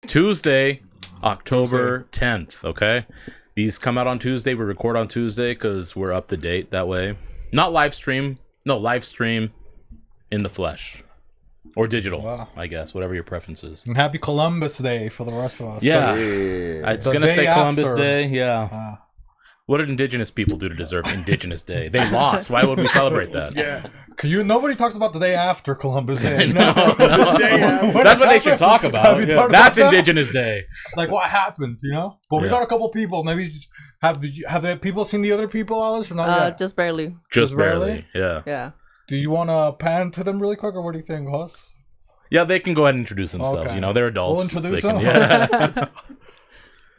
Tuesday, October 10th, okay? These come out on Tuesday. We record on Tuesday because we're up to date that way. Not live stream. No, live stream in the flesh. Or digital, I guess. Whatever your preference is. And happy Columbus Day for the rest of us. Yeah. It's going to stay Columbus Day. Yeah. What did indigenous people do to deserve Indigenous Day? They lost. Why would we celebrate that? Yeah. Nobody talks about the day after Columbus Day. No. The day after. That's what they should talk about. That's Indigenous Day. Like what happened, you know? But we got a couple people. Maybe have the people seen the other people, Alice, or not yet? Just barely. Just barely. Yeah. Yeah. Do you want to pan to them really quick, or what do you think, Huss? Yeah, they can go ahead and introduce themselves. Okay. You know, they're adults. We'll introduce them. Yeah.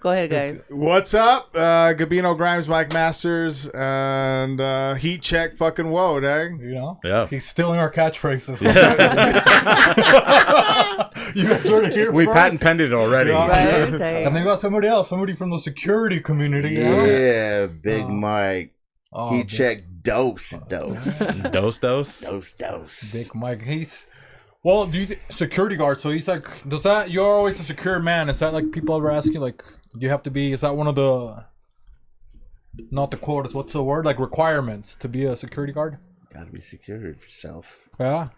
Go ahead, guys. What's up? Gabino Grimes, Mike Masters, and Heat Check fucking whoa, dang. You know? Yeah. He's stealing our catchphrases. Yeah. You guys heard it here We first? patent pended it already. Right? And they got somebody else, somebody from the security community. Yeah, Big Mike. Heat Check dose. Dose. Big Mike. He's... Well, security guard, so he's like, you're always a secure man. Is that like people ever ask you, like, you have to be, is that one of the, not the quotas, what's the word? Like requirements to be a security guard? Gotta be secure of yourself. Yeah.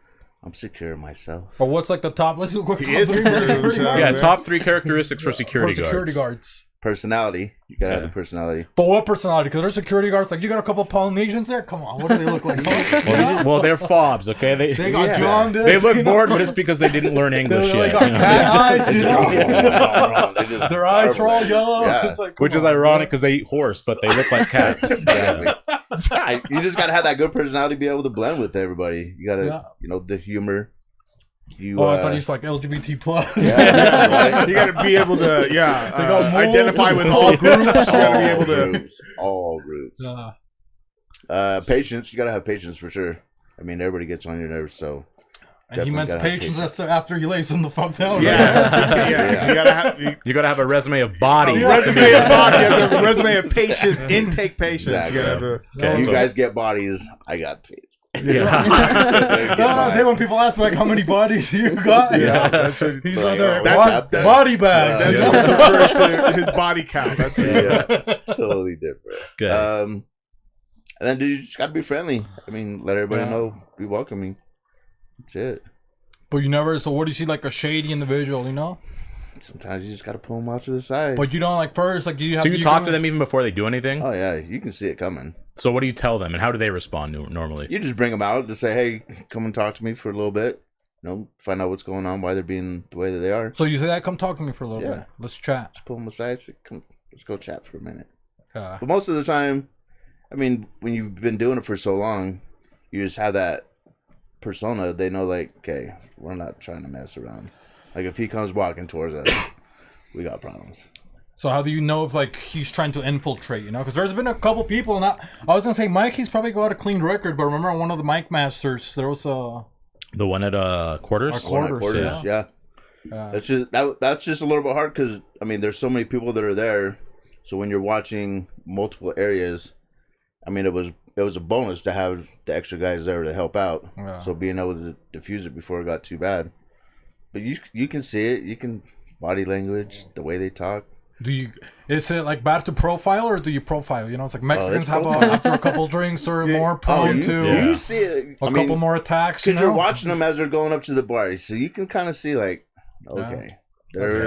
I'm secure myself. Or what's like the top, let's look He is secure of himself. Yeah, top 3 characteristics for security guards. Personality. You gotta have the personality. But what personality? Because there's security guards, like, you got a couple Polynesians there? Come on, what do they look like? Well, they're fobs, okay? They got jaundice. They look bored, but it's because they didn't learn English They yet. got cat eyes, you know? Wrong. Their eyes are all yellow. Yeah. It's like, Which is ironic because they eat horse, but they look like cats. Exactly. You just gotta have that good personality to be able to blend with everybody. You gotta, you know, the humor. I thought he's like LGBT plus. Yeah, right. You gotta be able to, identify with all groups. You gotta be able to. All groups. Patience. You gotta have patience for sure. I mean, everybody gets on your nerves, so. And he meant patience after he lays him the fuck down. Yeah. You gotta have a resume of body. A resume of patience, intake patience. Exactly. You guys get bodies. I got patience. Yeah. That's what I say when people ask me, like, how many bodies you got? Yeah, that's what he's like, there. That's body bag. That's referring to his body count. That's totally different. Okay. And then, dude, you just got to be friendly. I mean, let everybody know, be welcoming. That's it. But you never. So, what do you see, like a shady individual? You know. Sometimes you just got to pull them out to the side. But you don't like first, like you have. So you talk to them even before they do anything. Oh yeah, you can see it coming. So what do you tell them, and how do they respond normally? You just bring them out to say, "Hey, come and talk to me for a little bit. You know, find out what's going on, why they're being the way that they are." So you say that, come talk to me for a little bit. Let's chat. Just pull them aside. Say, come, let's go chat for a minute. Yeah. But most of the time, I mean, when you've been doing it for so long, you just have that persona. They know, like, okay, we're not trying to mess around. Like if he comes walking towards us, we got problems. So how do you know if like he's trying to infiltrate? You know, because there's been a couple people. I was gonna say Mike. He's probably got a clean record, but remember on one of the Mike Masters, there was the one at Quarters. Quarters, yeah. That's just a little bit hard because I mean, there's so many people that are there. So when you're watching multiple areas, I mean, it was a bonus to have the extra guys there to help out. Yeah. So being able to diffuse it before it got too bad. But you can see it. You can body language, the way they talk. Is it like bad to profile, or do you profile? You know, it's like Mexicans have after a couple drinks are more prone to you see it. A couple more attacks. Because you're watching them as they're going up to the bar, so you can kind of see like, they're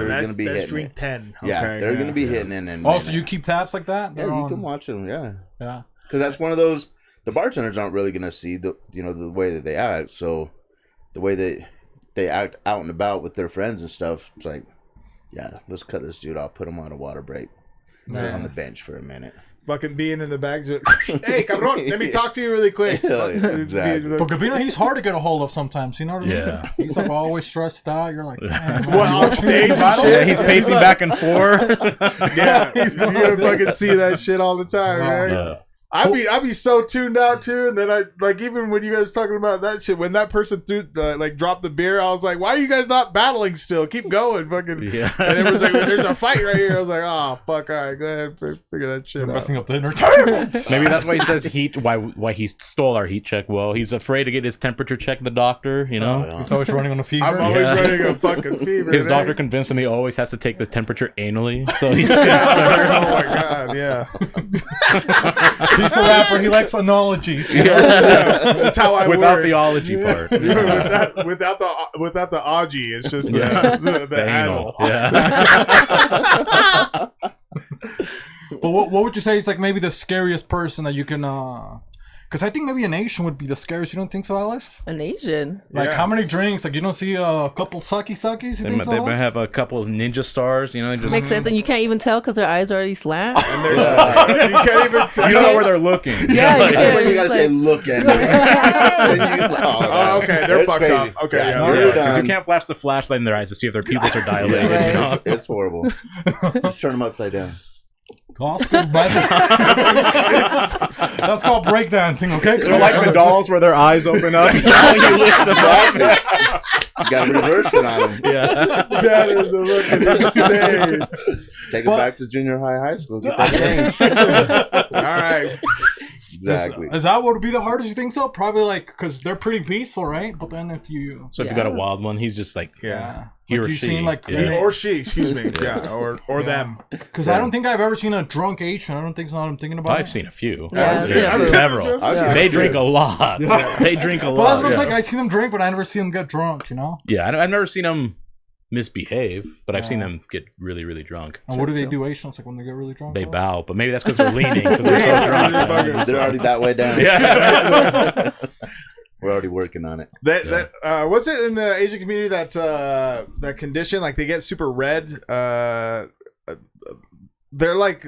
going to be hitting drink it. 10. Okay, yeah, they're going to be hitting it. And also, you keep tabs like that? Yeah, you can watch them. Yeah, yeah. Because that's one of those. The bartenders aren't really going to see the way that they act. So the way that they act out and about with their friends and stuff, it's like, yeah, let's cut this dude off, put him on a water break, sit on the bench for a minute. Fucking being in the bags. Hey, cabrón, let me talk to you really quick. Exactly. But Gabino, he's hard to get a hold of sometimes. You know what I mean? Yeah. He's like always stressed out. You're like, damn. Well, on stage and shit. Yeah, he's pacing back and forth. Yeah, you're gonna fucking see that shit all the time, right? Yeah. I'd be so tuned out too, and then I like even when you guys talking about that shit, when that person threw the dropped the beer, I was like, why are you guys not battling still? Keep going, fucking. Yeah. And it was like, there's a fight right here. I was like, oh fuck, all right, go ahead, figure that shit You're out. messing up the entertainment. Maybe that's why he says heat. Why he stole our heat check? Well, he's afraid to get his temperature checked. The doctor, you know, He's always running on a fever. I'm always running a fucking fever. his man. doctor convinced him he always has to take the temperature anally, so he's Oh concerned. my god, yeah. He's a rapper. He likes analogies. Yeah, that's how I Without work. the ology part. without the augie, it's just the anal. Yeah. But what would you say is like maybe the scariest person that you can? Because I think maybe an Asian would be the scariest. You don't think so, Alice? An Asian. Like Yeah. how many drinks? Like you don't see a couple suckies? You think so? They might Alice? have a couple of ninja stars, you know. Just, Makes sense, and you can't even tell because their eyes are already slant. And you can't even tell. you don't know where they're looking. Yeah, Like, yeah. That's when you gotta It's say, like- look at me. Then you just, Oh, okay, they're it's fucked crazy. up. Okay, yeah, you're you're because you done. can't flash the flashlight in their eyes to see if their pupils are dilated. Yeah, You know? it's horrible. Just turn them upside down. Oscar That's called breakdancing, okay? They're like the dolls where their eyes open up. You lift them up. You gotta reverse it on them. Yeah. That is fucking insane. Take it back to junior high school. Get that change. All right. Exactly. Is that what would be the hardest? You think so? Probably like because they're pretty peaceful, right? But then if you, So if you got a wild one, he's just like, Yeah. he or you she. seen like, Yeah. Or she, excuse me. Yeah, or them. because I don't think I've ever seen a drunk Asian. I don't think so. I'm thinking about. I've seen a few. Yeah, I've seen a few. Several. I've seen a They few. drink a lot. They drink a Well, that's lot. what it's Yeah, like. I see them drink, but I never see them get drunk. You know. yeah I've never seen them misbehave, but I've seen them get really, really drunk. And what do they do, Asians? Like when they get really drunk? They bow, but maybe that's because they're leaning because they're so drunk. They're already that way down. Yeah. We're already working on it. That what's it in the Asian community that condition, like they get super red, they're like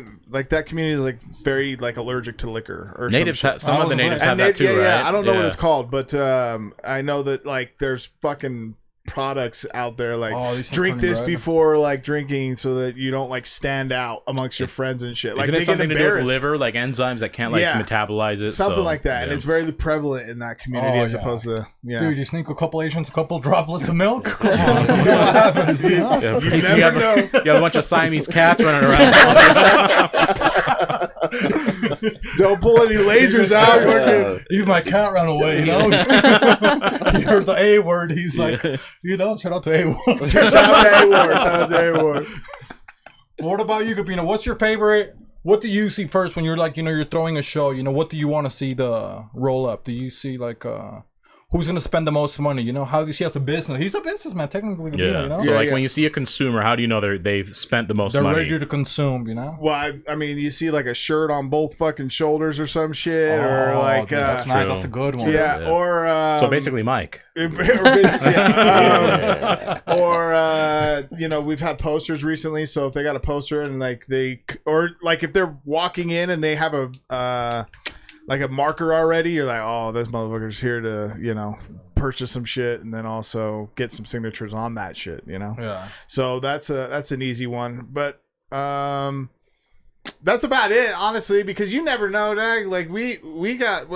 that community is like very like allergic to liquor or Natives some have, some of the natives shit. have that too, yeah, right? yeah, I don't know what it's called, but I know that like there's fucking products out there like Oh, these are drink turning this red. before like drinking so that you don't like stand out amongst your friends and shit. Like Isn't they it get something to do with embarrassed. liver, like enzymes that can't like Yeah. metabolize it? Something so, like that, and yeah. it's very prevalent in that community Oh, as yeah. opposed to Dude, you sneak a couple Asians, a couple droplets of milk. Come on, what happens? You know? Yeah, You pretty soon never you know. have a bunch of Siamese cats running around. Don't pull any lasers out. Fucking. Even my cat ran away, you know? He heard the A word. He's like, you know, shout out to A word. Shout out to A-Ward. Shout out to A-Ward. What about you, Gabino? What's your favorite? What do you see first when you're like, you know, you're throwing a show? You know, what do you want to see the roll up? Do you see like, who's going to spend the most money? You know, how do you see as a business? He's a businessman, technically, Gabino, Yeah. you know? So Yeah, like yeah. when you see a consumer, how do you know they've spent the most They're money? ready to consume, you know? Well, I mean, you see like a shirt on both fucking shoulders or some shit, or like, dude, that's nice. That's a good one. yeah, Yeah. or So basically, Mike. you know, we've had posters recently, so if they got a poster and like or like if they're walking in and they have a like a marker already, you're like, oh, this motherfucker's here to, you know, purchase some shit and then also get some signatures on that shit, you know. Yeah. So that's an easy one, but that's about it, honestly, because you never know, dog. Like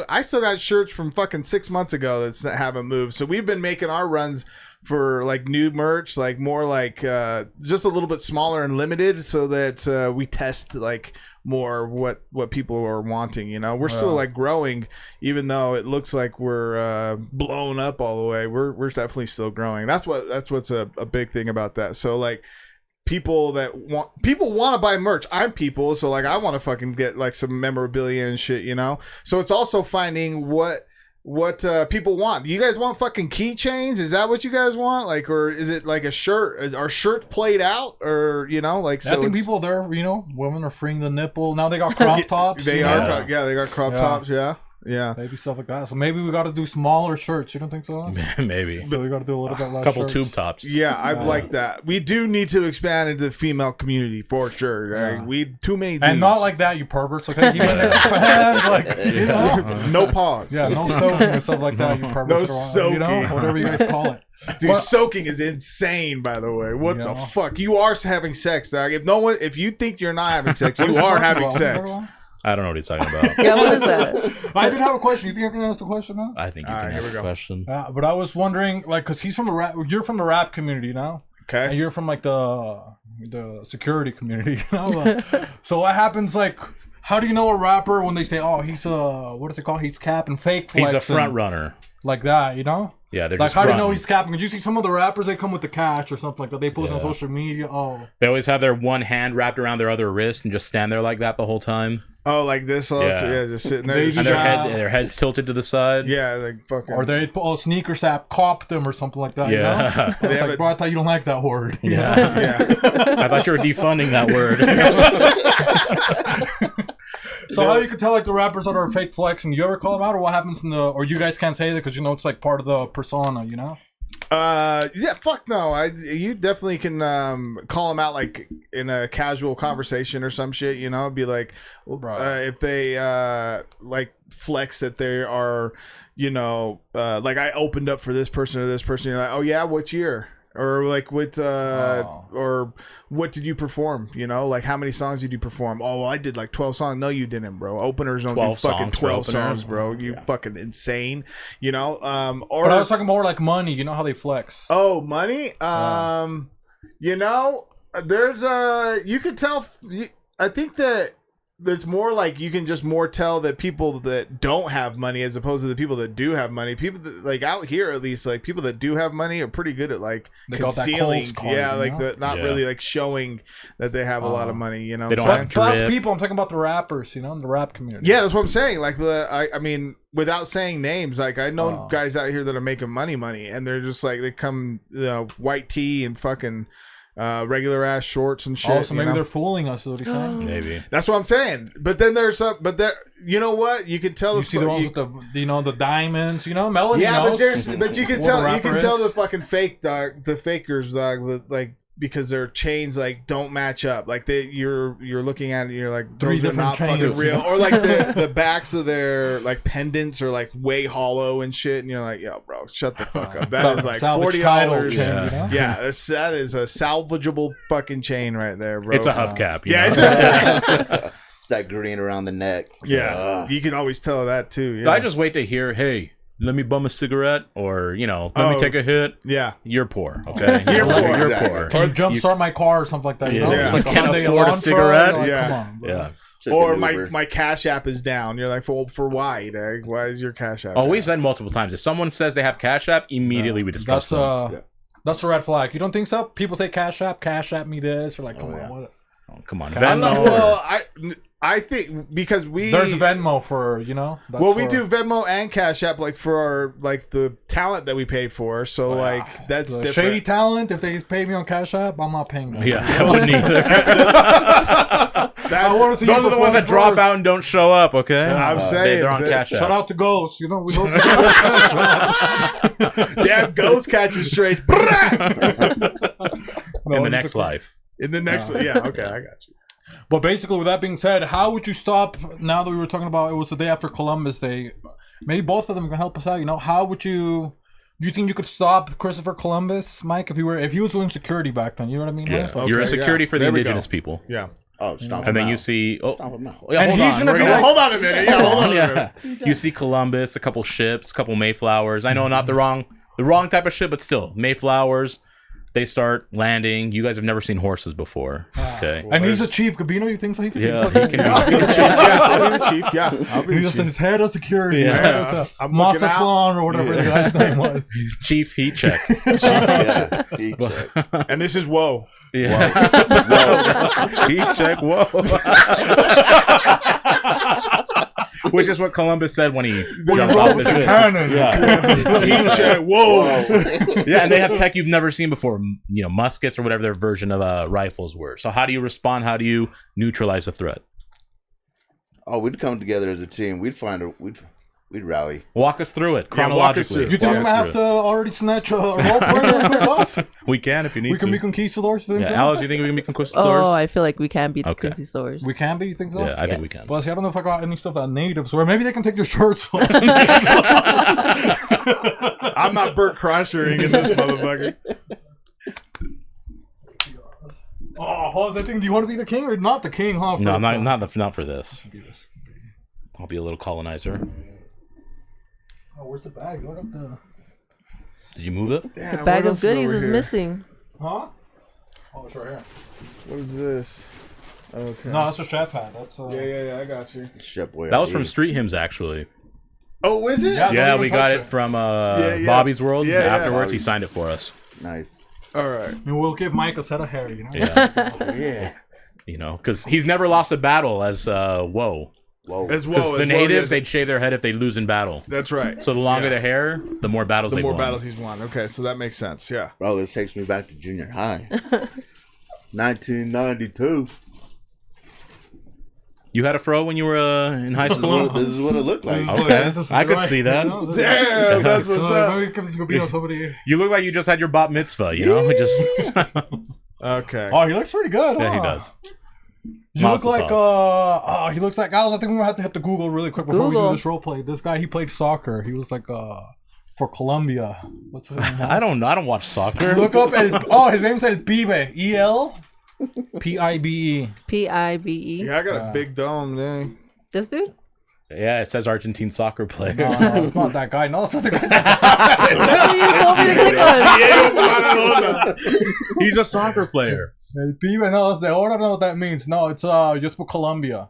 I still got shirts from fucking 6 months ago that haven't moved. So we've been making our runs for like new merch, like more like just a little bit smaller and limited, so that we test like more what people are wanting. You know, we're still like growing, even though it looks like we're blown up all the way. We're definitely still growing. That's what's a big thing about that. So like. People want to buy merch. I'm people, so like I want to fucking get like some memorabilia and shit, you know. So it's also finding what people want. Do you guys want fucking keychains? Is that what you guys want? Like, or is it like a shirt? Are shirts played out, or you know, like? So I think it's- people there, you know, women are freeing the nipple. Now they got crop tops. They you are, know? they got crop Yeah. tops, yeah. Maybe stuff like that. So maybe we got to do smaller shirts. You don't think so? Maybe. So we got to do a little bit less. Couple shirts. tube tops. Yeah, I like that. We do need to expand into the female community for sure. Yeah. Like, we too many dudes. And not like that, you perverts. Okay, you can expand. Like, you know? no pause. Yeah, no soaking and stuff like that. You perverts. No You know, soaking. whatever you guys call it. Dude, But- soaking is insane, by the way. What You the know? fuck? You are having sex, dog. If you think you're not having sex, you are having sex. I don't know what he's talking about. Yeah, what is that? I did have a question. You think I can ask the question now? I think you Alright, can here we ask a go. question. But I was wondering, like, because he's from the rap, you're from the rap community now, and Okay. you're from like the security community, you know. So what happens? Like, how do you know a rapper when they say, "Oh, he's what is it called? He's capping fake He's flexing," a front runner. like that, you know? Yeah, they're Like, just how do you know fronting. he's capping? Did you see some of the rappers? They come with the cash or something like that. They post on social media. Oh, They always have their one hand wrapped around their other wrist and just stand there like that the whole time. Oh, like this? Yeah, just sitting there. Maybe And Yeah. their heads tilted to the side. Yeah, like fucking. or they sneakers app copped them or something like that. Yeah. You know? It's have like, it- bro, I thought you don't like that word. you know? Yeah. Yeah. I thought you were defunding that word. So how you can tell like the rappers that are fake flexing? You ever call them out, or what happens in the? Or you guys can't say that because you know it's like part of the persona, you know? Yeah, fuck no. You definitely can call them out like in a casual conversation or some shit, you know, be like if they like flex that they are, you know, like I opened up for this person or this person, you're like, "Oh yeah, what year?" Or like what or what did you perform? You know, like how many songs did you perform? Oh, well, I did like 12 songs. No, you didn't, bro. Openers don't do 12 fucking songs for 12 openers? songs, bro. You fucking insane. You know, or But I was talking more like money. You know how they flex. oh, money. You know, there's you could tell. I think that there's more like you can just more tell that people that don't have money as opposed to the people that do have money. People that, like out here at least, like people that do have money are pretty good at like They got that concealing. Kohl's card, Yeah, you like know? the not Yeah. really like showing that they have a lot of money. You know, They what don't I'm have saying? Plus drip. people, I'm talking about the rappers, you know, in the rap community. Yeah, that's what I'm saying. Like I mean, without saying names, like I know guys out here that are making money, and they're just like they come, you know, white tee and fucking regular ass shorts and shit. Also, you maybe know? they're fooling us. Is what he's saying. Maybe. That's what I'm saying. But then there's some. But there, you know what? You can tell You see the ones with the, you know, the diamonds. You know, Melody yeah, knows. but there's, but you can what tell, a you rapper can tell is. the fucking fake dog, the fakers dog, with like because their chains like don't match up. Like you're looking at it, and you're like Three those are different not fucking chains, real. you know? Or like the backs of their like pendants are like way hollow and shit, and you're like, yo, bro, shut the fuck up. That is like Salvage $40. title chain, Yeah. you know? Yeah, that is a salvageable fucking chain right there, bro. It's a hubcap. you Yeah, know? It's that green around the neck. Yeah, you can always tell that too. Yeah, I just wait to hear, hey, let me bum a cigarette, or, you know, let me Oh. take a hit. yeah. You're poor, okay? You're poor. You're Exactly. poor. Or jumpstart my car or something like that. You know, Yeah. It's like You can't Hyundai afford a Elantra, cigarette? you're like, Yeah. Come on, bro. Yeah. Took Or an Uber. my cash app is down. You're like, for why, Dag? Why is your cash app? Oh, down? we've said multiple times. If someone says they have Cash App, immediately we discuss them. That's a red flag. You don't think so? People say cash app me this. You're like, come on, what? Oh, come on. I know, Venmo. well, I think because we There's Venmo for, you know. That's well, we for do Venmo and Cash App like for our like the talent that we pay for. So like that's the different. shady talent. If they pay me on Cash App, I'm not paying them. Yeah, I wouldn't either. I want to see Those you are the ones that perform drop first. out and don't show up, okay? I'm saying they're on that- Cash Shout App. out to Ghost. You know, we hope. Yeah, ghost catching straight In the next life. in the next. Yeah, okay, I got you. But basically, with that being said, how would you stop? Now that we were talking about it was the day after Columbus Day, maybe both of them can help us out. You know, how would you? Do you think you could stop Christopher Columbus, Mike, if he was doing security back then? You know what I mean? Yeah. Right? So- You're in Okay, security yeah. for the There we indigenous go. people. Yeah. Oh, stomp And him then you out. see... Oh, Stomp him out. yeah, And hold he's on. gonna We're be gonna- like- Hold on a minute. Yeah, hold on a minute. Yeah. You see Columbus, a couple ships, a couple Mayflowers. I know not the wrong type of ship, but still Mayflowers. They start landing. You guys have never seen horses before, okay? And he's a chief, Gabino. You think so? He could Yeah, be he can. Yeah, I'll be the chief. Yeah, I'll be He the just chief. his head of security. Yeah. Yeah. I'm looking out. Masaclon or whatever the guy's name was. Chief Heat Check. Yeah, heat check. And this is whoa. Yeah. Heat Check. Whoa. Which is what Columbus said when he jumped off the ship. Cannon. Yeah. He said, whoa. Yeah, and they have tech you've never seen before. You know, muskets or whatever their version of rifles were. So how do you respond? How do you neutralize the threat? Oh, we'd come together as a team. We'd rally. Walk us through it Yeah, walk us chronologically. through. You think Walk I'm us gonna have through to already snatch a role player real quick, boss? it. We can if you need We can to. be conquistadors. Think Yeah, so? Alice, you think we can be conquistadors? Oh, I feel like we can beat the Okay. Quincy stores. We can be. You think so? Yeah, I think we Yes. can. Well, see, I don't know if I got any stuff that natives wear. Maybe they can take their shirts off. I'm not Bert Crosshering in this motherfucker. Oh, Hawes, I think. Do you want to be the king or not the king, huh? No, not for this. I'll be a little colonizer. Oh, where's the bag? Look up the. Did you move it? Yeah, The bag what of else goodies over is here? missing. Huh? Oh, it's right here. What is this? Okay. No, that's a chef hat. That's Yeah, I got you. Chef Boy. That was from Street Hymns, actually. Oh, is it? Yeah. Don't Yeah, even we got touch it it. from yeah. Bobby's World. Yeah, yeah. Afterwards, he signed it for us. Nice. All right. And we'll give Mike a set of hair, you know? Yeah, Yeah. you know, because he's never lost a battle as Whoa. Whoa. As Because well, the as natives, well, yes. they'd shave their head if they lose in battle. That's right. So the longer Yeah. their hair, the more battles The they more won. battles he's won. Okay, so that makes sense. Yeah. Bro, this takes me back to junior high. 1992. You had a fro when you were in high school? This is what it looked like. Okay, I could see that. Damn, that's what's up. Maybe give us Gabino somebody. You look like you just had your bat mitzvah, you know? Just Okay. Oh, he looks pretty good. Yeah, he huh? does. You look Mazel like tov. he looks like I think we're gonna have to hit the Google really quick before we Google. do this role play. This guy, he played soccer. He was like for Colombia. What's his name? I don't watch soccer. Look up his name's El Pibe. ELPIBE. PIBE. Yeah, I got a big dome, dang. This dude? Yeah, it says Argentine soccer player. No, it's not that guy. No, it's not the guy. That's what you told me to click on. He's a soccer player. El Pibe, no, it's the I don't know what that means. No, it's just for Colombia.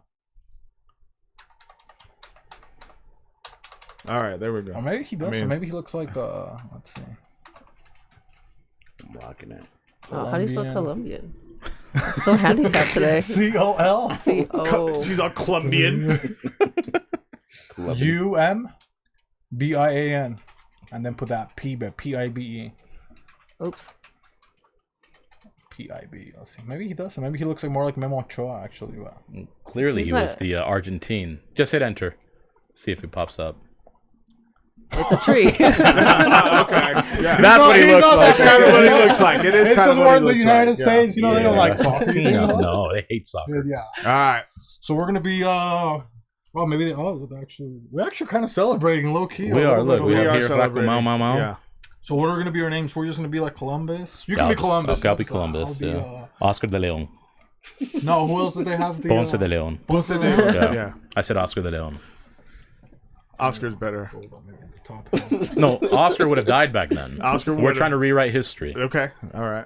All right, there we Or go. maybe he does. I mean- Or maybe he looks like let's see. I'm rocking it. Oh, how do you spell Colombian? So handicapped today. COL C-O. She's all Colombian. UMBIAN, and then put that Pibe PIBE. Oops. PIB. Let's see. Maybe he does. Maybe he looks like more like Memo Ochoa actually. But Clearly, He's he was not- the Argentine. Just hit enter. See if it pops up. It's a tree. Okay. Yeah. That's what he looks like. That's kind of what he looks like. It is it's kind of because what we're he in the looks United like. States. You know they don't Yeah. like soccer. You know? No, they hate soccer. Yeah. Yeah. All right. So we're gonna be well maybe we're actually kind of celebrating low key. We are. Look, we We have are here Black celebrating. Mau Mau Mau. Yeah. So what are gonna be our names? We're just gonna be like Columbus. You Yeah, can be Columbus. Okay, I'll be So Columbus. I'll be, Yeah. Oscar de Leon. No, who else did they have? Ponce de Leon. What's the name? Yeah. Yeah. I said Oscar de Leon. Oscar's better. No, Oscar would have died back then. Oscar We're would've- trying to rewrite history. Okay. All right.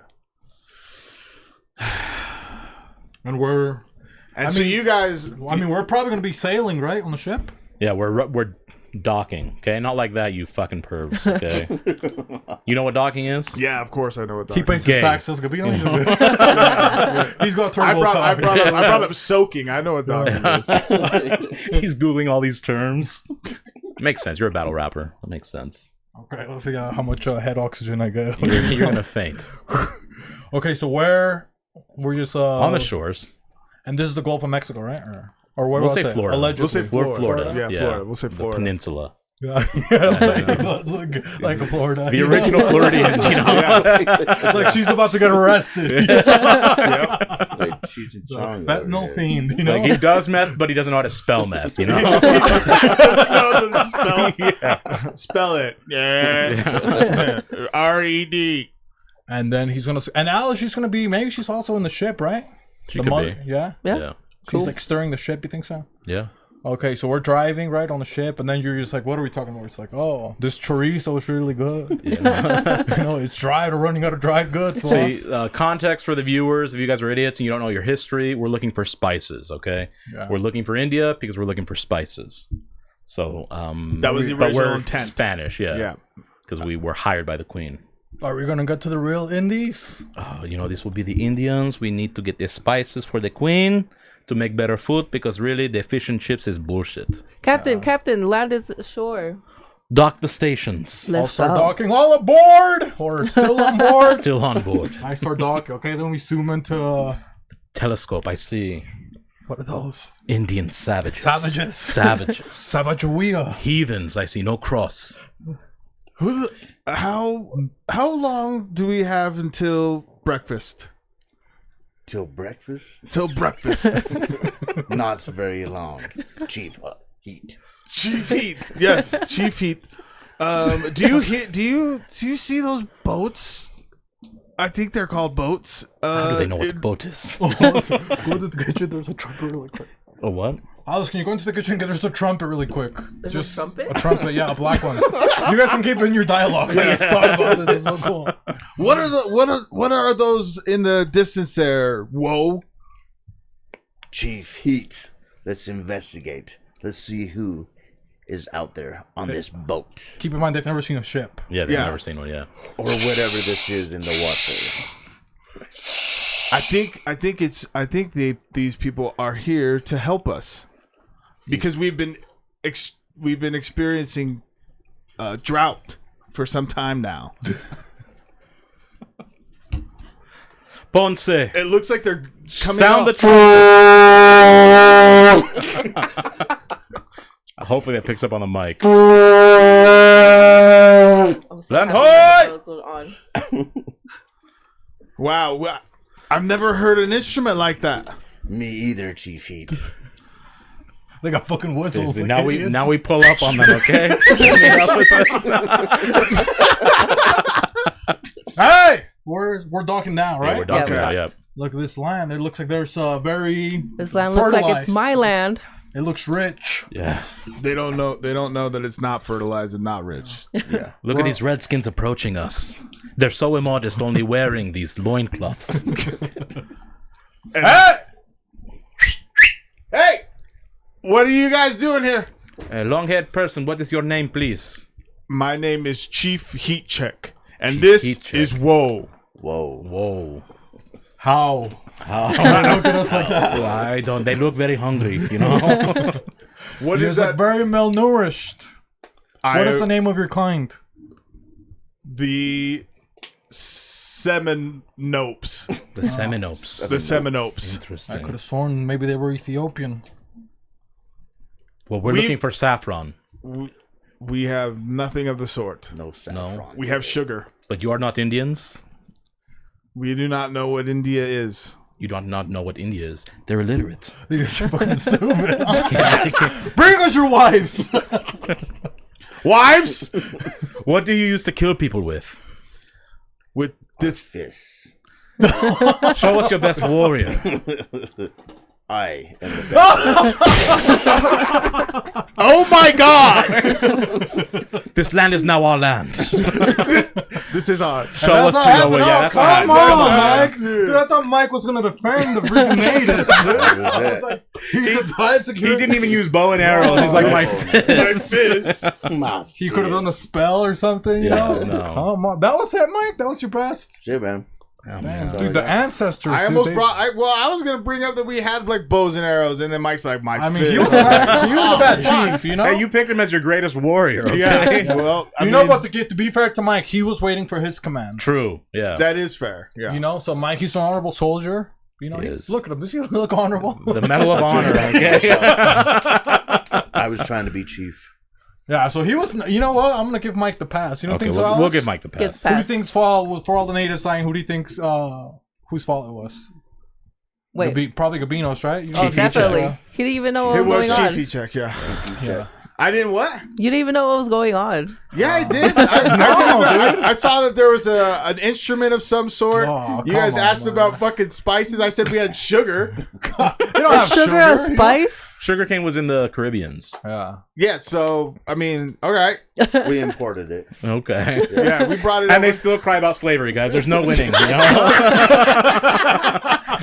And we're So you guys. we're probably gonna be sailing right on the ship. Yeah, we're docking. Okay, not like that, you fucking pervs. Okay, you know what docking is? Yeah, of course I know what He that pays Gay. his taxes. Gabino. He's got turbo I brought car. up soaking. I know what docking is. He's googling all these terms. Makes sense. You're a battle rapper. That makes sense. Okay, let's see how much head oxygen I get. You're gonna faint Okay, so we're just on the shores. and this is the Gulf of Mexico, right? Or what We'll do I say Florida. Allegedly. We'll say Florida. Florida. Yeah, Florida. We'll say The Florida. peninsula. Yeah, like Florida. The original Floridians, you know. Like she's about to get arrested. Like Cheech and Chong over Fentanyl here. fiend, you know. Like he does meth, but he doesn't know how to spell meth, you know. Spell it. Yeah. R-E-D. And then he's gonna and Alice, she's gonna be maybe she's also in the ship, right? She The could mother- be. Yeah. Yeah. Yeah. She's like stirring the ship. You think so? Yeah. Okay, so we're driving right on the ship, and then you're just like, what are we talking about? It's like, oh, this chorizo is really good. You know, it's dried or running out of dried goods. See, boss. context for the viewers, if you guys are idiots and you don't know your history, we're looking for spices, okay? Yeah. We're looking for India because we're looking for spices. So, That was the but original we're intent. Spanish, yeah. Yeah. Because we were hired by the queen. Are we gonna get to the real Indies? You know, this will be the Indians. We need to get the spices for the queen to make better food because really the fish and chips is bullshit. Captain, land is shore. Dock the stations. I'll Let's start go. docking. All aboard, or still on board. Still on board. I start docking. Okay, then we zoom into Telescope, I see. what are those? Indian savages. Savages. Savages. Savageria. Heathens, I see no cross. How long do we have until breakfast? Till breakfast? Till breakfast. Not very long. Chief Heat. Chief Heat. Yes, Chief Heat. Do you see those boats? I think they're called boats. How do they know what the boat is? Go to the kitchen. There's a truck really quick. Oh, what? Alice, can you go into the kitchen and get us a trumpet really quick? There's a trumpet? A trumpet, yeah, a black one. You guys can keep in your dialogue. I just thought about this. It's so cool. What are those in the distance there? Whoa. Chief Heat. Let's investigate. Let's see who is out there on this boat. Keep in mind, they've never seen a ship. Yeah, they've never seen one. Yeah, Or whatever this is in the water. I think these people are here to help us because we've been experiencing drought for some time now. Ponce. It looks like they're coming Sound the out. trumpet. Hopefully that picks up on the mic. I'm so Land happy hoy! that was on. Wow, I've never heard an instrument like that. Me either, Chief Heat. They got fucking whistles. Like now idiots. we pull up on them, okay? Hey! We're docking down, right? Yeah, we're docking Yeah, now, we're yeah. Look at this land. It looks like there's very This land looks like it's fertilized. my land. It looks rich. Yeah. They don't know that it's not fertilized and not rich. Yeah. Look at these redskins approaching us. They're so immodest, only wearing these loincloths. Hey! Hey! What are you guys doing here? Long-haired person, what is your name, please? My name is Chief Heat Check, and Chief this Heat Check. is Whoa. Whoa. Whoa. How? How? Look at us like that. I don't. They look very hungry, you know? What You is guys that? look very malnourished. What is the name of your kind? The Seminopes. The Seminopes. The Seminopes. I Interesting. could have sworn maybe they were Ethiopian. Well, we're We- looking for saffron. We have nothing of the sort. No saffron. We have sugar. But you are not Indians? We do not know what India is. You do not know what India is. They're illiterate. You're fucking stupid. Bring us your wives. Wives? What do you use to kill people with? With this. Fists. Show us your best warrior. I am the best. Oh my god! This land is now our land. This is odd. Show us to your way. Yeah, that's what Come happened. on, happened. Mike. Dude, I thought Mike was gonna defend the freaking natives. That was it. He's a tied He security. didn't even use bow and arrows. He's like, my fist. My He could have done a spell or something, you Yeah, know? no. Come on. That was it, Mike. That was your best. Shit, man. Man, dude, the ancestors. I dude, almost they- brought. I was gonna bring up that we had like bows and arrows, and then Mike's like, "My I mean, fist." he was a bad chief, you know? Hey, you picked him as your greatest warrior. Okay? Yeah. Well, I You mean, know what? To be fair to Mike, he was waiting for his command. True. Yeah. that is fair. Yeah. You know, so Mike, he's an honorable soldier. You know, He he's, is. look at him. Does he look honorable? The Medal of Honor. Okay. I was trying to be chief. Yeah, so he was. You know what? I'm gonna give Mike the pass. You don't Okay, think so? we'll Alice? give Mike the Give pass. the Who do you pass. think's fault for all the natives saying? Who do you think's whose fault it was? Wait. Probably Gabino's, right? You know, Oh, Chief definitely. Check. He didn't even know what It was was going on. Chiefy check. Yeah. Yeah. I didn't what? You didn't even know what was going on. Yeah, I did. I saw that there was an instrument of some sort. Oh, You guys come on, asked man. about fucking spices. I said we had sugar. They don't have Sugar and you know? spice? Sugarcane was in the Caribbeans. Yeah. Yeah. So I mean, all right. We imported it. Okay. Yeah, we brought it. And they over. still cry about slavery, guys. There's no winning, you know?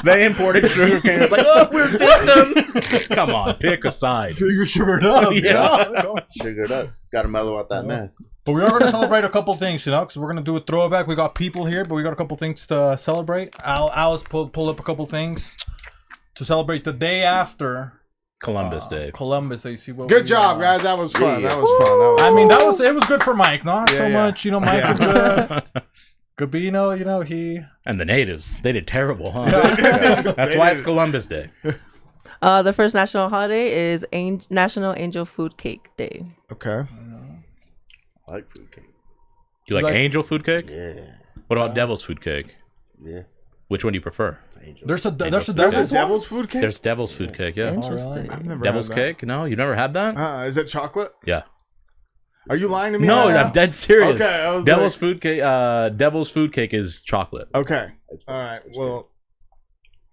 They imported sugarcane. It's like, oh, we're victims. Come on, pick a side. You're sugared up. Yeah. Sugared up. Got to mellow out that meth. But we are going to celebrate a couple things, you know, because we're going to do a throwback. We got people here, but we got a couple things to celebrate. Alice pulled up a couple things to celebrate the day after Columbus Day. Columbus Day. See what Good we, job, guys. That was fun. Yeah. That was fun. That was I mean, it was good for Mike. Not so yeah. much, you know, Mike Yeah. was good. Gabino, you know, he... And the natives, they did terrible, huh? That's why it's Columbus Day. The first national holiday is National Angel Food Cake Day. okay. I like food cake. You like Like- angel food cake? Yeah. What about devil's food cake? Yeah. Which one do you prefer? Angel. There's a There's a devil's one? devil's food cake. There's devil's food cake, yeah. Interesting. I've never Devil's had that. cake? No, you never had that? Is it chocolate? Yeah. Are you lying to me? No, right now? I'm dead serious. Okay, I was Devil's food cake is chocolate. Okay. All right. Well,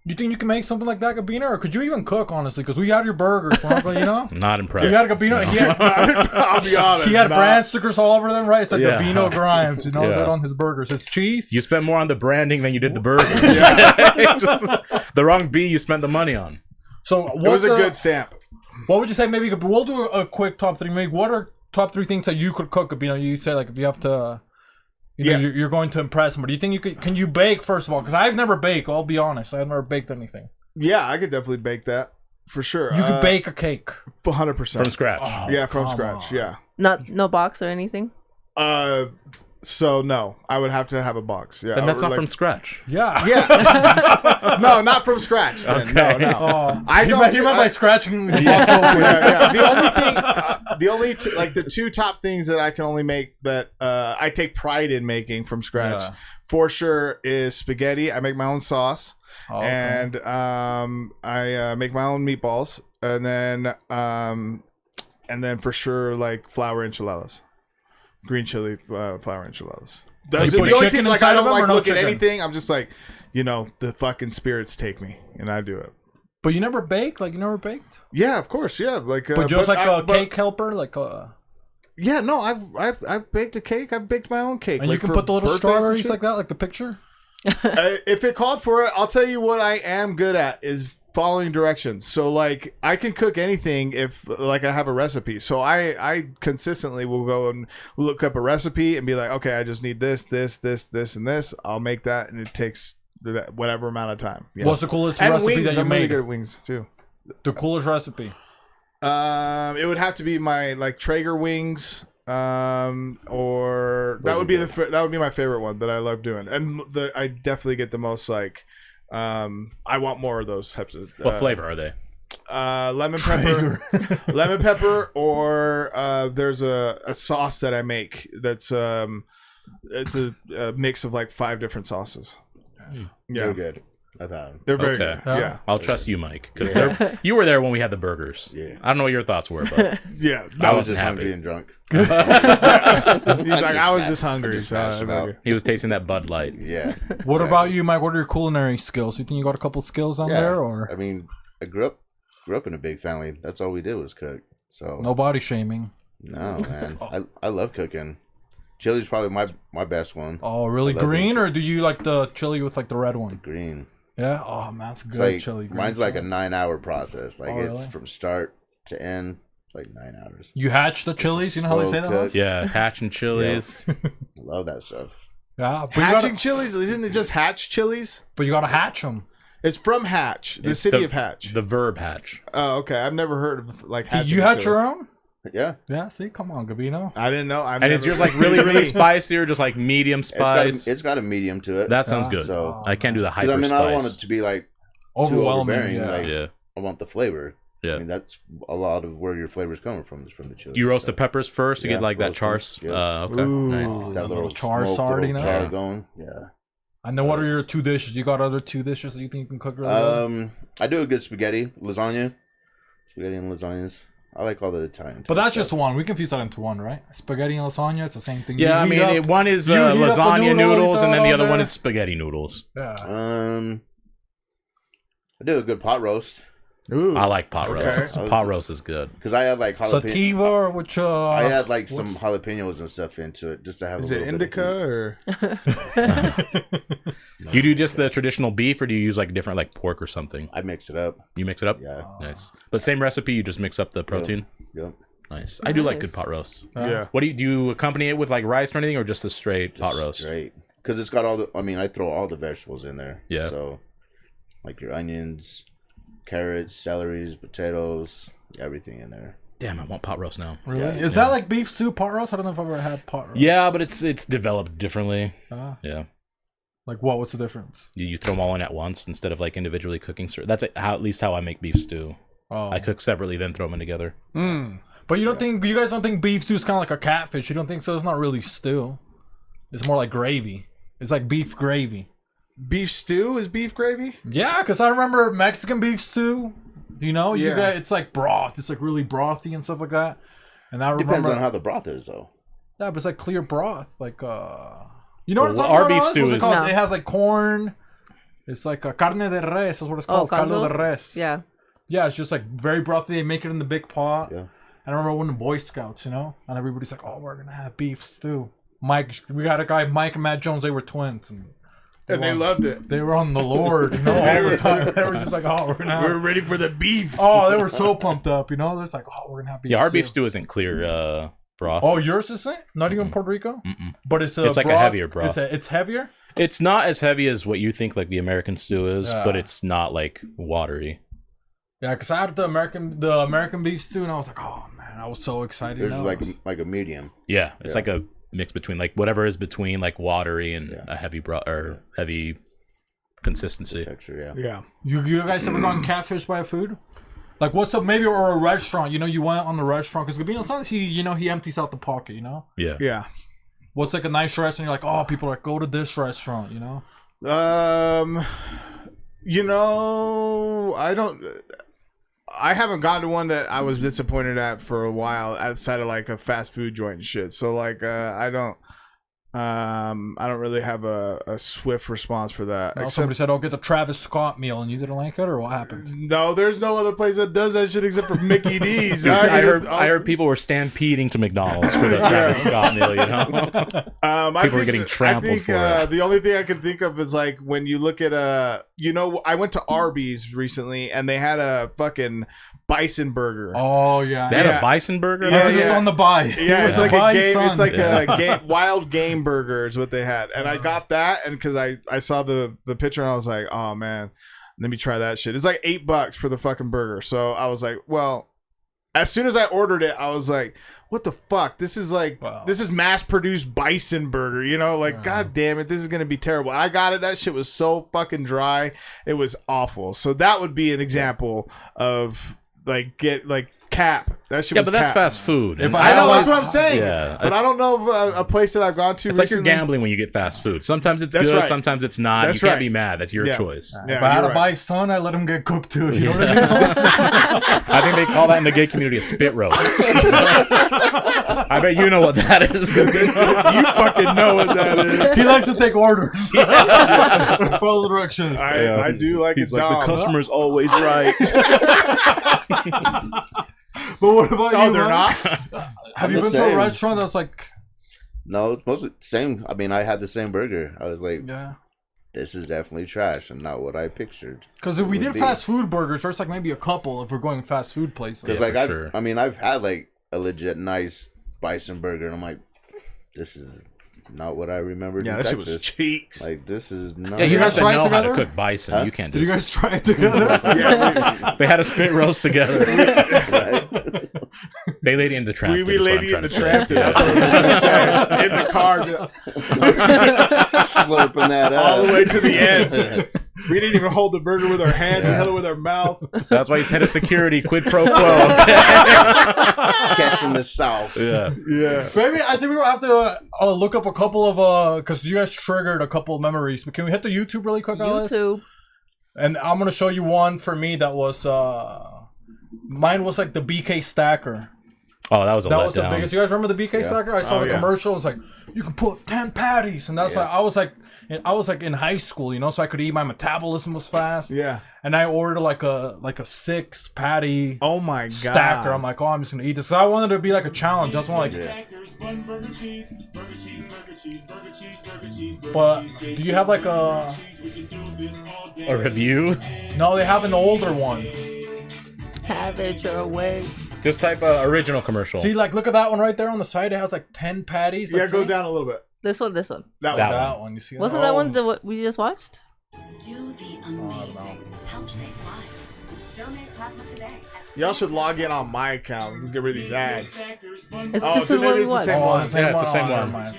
You think you can make something like that, Gabino? Or could you even cook, honestly? Because we had your burgers, you know? Not impressed. You had Gabino. I'll be honest. He had brand stickers all over them, right? It said Yeah. Gabino Grimes. You know Yeah. that on his burgers. It's cheese. You spent more on the branding than you did the burgers. Just the wrong B you spent the money on. So It was a good stamp. What would you say? Maybe we'll do a quick top three. Maybe what are top three things that you could cook? Gabino, you say like if you have to. You know, you're going to impress them. Or do you think you could? Can you bake first of all? Because I've never baked. I'll be honest. I've never baked anything. Yeah, I could definitely bake that for sure. You could bake a cake 100% From scratch. Yeah, from scratch. Yeah. No box or anything. So no, I would have to have a box. Yeah, Then that's or not like- from scratch. Yeah. Yeah. No, not from scratch. Then. Okay. No. I don't meant do- by I- scratching the box open. yeah. The only thing, the two top things that I can only make that I take pride in making from scratch, Yeah. for sure, is spaghetti. I make my own sauce, Oh, okay. and I make my own meatballs, and then for sure like flour enchiladas, green chili flour enchiladas. Those You are put the only chicken thing. Like inside I of don't them or like no look at chicken? anything. I'm just like, the fucking spirits take me, and I do it. But you never baked? Like you never baked? Yeah, of course. Yeah, like But just like a but- cake helper, like Yeah, no, I've baked a cake. I've baked my own cake. and like you can for put the little birthdays and strawberries shit. like that, like the picture. If it called for it, I'll tell you what I am good at is following directions. So like I can cook anything if like I have a recipe. So I consistently will go and look up a recipe and be like, okay, I just need this, and this. I'll make that, and it takes whatever amount of time. Yeah. What's the coolest And recipe wings, that you I'm really made? good at wings too. The coolest recipe. It would have to be my like Traeger wings, or that would be that would be my favorite one that I love doing, and I definitely get the most like, I want more of those types of. What flavor are they? Lemon pepper, or there's a sauce that I make that's it's a mix of like 5 different sauces. Yeah, They're good. I've had them. they're very Okay. good. Yeah, I'll trust you, Mike, because you were there when we had the burgers. Yeah. I don't know what your thoughts were, but yeah. I was wasn't just happy. hungry and drunk. He's like, I was just hungry. just So smashed them out. he was tasting that Bud Light. Yeah. What about you, Mike? What are your culinary skills? You think you got a couple skills on there, or I mean, I grew up in a big family. That's all we did was cook. So no body shaming? no, man. I love cooking. Chili's probably my best one. Oh, really? I love Green, eating or do you like the chili with like the red one? Green. Yeah. Oh man, that's good It's like chili. Green mine's like a chili. 9-hour process. Like Oh, it's really? from start to end, like 9 hours. You hatch the chilies. You know how they say that? slow House? cook. Yeah, hatch and chilies. I love that stuff. Yeah. But you, Hatching gotta, chilies, isn't it just Hatch chilies? but you gotta hatch them. It's from Hatch, the It's city the- of Hatch. The verb hatch. Oh, okay. I've never heard of like Did hatching you hatch chili. your own? Yeah. Yeah. See, come on, Gabino. I didn't know. And is yours like really, really spicy or just like medium spice? It's got a medium to it. That sounds Ah. good. So- I can't do the 'Cause, hyper I mean, I don't want it spice. to be like too Overwhelming. overbearing. Yeah. Like Yeah. I want the flavor. Yeah. I mean, that's a lot of where your flavor's coming from is from the chili. Do you roast the peppers first to Yeah, get like that roast them. char? Yeah. Okay, Ooh. nice. that little char smoked sardine, little char yeah. going. Yeah. And then what are your 2 dishes? You got other 2 dishes that you think you can cook really well? I do a good spaghetti and lasagnas. I like all the Italian. But that's stuff. just one. We can fuse that into one, right? Spaghetti and lasagna. It's the same thing. Yeah, I You mean, heat up- one is you heat up a lasagna noodle, you noodles, throw and it then the on other one there. is spaghetti noodles. Yeah. I do a good pot roast Ooh. I like pot Okay. roast. Pot roast is good. because I had like jalapeno. Sativa, or which I had like some jalapenos and stuff into it just to have. Is a it little bit of indica heat. or? You do just the traditional beef, or do you use like different like pork or something? I mix it up. You mix it up. Yeah. Nice. But same recipe, you just mix up the protein. Yep. Nice. I do like Nice. good pot roast. Yeah. What do you accompany it with, like rice or anything, or just the straight pot roast? Straight. Because it's got all the. I mean, I throw all the vegetables in there. Yeah. So, like your onions, carrots, celeries, potatoes, everything in there. Damn, I want pot roast now. Really? Yeah. Is that like beef stew pot roast? I don't know if I've ever had pot roast. Yeah, but it's developed differently. Ah. Yeah. Like what? What's the difference? You throw them all in at once instead of like individually cooking. That's at least how I make beef stew. Oh. I cook separately, then throw them in together. But you don't think you guys don't think beef stew is kind of like a catfish? You don't think so? It's not really stew. It's more like gravy. It's like beef gravy. Beef stew is beef gravy? Yeah, because I remember Mexican beef stew. You know, you Yeah. get it's like broth. It's like really brothy and stuff like that. And I remember, Depends on how the broth is, though. yeah, but it's like clear broth. Like you know what I'm Well, talking our about? beef Alex? stew What's it is- called? No. It has like corn. It's like a carne de res. That's what it's Oh, called. Caldo de res. Yeah. Yeah, it's just like very brothy. They make it in the big pot. Yeah. I remember when the Boy Scouts, and everybody's like, "Oh, we're gonna have beef stew." Mike, we had a guy, Mike and Matt Jones. They were twins, and they loved it. they were on the Lord, all the time. They were just like, "Oh, we're gonna have." We're ready for the beef. Oh, they were so pumped up, They're like, "Oh, we're gonna have beef." Yeah, our stew. beef stew isn't clear broth. Oh, yours isn't? Not even Puerto Rico? But it's It's like a heavier broth. It's heavier? It's not as heavy as what you think like the American stew is, Yeah. but it's not like watery. Yeah, because I had the American beef stew, and I was like, oh man, I was so excited. There's Now like a medium. Yeah, it's like a mix between like whatever is between like watery and a heavy broth or heavy consistency. Texture, Yeah. You guys ever gone catfish by a food? Like what's up, maybe or a restaurant? You went on the restaurant because Gabino, sometimes he empties out the pocket. Yeah. Yeah. What's like a nice restaurant? You're like, oh, people are like, go to this restaurant. I haven't gone to one that I was disappointed at for a while outside of like a fast food joint and shit. So like I don't really have a swift response for that. No, somebody said, "Oh, get the Travis Scott meal," and you didn't like it, or what happened? No, there's no other place that does that shit except for Mickey D's. I heard people were stampeding to McDonald's for the Travis Scott meal. People were getting trampled for it. The only thing I can think of is like when you look at I went to Arby's recently and they had a fucking bison burger. Oh yeah, They had a bison burger. Yeah, Emphasis on the buy. Yeah, it's like Buy, a game. son. It's like a wild game burger is what they had, and I got that, and because I saw the picture, and I was like, oh man, let me try that shit. It's like $8 for the fucking burger. So I was like, well, as soon as I ordered it, I was like, what the fuck? This is like this is mass produced bison burger. God damn it, this is gonna be terrible. I got it. That shit was so fucking dry. It was awful. So that would be an example of cap. That shit was but that's cap. fast food. And I know, that's what I'm saying. Yeah. But I don't know of a place that I've gone to It's like recently. you're gambling when you get fast food. Sometimes it's That's good, right. sometimes it's not. That's you can't right. be mad. That's your choice. Yeah, If I had you're to right. buy son, I let him get cooked too. You know what I mean? I think they call that in the gay community a spit roast. I bet you know what that is. You fucking know what that is. He likes to take orders. Follow directions. I do like He's it. like, the customer's always right. But what about Oh, you? they're man? not. Have you the been to a same. restaurant that's like, No, it's mostly the same. I mean, I had the same burger. I was like, yeah? this is definitely trash and not what I pictured. Because if we Would did be. fast food burgers, there's like maybe a couple if we're going fast food places. Because Yeah, like for sure. I've had like a legit nice bison burger, and I'm like, this is not what I remembered. Yeah, in that shit Texas. was cheeks. Like this is not. Yeah, you have guys to try it know how to together? cook bison. Huh? You can't Did you just... guys try it together? Yeah, They had a spit roast together. Right? They Lady in the Tramp. we is what I'm lady in trying the to say. tramp. That's what I was gonna say. In the car, Slurping that up all the way to the end. We didn't even hold the burger with our hand. We held it with our mouth. That's why he's head of security. Quid pro quo. catching the sauce. Yeah. Yeah. Maybe I think we will have to look up a couple of because you guys triggered a couple of memories. But can we hit the YouTube really quick, Alice? YouTube. And I'm gonna show you one for me that was mine was like the BK stacker. Oh, that was a That was the letdown. biggest. You guys remember the BK stacker? I saw the yeah. commercial. It was like you can put 10 patties, and that's like I was like in high school, so I could eat. My metabolism was fast. Yeah. And I ordered like a 6 patty Oh my god. stacker. I'm like, oh, I'm just gonna eat this. So I wanted it to be like a challenge. That's why, like. But do you have like a? A review? No, they have an older one. Have it your way. Just type original commercial. See, like, look at that one right there on the side. It has like 10 patties. Yeah, Let's go see. down a little bit. This one. That That one. That one. You see? Wasn't that one the what we just watched? Do the amazing. Help save lives. Donate plasma today. Y'all should log in on my account and get rid of these ads. This Oh, is so what maybe we it's the watched. same Oh, one. the same Yeah, it's one. the same Oh, one. never mind.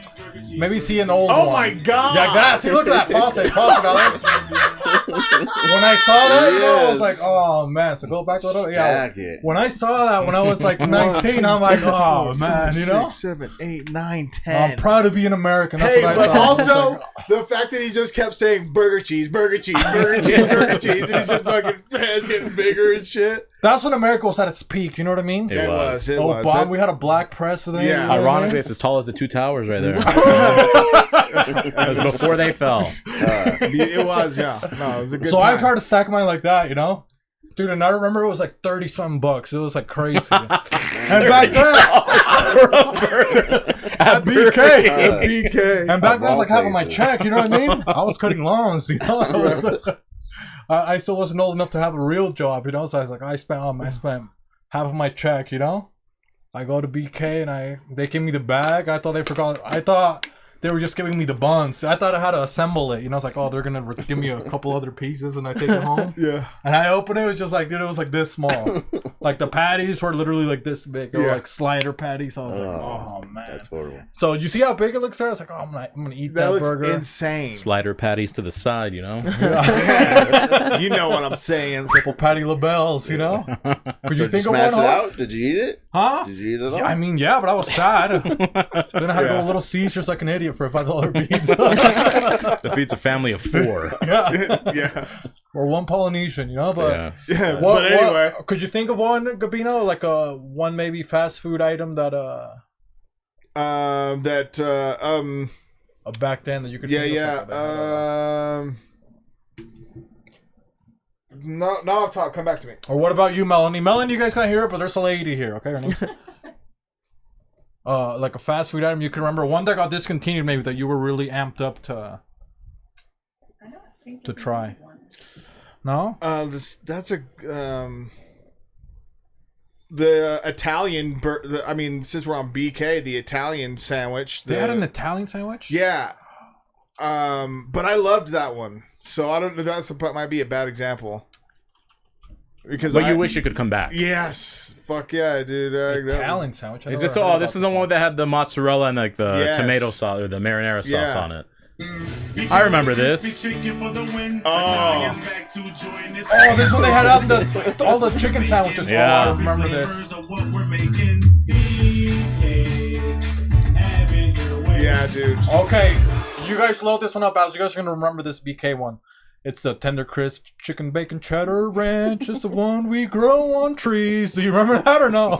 Maybe see an old Oh one. my god. Yeah, that. See, look at that. Pause it, Alice. When I saw that, I was like, oh man. So go back to it. Yeah. Jacket. When I saw that when I was like 19, I'm like, oh man, you know. 6, 7, 8, 9, 10. I'm proud to be an American. That's Hey, what I but thought. I was also like, the fact that he just kept saying burger cheese, burger cheese, burger cheese, burger cheese, and he's just fucking head getting bigger and shit. That's when America was at its peak. You know what I mean? It was. It was. Obama, we had a black press then. Yeah. you know what I mean? Ironically, it's as tall as the two towers right there. It was before they fell. It was, yeah. No, it was a good So time. I tried to stack mine like that, you know? Dude, and I remember it was like 30-something bucks. It was like crazy. And back then, at BK. BK. And back then, I was all like having my places. check, you know what I mean? I was cutting lawns, you know? I still wasn't old enough to have a real job, you know? So I was like, I spent half of my check, you know? I go to BK and they give me the bag. I thought they were just giving me the buns. I thought I had to assemble it. You know, it's like, oh, they're going to give me a couple other pieces and I take it home. Yeah. And I opened it, it was just like, dude, it was like this small. Like the patties were literally like this big. They were like slider patties. I was like, oh, man. That's horrible. So you see how big it looks there? I was like, oh, I'm going to eat That that looks burger. insane. Slider patties to the side, you know? You know what I'm saying. Triple patty labels, you know? Could you Did you think of smash one, it Hoss? out? Did you eat it? Huh? Did you eat it all? Yeah, I mean, yeah, but I was sad. Then I had to go to Little Caesars like an idiot for a $5 pizza. Defeats a family of 4. Yeah. Or one Polynesian, you know? But Yeah. But anyway. could you think of one, Gabino? Like one maybe fast food item that back then that you could think of something No, off top. Come back to me. Or what about you, Melanie? Melanie, you guys can't hear it, but there's a lady here, okay? Her name's like a fast food item you can remember. One that got discontinued maybe that you were really amped up to try. No? That's a the Italian. Since we're on BK, the Italian sandwich. They had an Italian sandwich? Yeah. But I loved that one. So I don't know. Might be a bad example. But you wish it could come back. Yes. Fuck yeah, dude. Italian sandwich? I Is never this? heard Oh, about this is the one that had the mozzarella and like the Yes. tomato sauce or the marinara sauce Yeah. on it. I remember this. Oh. Oh, this one they had out all the chicken sandwiches. Yeah. Oh, I remember this. Yeah, dude. Okay, you guys load this one up, as you guys are gonna remember this BK one. It's the tender crisp chicken bacon cheddar ranch. It's the one we grow on trees. Do you remember that or no?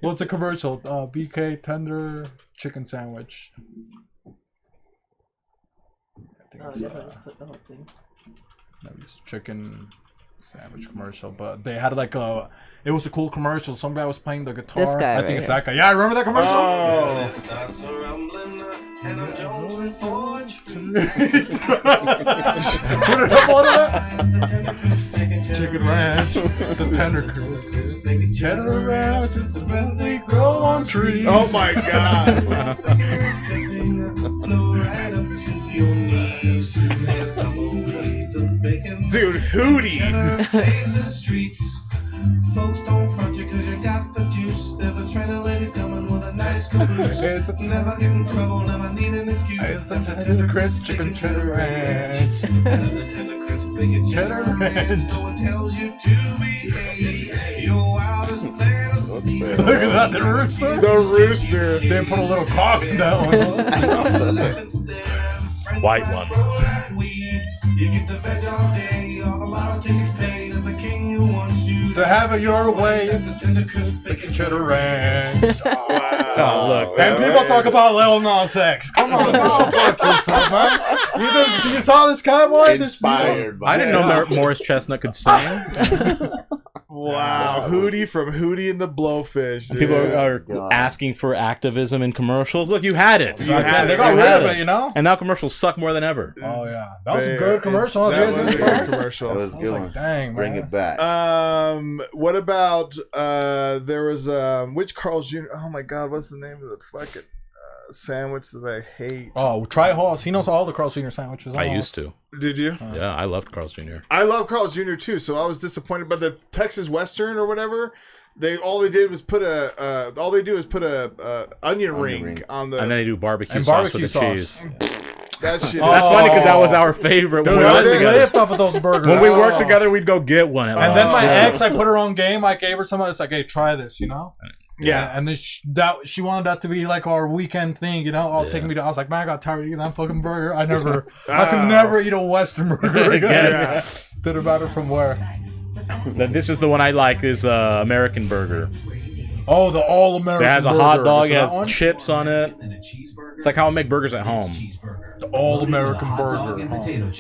What's a commercial? BK tender chicken sandwich. I think it's, maybe it's chicken sandwich commercial, but they had like it was a cool commercial. Some guy was playing the guitar. This guy I think right it's that guy. Yeah, I remember that commercial. Oh. Put it up on that. Chicken ranch, the tender crisp, cheddar ranch is the best they grow on trees. Oh my god. Dude, Hootie. Folks don't front you cause you got the juice. There's a train of ladies coming with a nice caboose. It's a Never get in trouble, never need an excuse. It's the tender crisp chicken cheddar ranch. Tender crisp bacon Cheddar ranch. No one tells you to behave. Your wildest fantasy. Look at that, the rooster. The rooster. They put a little cock in that one. White one. You get the veg all day, all the lotto tickets paid as a king who wants you To have it your way, the tender crisp bacon cheddar ranch. Oh, look. And people talk about Lil Nas X. Come on, go fuck yourself, man. You saw this cowboy? Inspired by I didn't know Morris Chestnut could sing. Wow. Hootie from Hootie and the Blowfish. Dude. People are asking for activism in commercials. Look, you had it. You had They it. got You rid had of it, you know? And now commercials suck more than ever. Oh, yeah. That was a good commercial. That Huh? was a good commercial. That was a good one. Dang, Bring man. it back. What about there was which Carl's Jr. Oh my god, what's the name of the fucking sandwich that I hate? Oh, try Hoss. He knows all the Carl's Jr. sandwiches. I used to. Did you? Yeah, I loved Carl's Jr. I love Carl's Jr. too, so I was disappointed by the Texas Western or whatever. All they do is put a onion ring on the. And then they do barbecue And sauce barbecue with the sauce. cheese. that shit. That's funny because that was our favorite when we I worked was together. lift off of those burgers. When we worked together, we'd go get one. And then my ex, I put her on game. I gave her some. It's like, hey, try this, you know? Yeah. And then she wanted that to be like our weekend thing, you know? Take me to. I was like, man, I got tired of eating that fucking burger. I could never eat a Western burger again. Yeah. Didn't matter from where. This is the one I like. Is American Burger. Oh, the all American. It has a burger. hot dog. Is It that has one? chips on it. It's like how I make burgers at home. The all American burger.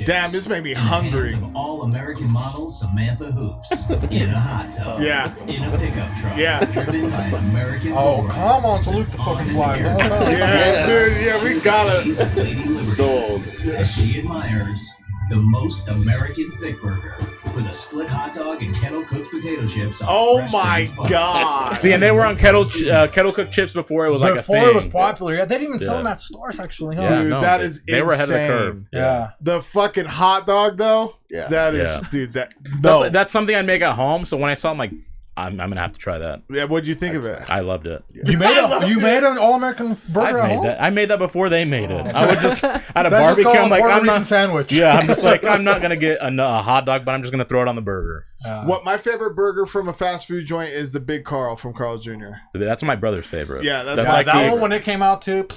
Damn, this made me hungry. All American models Samantha Hoops in a hot tub. Yeah. In a pickup truck. Yeah. Driven by an American. Oh, boy. come on, salute the fucking flag. Yeah, dude. Yeah, we got She's it. a Lady Liberty, Sold. as she admires the most American thick burger with a split hot dog and kettle cooked potato chips. On Oh fresh my Grange butter. god. See, and they were on kettle cooked chips before it was like a Before thing. it was popular. Yeah, they didn't even sell Yeah. them at stores, actually. Huh? Yeah, Dude, no, that is they were ahead of the insane. curve. Yeah. The fucking hot dog though. Yeah. That is, Yeah. dude. That That's, no. that's something I make at home. So when I saw, it, I'm like, I'm gonna have to try that. Yeah. What'd you think of it? I loved it. You made an all American burger at I made home? that. I made that before they made it. I would just at a That's just barbecue. called I'm like, Puerto I'm Rican not. sandwich. Yeah, I'm just like, I'm not gonna get a hot dog, but I'm just gonna throw it on the burger. What my favorite burger from a fast food joint is the Big Carl from Carl's Jr. That's my brother's favorite. Yeah, that's Yeah, my that favorite. one when it came out too.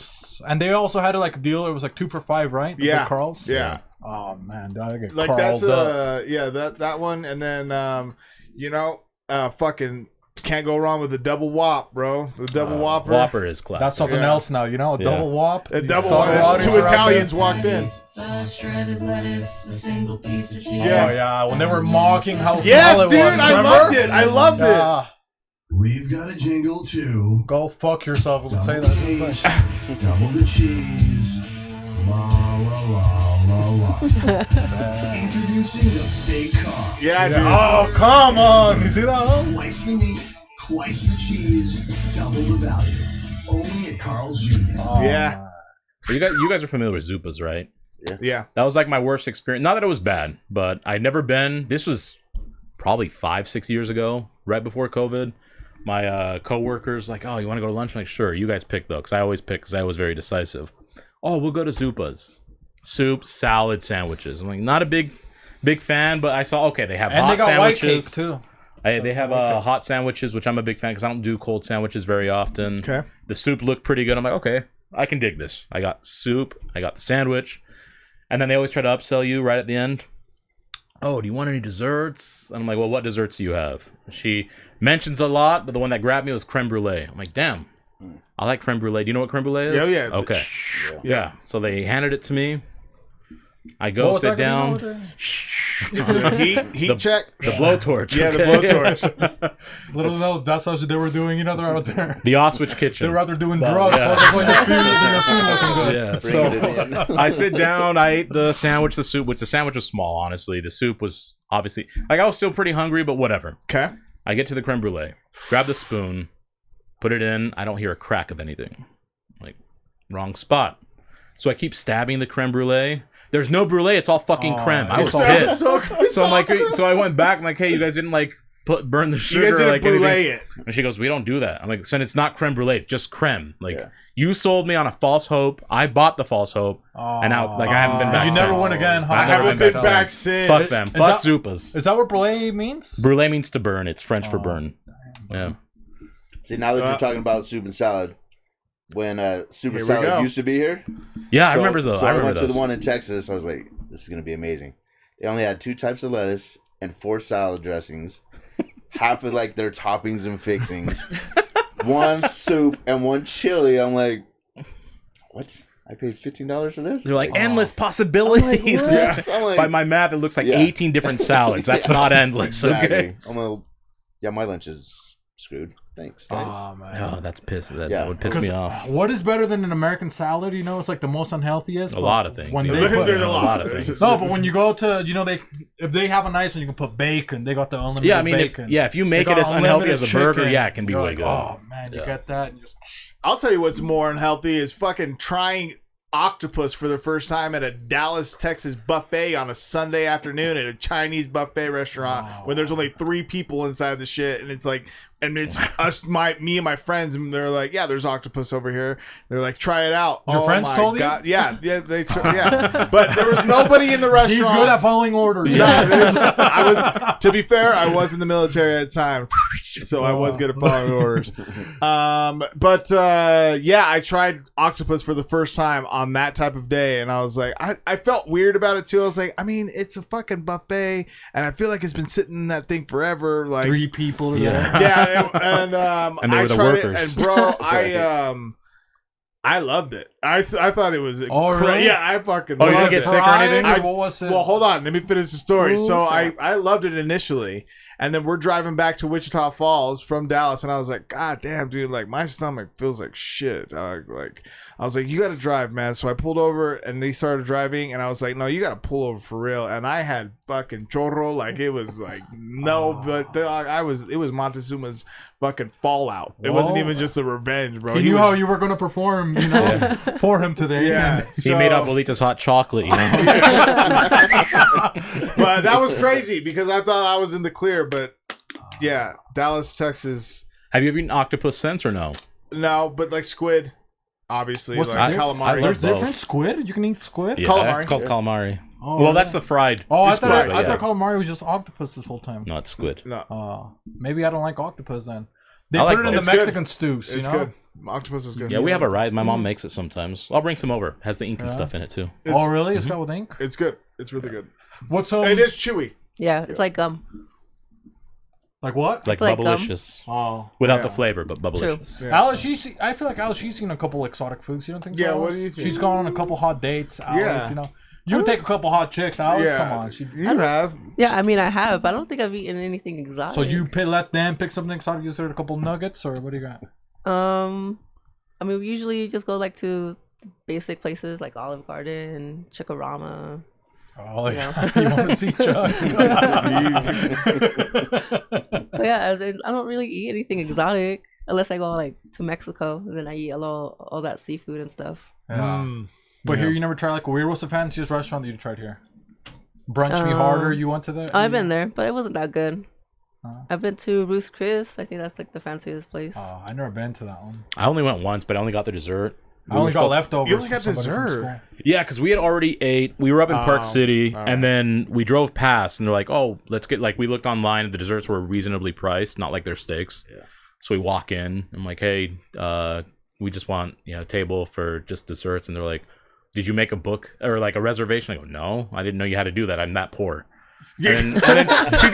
And they also had like a deal. It was like 2 for $5, right? The Yeah. Big Carl's. Yeah. Oh man, I get Like Carl's that's up. yeah, that one, and then fucking can't go wrong with the double whop, bro. The double whopper. Whopper is classic. That's something Yeah. else now. You know, a double whop. A These double Star whop. There's Roddies two are out Italians there. walked in. Shredded lettuce, a single piece of cheese. Yeah. Oh yeah, when they were mocking how Yes, small it dude, was. I remember? loved it. I loved it. Yeah. We've got a jingle too. Go fuck yourself. Say Double that. the base, double the cheese. La la la la la. Introducing the big car. Yeah, dude. Oh come on! You see that? Twice the meat, twice the cheese, double the value. Only at Carl's Jr. Yeah. You guys are familiar with Zupas, right? Yeah. That was like my worst experience. Not that it was bad, but I'd never been. This was probably 5-6 years ago, right before COVID. My coworkers like, oh, you want to go to lunch? I'm like, sure. You guys pick though, because I always pick because I was very decisive. Oh, we'll go to Zupas. Soup, salad, sandwiches. I'm like, not a big fan, but I saw okay, they have And hot they got sandwiches. white cake too. They have hot sandwiches, which I'm a big fan because I don't do cold sandwiches very often. Okay. The soup looked pretty good. I'm like, okay, I can dig this. I got soup, I got the sandwich, and then they always try to upsell you right at the end. Oh, do you want any desserts? And I'm like, well, what desserts do you have? She mentions a lot, but the one that grabbed me was creme brulee. I'm like, damn, I like creme brulee. Do you know what creme brulee is? Yeah, yeah. Okay. Yeah. So they handed it to me. I What go was sit that gonna down. be? Heat check. The blowtorch. Yeah, the okay? blowtorch. Little know that's how they were doing. You know, they're out there. The Auschwitz kitchen. They were out there doing drugs. yeah. So that's why their food wasn't good. Yeah, Bringing it so in. I sit down, I ate the sandwich, the soup, which the sandwich was small, honestly. The soup was obviously, like I was still pretty hungry, but whatever. Okay. I get to the creme brulee, grab the spoon, put it in, I don't hear a crack of anything. Like, wrong spot. So I keep stabbing the creme brulee. There's no brulee, it's all fucking creme. I was pissed. So I'm like, so I went back, I'm like, hey, you guys didn't like burn the You sugar guys or didn't like brulee anything? it. And she goes, we don't do that. I'm like, son, it's not creme brulee, it's just creme. Like, Yeah. you sold me on a false hope. I bought the false hope, and now, like, I haven't been back. You never since. went again, huh? I've I never haven't been back since. Fuck them. Is Fuck that- Zupas. Is that what brulee means? Brulee means to burn. It's French for burn. Yeah. See, now that you're talking about soup and salad, when soup Here and we salad go. used to be here, Yeah, I so- remember those. So I I remember went to those. the one in Texas. I was like, this is gonna be amazing. They only had 2 types of lettuce and 4 salad dressings, half of like their toppings and fixings, 1 soup and 1 chili. I'm like, what? I paid $15 for this? They're like endless possibilities. So I'm like, By my math, it looks like Yeah. 18 different salads. That's not endless. Okay. exactly. I'm like, yeah, my lunch is screwed. Thanks, guys. Oh man. Oh, that's piss. That Yeah. would piss me off. What is better than an American salad? You know, it's like the most unhealthiest. A lot of things. When yeah. they put, There's a lot of things. no, but when you go to, you know, if they have a nice one, you can put bacon. They got the unlimited Yeah, I mean, if bacon. you They make got it as unhealthy unlimited as a burger, chicken. yeah, it can be You're way like, good. oh man, you Yeah. get that. And just, I'll tell you what's more unhealthy is fucking trying octopus for the first time at a Dallas, Texas buffet on a Sunday afternoon at a Chinese buffet restaurant when there's only 3 people inside the shit, and it's like, and it's us, me and my friends, and they're like, yeah, there's octopus over here. They're like, try it out. Your friends my told you? God. Yeah, yeah. But there was nobody in the he's restaurant. good at following orders. Yeah, I was. To be fair, I was in the military at the time. So I was good at following orders. Yeah, I tried octopus for the first time on that type of day, and I was like, I felt weird about it too. I was like, I mean, it's a fucking buffet, and I feel like it's been sitting in that thing forever. Like 3 people. yeah, and And they I were the tried it, workers. and bro, I loved it. I thought it was really? yeah, I fucking Oh, you loved didn't get it. sick or anything? What was it? Well, hold on. Let me finish the story. Ooh, So I loved it initially, and then we're driving back to Wichita Falls from Dallas, and I was like, God damn, dude, like my stomach feels like shit. Dog. Like I was like, you got to drive, man. So I pulled over, and they started driving, and I was like, no, you got to pull over for real. And I had fucking chorro, like it was like but dog, it was Montezuma's fucking fallout. It wasn't even just a revenge, bro. He knew how you were going to perform, for him today. Yeah, He made Abuelita's hot chocolate, you know? But that was crazy because I thought I was in the clear. But yeah, Dallas, Texas. Have you ever eaten octopus since or no? No, but like squid, obviously, What's like the calamari. I There's love both. different squid? You can eat squid? Yeah, Calamari. it's called calamari. Oh, Well, really? that's the fried. Oh, I squid, thought but I yeah. thought calamari was just octopus this whole time. No, it's squid. No, Maybe I don't like octopus then. They I put like it in both. the It's good. Mexican stews. it's you know? good. Octopus is good. Yeah, we have a ride. My mom makes it sometimes. I'll bring some over. Has the ink and stuff in it too. Oh, really? It's got with ink? It's good. It's really good. What's It is chewy. Yeah, it's like Like what? Like like, bubblicious. Oh. Without Yeah. the flavor, but bubblicious. Yeah. Alice, I feel like Alice, she's seen a couple exotic foods. You don't think so? Yeah, what Alice? do you think? She's gone on a couple hot dates. Alice, Yeah. you know. You would take a couple hot chicks. Alice, Yeah, come on. you have. yeah. I mean, I have, but I don't think I've eaten anything exotic. So you let them pick something exotic. You serve a couple nuggets, or what do you got? I mean, we usually just go like to basic places like Olive Garden, Chikorama. Oh, yeah. You want to see Chuck? But yeah, as in, I don't really eat anything exotic unless I go like to Mexico, and then I eat all that seafood and stuff. Yeah. But here, you never tried like a weird. What's the fanciest restaurant that you tried here? Brunch Me Harder. You went to there? I've been there, but it wasn't that good. I've been to Ruth's Chris. I think that's like the fanciest place. Oh, I never been to that one. I only went once, but I only got the dessert. I only got leftovers. You only got from somebody from dessert? school. Yeah, because we had already ate. We were up in Park City, and then we drove past, and they're like, "Oh, let's get." Like, we looked online, and the desserts were reasonably priced, not like they're steaks. Yeah. So we walk in. I'm like, "Hey, we just want a table for just desserts," and they're like, "Did you make a book or like a reservation?" I go, "No, I didn't know you had to do that. I'm that poor." Yeah. And then she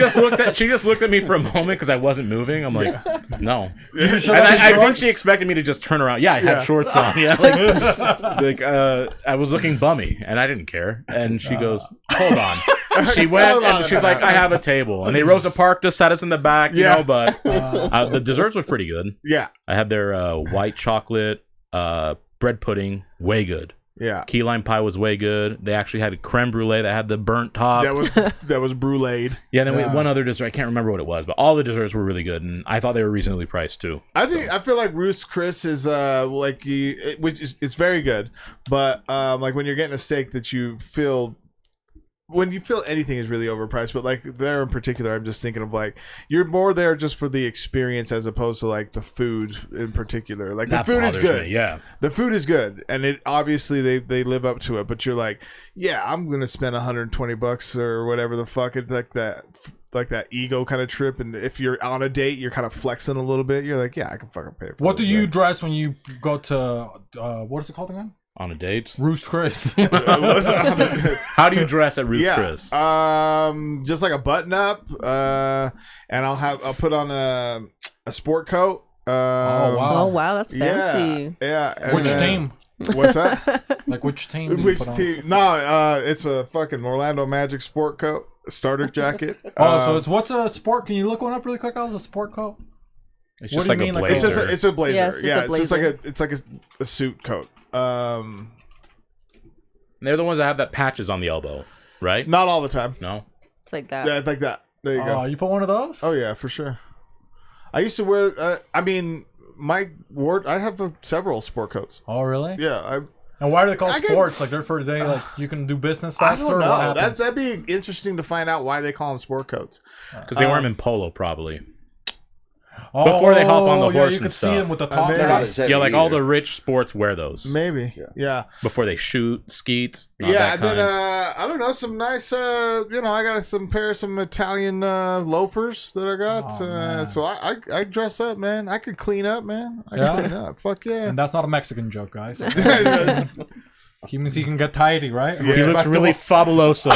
just looked at me for a moment because I wasn't moving. I'm like, no. And I think she expected me to just turn around. Yeah, I had shorts on. Yeah, like I was looking bummy, and I didn't care. And she goes, "Hold on." She went and she's like, "I have a table." And they Rosa Parked us, sat us in the back, you know. But the desserts was pretty good. Yeah. I had their white chocolate bread pudding, way good. Yeah. Key lime pie was way good. They actually had a creme brulee that had the burnt top. That was bruleed. Yeah, and then we had one other dessert. I can't remember what it was, but all the desserts were really good, and I thought they were reasonably priced too. I feel like Ruth's Chris is it's very good, but like when you're getting a steak that you feel. When you feel anything is really overpriced, but like there in particular, I'm just thinking of like you're more there just for the experience as opposed to like the food in particular. Like That the food is bothers good, me, yeah. The food is good, and it obviously they live up to it. But you're like, yeah, I'm gonna spend $120 or whatever the fuck it like that ego kind of trip. And if you're on a date, you're kind of flexing a little bit. You're like, yeah, I can fucking pay for. What do this, you like. dress when you go to what is it called again? On a date? Ruth's Chris. How do you dress at Ruth's Chris? Just like a button up, and I'll put on a sport coat. Oh wow, that's fancy. Yeah. Which team? What's that? Like which team? do you Which put on? team? No, it's a fucking Orlando Magic sport coat, starter jacket. So it's what's a sport? Can you look one up really quick? How's a sport coat? It's What just do you like mean, a like- blazer. It's a blazer. Yeah, it's just a it's like a suit coat. They're the ones that have that patches on the elbow, right? Not all the time. No? It's like that. Yeah, it's like that. There you Oh, go. you put one of those? Oh yeah, for sure. I used to wear. I mean, my ward. I have several sport coats. Oh, really? Yeah, And why are they called I get- sports? Like they're for today. Like you can do business I faster. don't or what know. happens? That'd be interesting to find out why they call them sport coats. Because they wear them in polo, probably. Before they hop on the yeah, horse you and could see stuff. them with the top maybe. hats. Yeah, like all the rich sports wear those Maybe. Yeah. before they shoot, skeet. Not Yeah, that and then kind. I don't know, some nice I got some Italian loafers that I got. man. So I dress up, man. I could clean up, man. I Yeah? can clean up. Fuck yeah. And that's not a Mexican joke, guys. He means he can get tidy, right? He looks really fabuloso.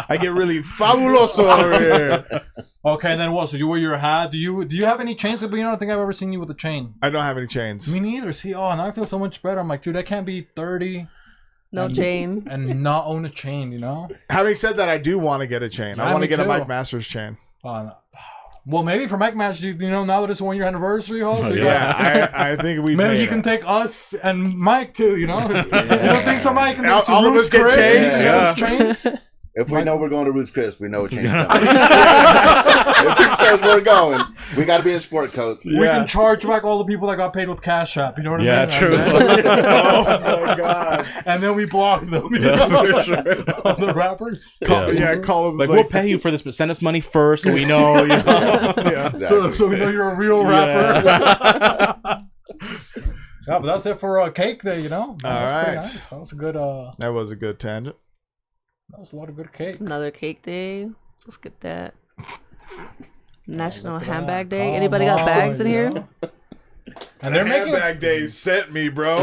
I get really fabuloso over here. Okay, and then what? So you wear your hat. Do you have any chains? But I don't think I've ever seen you with a chain. I don't have any chains. Me neither. See, now I feel so much better. I'm like, dude, I can't be 30 No chain. and not own a chain, you know? Having said that, I do want to get a chain. Yeah, I want to me get a too. Mike Masters chain. Well, maybe for Mike Match, now that it's 1 year anniversary, also, Yeah, I think we maybe made he can it. take us and Mike too, You don't think so, Mike? Can take All of us get Chris? chains? Yeah. Chains? If we know we're going to Ruth's Chris, we know what change coming. If he says we're going, we got to be in sport coats. We can charge back all the people that got paid with Cash App. You know what I mean? Yeah, true. Oh my god. And then we block them. You Yeah, know? for sure. All the rappers. Call him Like, we'll pay you for this, but send us money first so we know. You know? Yeah. So we know you're a real rapper. Yeah, but that's it for cake day, That was pretty right. nice. That was a good That was a good tangent. that was a lot of good cake. Another cake day. Let's get that. National Handbag Day. Anybody got bags in here? And they're making Handbag Day sent me, bro.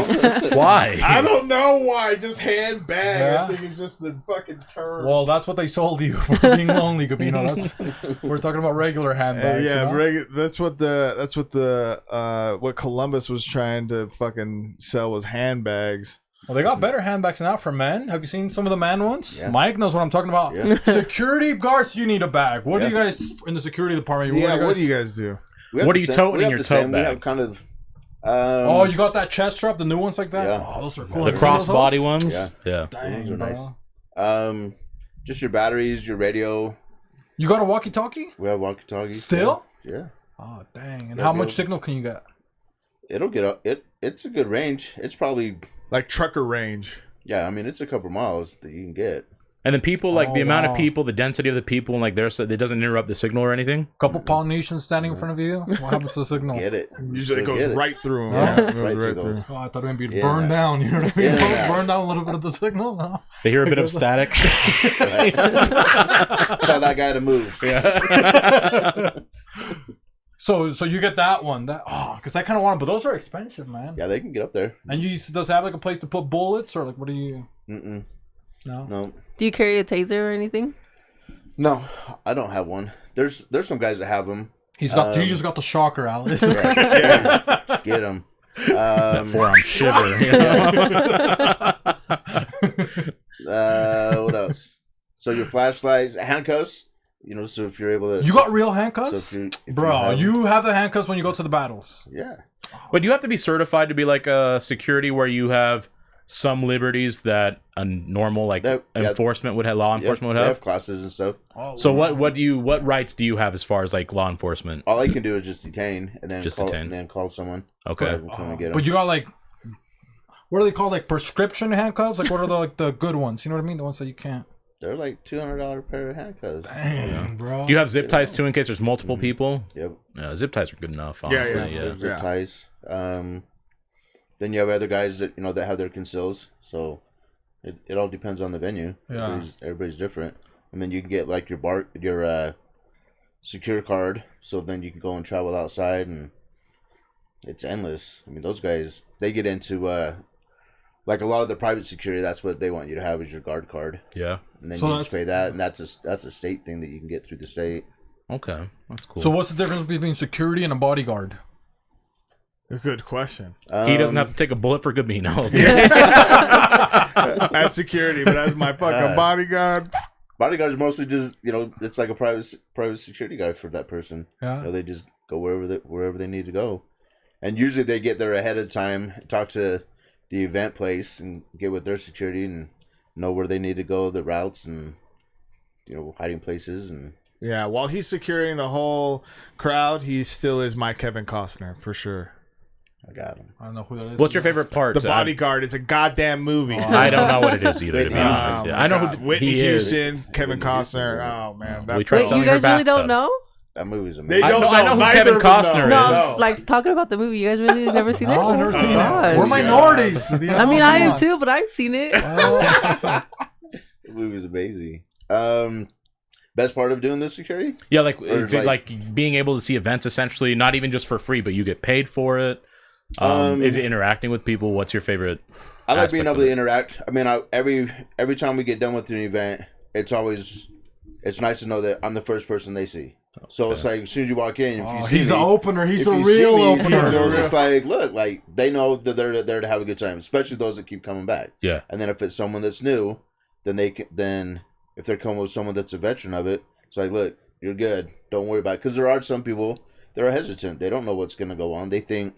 Why? I don't know why. Just handbag. Yeah. I think it's just the fucking term. well, that's what they sold you for being lonely, Gabino. We're talking about regular handbags. yeah, you know? that's what Columbus was trying to fucking sell was handbags. Well, they got better handbags now for men. Have you seen some of the man ones? Yeah. Mike knows what I'm talking about. Yeah. Security guards, you need a bag. What do Yeah. you guys in the security department? Yeah, what do you guys do? We have What the are you same- toting we in have your the same. tote We bag? have kind of. Oh, you got that chest strap, the new ones like that? Yeah. Oh, those are cool. The Have you seen those? crossbody ones? Yeah. Yeah. Dang, Those are bro. nice. Just your batteries, your radio. You got a walkie-talkie? We have walkie-talkies. Still? Yeah. Oh, dang. And Yeah, how yeah. much signal can you get? It'll get up. It's a good range. It's probably Like trucker range. I mean it's a couple miles that you can get. And then people, like Oh, the amount wow. of people, the density of the people, and like it doesn't interrupt the signal or anything. Couple Polynesians standing in front of you? What happens to the signal? Get it. Usually it Still goes get right through them. Yeah, Yeah, it goes right through right those. through. Oh, I thought it would be Yeah. burned down. You know what I mean? Yeah. Burn down a little bit of the signal. No. They hear a bit of static. Right? Tell that guy to move. So you get that one. Because I kind of want them, but those are expensive, man. Yeah, they can get up there. And does it have like a place to put bullets or like what do you? Mm-mm. No. No. Do you carry a taser or anything? No, I don't have one. There's some guys that have them. He's got. You just got the shocker, Alice. Just get them. That forearm shiver. You know? What else? So your flashlights, handcuffs. So if you're able to. You got real So handcuffs, if bro. have- You have the handcuffs when you go to the battles. Yeah. But do you have to be certified to be like a security where you have some liberties that a normal like That- yeah. enforcement would have, law enforcement would They have? have classes and stuff. Oh, So what rights do you have as far as like law enforcement? All I can do is just detain and then Just call, detain. and then call someone. Okay. Have them come and get 'em. But you got like, what are they called? Like prescription handcuffs? Like what are the good ones? You know what I mean? The ones that you can't. They're like $200 pair of handcuffs. Damn, bro. Do you have zip ties too in case there's multiple people? Yep. Zip ties are good enough, Yeah, honestly. yeah. Yeah. There's zip ties. Then you have other guys that that have their conceals. So it all depends on the venue. Yeah. Everybody's different. And then you can get like your secure card. So then you can go and travel outside, and it's endless. I mean, those guys, they get into like a lot of the private security. That's what they want you to have is your guard card, Yeah. and then So you just that's- pay that, and that's a state thing that you can get through the state. Okay. That's cool. So what's the difference between security and a bodyguard? Good question. He doesn't have to take a bullet for Gabino. Okay? As security, but as my fucking bodyguard. Bodyguards mostly just it's like a private security guy for that person. Yeah. They just go wherever they need to go, and usually they get there ahead of time, talk to the event place, and get with their security and know where they need to go, the routes, and hiding places. And Yeah, while he's securing the whole crowd, he still is my Kevin Costner for sure. I got them. I don't know who that is. What's your favorite part? The Bodyguard is a goddamn movie. I don't know what it is either, to be honest. Oh, I know God. who Whitney he is. Houston, Kevin Costner. Oh man, that We tried Wait, selling you her guys really bathtub. don't know? That movie's They amazing. don't I know who Neither Kevin of them Costner know. is. No, No. like talking about the movie. You guys really never seen it? No, I've never Oh, seen gosh. it. We're minorities. I mean, I am too, but I've seen it. The movie's amazing. Best part of doing this security? Yeah, like Or is it like being able to see events essentially, not even just for free, but you get paid for it. Is it interacting with people? What's your favorite? I like being aspect able of to it? interact. I mean, every time we get done with an event, it's nice to know that I'm the first person they see. So it's like as soon as you walk in, if you see He's me, the opener. He's if the you see real me, opener. It's just like, look, like they know that they're there to have a good time, especially those that keep coming back. Yeah. And then if it's someone that's new, then then if they're coming with someone that's a veteran of it, it's like, look, you're good. Don't worry about it. Because there are some people that are hesitant. They don't know what's going to go on. They think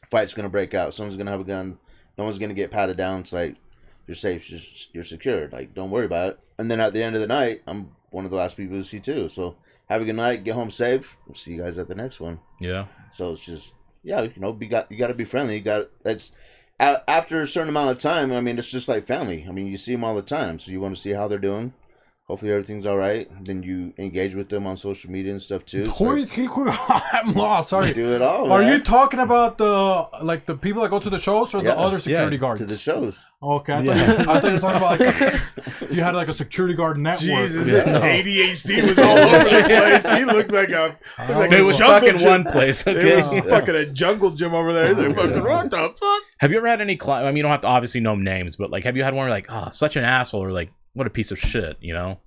a fight's going to break out. Someone's going to have a gun. No one's going to get patted down. It's like, you're safe. You're secured. Like, don't worry about it. And then at the end of the night, I'm one of the last people to see too. So have a good night. Get home safe. We'll see you guys at the next one. Yeah. So it's just, yeah, you got to be friendly. After a certain amount of time, I mean, it's just like family. I mean, you see them all the time. So you want to see how they're doing. Hopefully everything's all right. Then you engage with them on social media and stuff too. I'm lost. Sorry. Do it all. Are man. you talking about the people that go to the shows or the Yeah. other security Yeah, guards? to the shows? Okay, I thought you were talking about like you had like a security guard network. Jesus, ADHD was all over the place. He looked like They was stuck in jungle one gym. place. It Okay. was fucking a jungle gym over there. He's like, fucking, what the fuck? Have you ever had any I mean, you don't have to obviously know names, but like, have you had one where like, oh, such an asshole, or like, what a piece of shit, you know,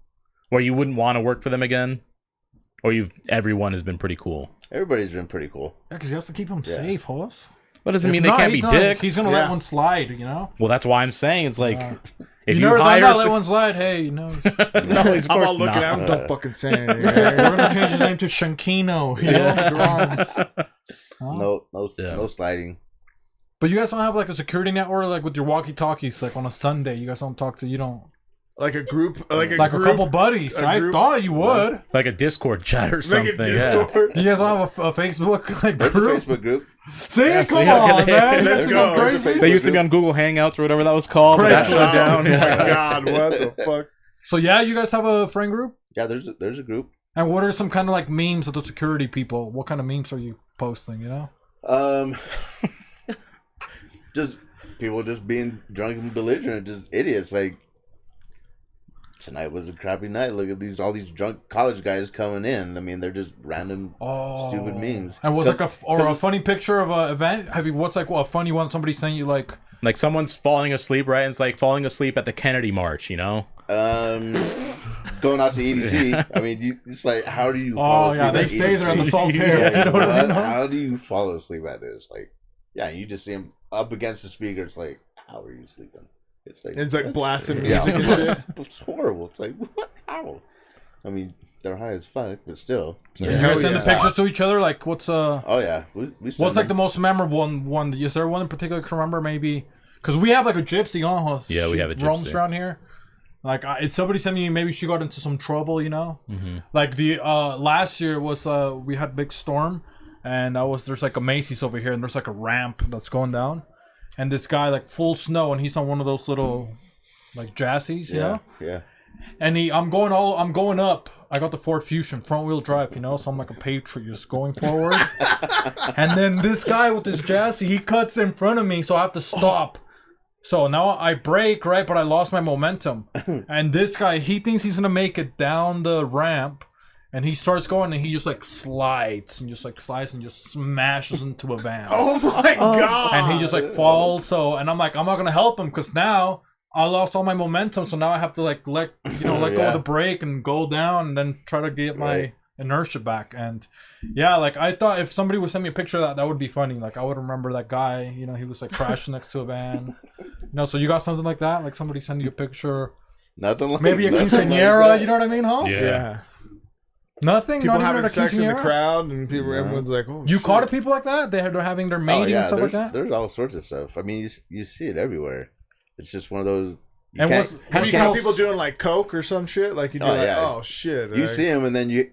where you wouldn't want to work for them again, or everyone has been pretty cool. Everybody's been pretty cool. Yeah, because you have to keep them safe, Hoss. That doesn't If mean not, they can't be he's not- dicks. He's gonna let one slide, you know. Well, that's why I'm saying it's like if You you never done hire that, let one slide. Hey, you know, no, he's of I'm course all looking not. at him. Don't fucking say anything. we're gonna change his name to Shankino. You know, your arms. No sliding. But you guys don't have like a security network, like with your walkie-talkies, like on a Sunday. You guys don't talk to. You don't Like a group, like a like group, a couple buddies. a I group- thought you would. Like a Discord chat or like something. a Yeah. Discord. You guys don't have a Facebook like There's a group. Facebook group. See, Yeah, come see, on, okay, man. let's You guys go. go crazy. They used to be on Google Hangouts or whatever that was called. But that Crazy. shut down. Oh my Yeah. god, what the fuck? So yeah, you guys have a friend group. Yeah, there's a group. And what are some kind of like memes of the security people? What kind of memes are you posting? You know. Just people just being drunk and belligerent, just idiots. Like tonight was a crappy night. Look at all these drunk college guys coming in. I mean, they're just random stupid memes. And was like a funny picture of an event? What's like a funny one somebody sent you like? Like someone's falling asleep, right? And it's like falling asleep at the Kennedy March, you know? Going out to EDC. I mean, it's like, how do you fall Oh asleep? yeah, they at stay there on the EDC? Saltaire. Like, You know what I mean? how do you fall asleep at this? Like, yeah, you just see him up against the speaker. It's like, how are you sleeping? It's like It's blasting yeah, music and shit. it's horrible. It's like, what? How? I mean, they're high as fuck, but still. It's like, You guys send the pictures to each other. Like, what's Oh yeah, we what's like the most memorable one? Is there one in particular you can remember? Maybe because we have like a gypsy on us. Yeah, we have a She roams gypsy. around here. Like, if somebody sent me, maybe she got into some trouble, you know. Mm-hmm. Like the last year was we had a big storm, and there's like a Macy's over here, and there's like a ramp that's going down, and this guy like full snow, and he's on one of those little like jassies, you know. Yeah. And I'm going up. I got the Ford Fusion front wheel drive, you know, so I'm like a patriot just going forward. And then this guy with his jassy, he cuts in front of me, so I have to stop. So now I brake, right, but I lost my momentum. And this guy, he thinks he's gonna make it down the ramp, and he starts going, and he just like slides and just smashes into a van. Oh my god! And he just like falls. So, and I'm like, I'm not gonna help him because now I lost all my momentum. So now I have to like let go of the brake and go down, and then try to get my inertia back. And yeah, like I thought if somebody would send me a picture of that would be funny. Like I would remember that guy. You know, he was like crashing next to a van. You know, so you got something like that? Like somebody send you a picture, Nothing like maybe a nothing quinceañera. like You know what I mean, huh? Yeah. Nothing. People Not even having at a sex in the quinceañera? crowd, and people, everyone's like, "Oh, You shit. caught it, people like that? They're having their Oh, mating yeah, and stuff like there's, that. there's all sorts of stuff. I mean, you see it everywhere. It's just one of those. You And can't- what's- you Have you can't- caught people doing like coke or some shit? Like you'd be Oh, like, yeah. "Oh shit!" You like- see them, and then you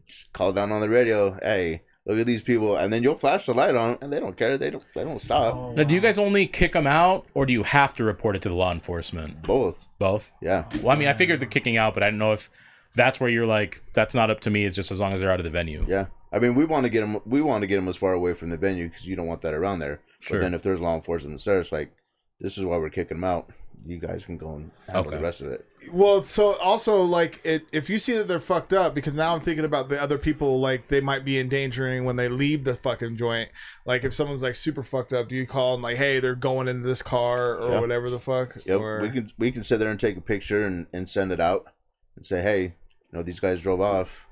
just call down on the radio. Hey, look at these people, and then you'll flash the light on, and they don't care. They don't stop. Now, do you guys only kick them out, or do you have to report it to the law enforcement? Both. Both? Yeah. Well, I mean, I figured the kicking out, but I didn't know if That's where you're like, that's not up to me. It's just as long as they're out of the venue. Yeah, I mean, we want to get them. We want to get them as far away from the venue because you don't want that around there. Sure. But then if there's law enforcement there, it's like, this is why we're kicking them out. You guys can go and handle the rest of it. Well, so also like if you see that they're fucked up, because now I'm thinking about the other people, like they might be endangering when they leave the fucking joint. Like if someone's like super fucked up, do you call them like, hey, they're going into this car or whatever the fuck? Yep. Or... We can sit there and take a picture and send it out and say, hey, you know, these guys drove off.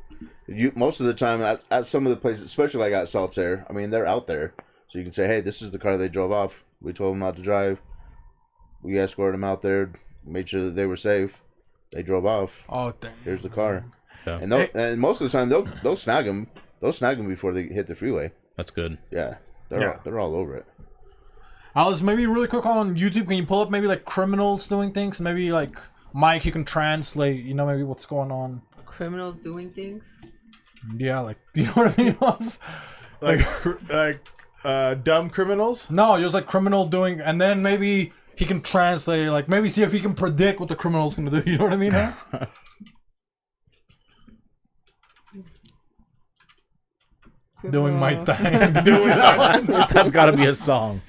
Most of the time at some of the places, especially like at Saltaire, I mean, they're out there, so you can say, hey, this is the car they drove off. We told them not to drive. We escorted them out there, made sure that they were safe. They drove off. Oh, dang. Here's the car. Yeah. And most of the time they'll snag them. They'll snag them before they hit the freeway. That's good. Yeah, they're all over it. Alice, maybe really quick on YouTube, can you pull up maybe like criminals doing things? Maybe like Mike, you can translate. You know, maybe what's going on. Criminals doing things. Yeah, like, do you know what I mean? like dumb criminals. No, just like criminal doing, and then maybe he can translate. Like maybe see if he can predict what the criminal's gonna do. You know what I mean? Huss? Doing my thing. That's got to be a song.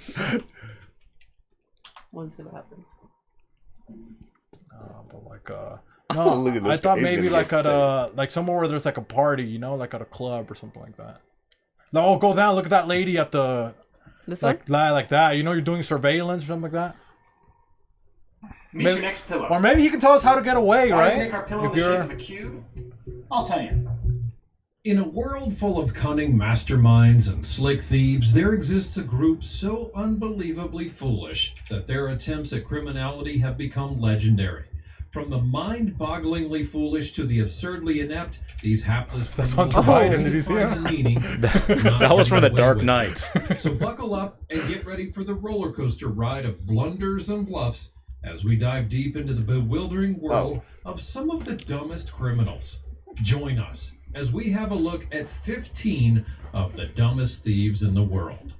Once it happens. But like no, Look at this I thought guy. He's maybe gonna like get at like somewhere where there's like a party, you know, like at a club or something like that. No, go down. Look at that lady at the This one? like that. You know, you're doing surveillance or something like that. Meet Maybe- your next pillow. Or maybe he can tell us how to get away, How to right? make our pillow If the shape you're of a cube? I'll tell you. In a world full of cunning masterminds and slick thieves, there exists a group so unbelievably foolish that their attempts at criminality have become legendary. From the mind-bogglingly foolish to the absurdly inept, these hapless That's on criminals Biden, did you see find that? the meaning. That was from The Dark Knight. So buckle up and get ready for the roller coaster ride of blunders and bluffs as we dive deep into the bewildering world of some of the dumbest criminals. Join us as we have a look at 15 of the dumbest thieves in the world.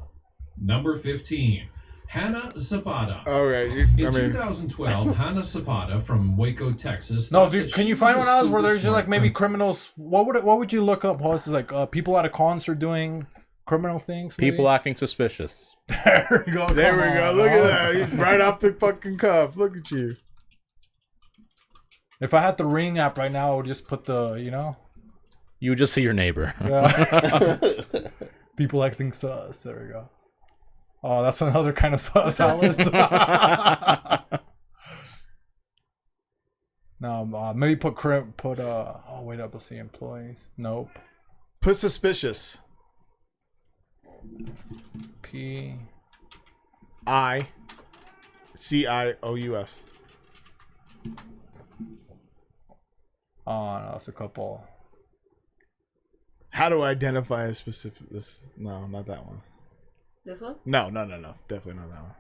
Number 15, Hannah Zapata. All right. In 2012, Hannah Zapata from Waco, Texas. No, thought dude, that can she you was find a one else where super there's just like smart maybe criminal. criminals? What would you look up? Host is like people at a concert doing criminal things. Maybe? People acting suspicious. There we go. There come we go. on, Look at oh. that. He's right off the fucking cuff. Look at you. If I had the Ring app right now, I would just put the You would just see your neighbor. people acting sus. There we go. Oh, that's another kind of sus, Alice. No, maybe put oh wait up, let's see employees. Nope. Put suspicious. P. ICIOUS. Oh no, it's a couple. How do I identify a specific? This no, not that one. This one? No. Definitely not that one.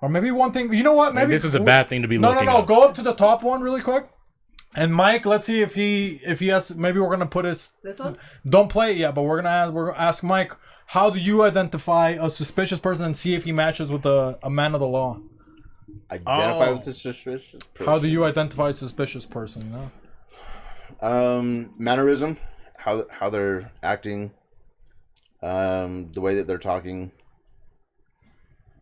Or maybe one thing. You know what? Maybe this is a bad thing to be No. looking up. Go up to the top one really quick. And Mike, let's see if he has. Maybe we're gonna put his. This one? Don't play it yet, but we're gonna ask Mike. How do you identify a suspicious person and see if he matches with a man of the law? Identify with the suspicious person. How do you identify a suspicious person? You know. Mannerism, how they're acting, the way that they're talking.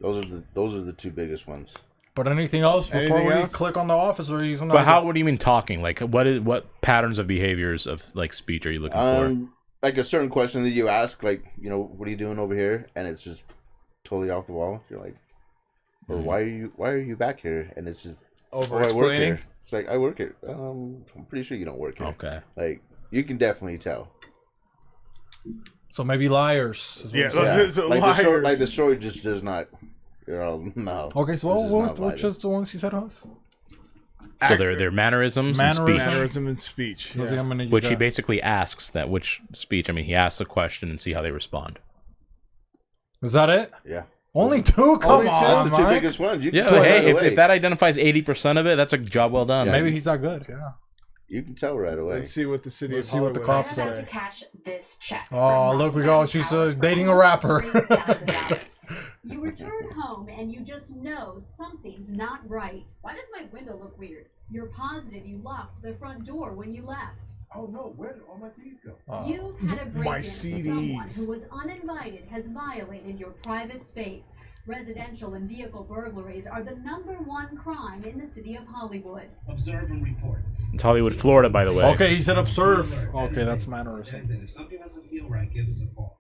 Those are the two biggest ones. But anything else before Anything we else? click on the officer? He's gonna. But what do you mean talking? Like what patterns of behaviors of like speech are you looking for? Like a certain question that you ask, like, you know, what are you doing over here? And it's just totally off the wall. You're like, or why are you back here? And it's just Over I work explaining. here. It's like, I work here. I'm pretty sure you don't work here. Okay. Like, you can definitely tell. So maybe liars. is what Yeah, you're saying. look, it's liars. The story just does not. You're all no. Okay, so This is not which Biden. is the ones you said us? So their mannerisms and speech. Mannerism and speech. Those Yeah. I'm gonna use Which he that. basically asks that which speech. I mean, he asks a question and see how they respond. Is that it? Yeah. Only two? Come Only two? on, That's the two Mike. biggest ones. You can Yeah, tell hey, right away. if that identifies 80% of it, that's a job well done. Yeah. Maybe he's not good. Yeah. You can tell right away. Let's see what the city Let's of see what the Hollywood cops has I'm to about to say. catch this check. Oh, from look, we Mom go. She's Howard for dating a rapper. $3,000. You return home and you just know something's not right. Why does my window look weird? You're positive you locked the front door when you left. Oh no, where did all my CDs go? You've had a My break-in. Someone CDs. who was uninvited has violated your private space. Residential and vehicle burglaries are the #1 crime in the city of Hollywood. Observe and report. It's Hollywood, Florida, by the way. Okay, he said observe. Okay, that's mannerism. If something doesn't feel right, give us a call.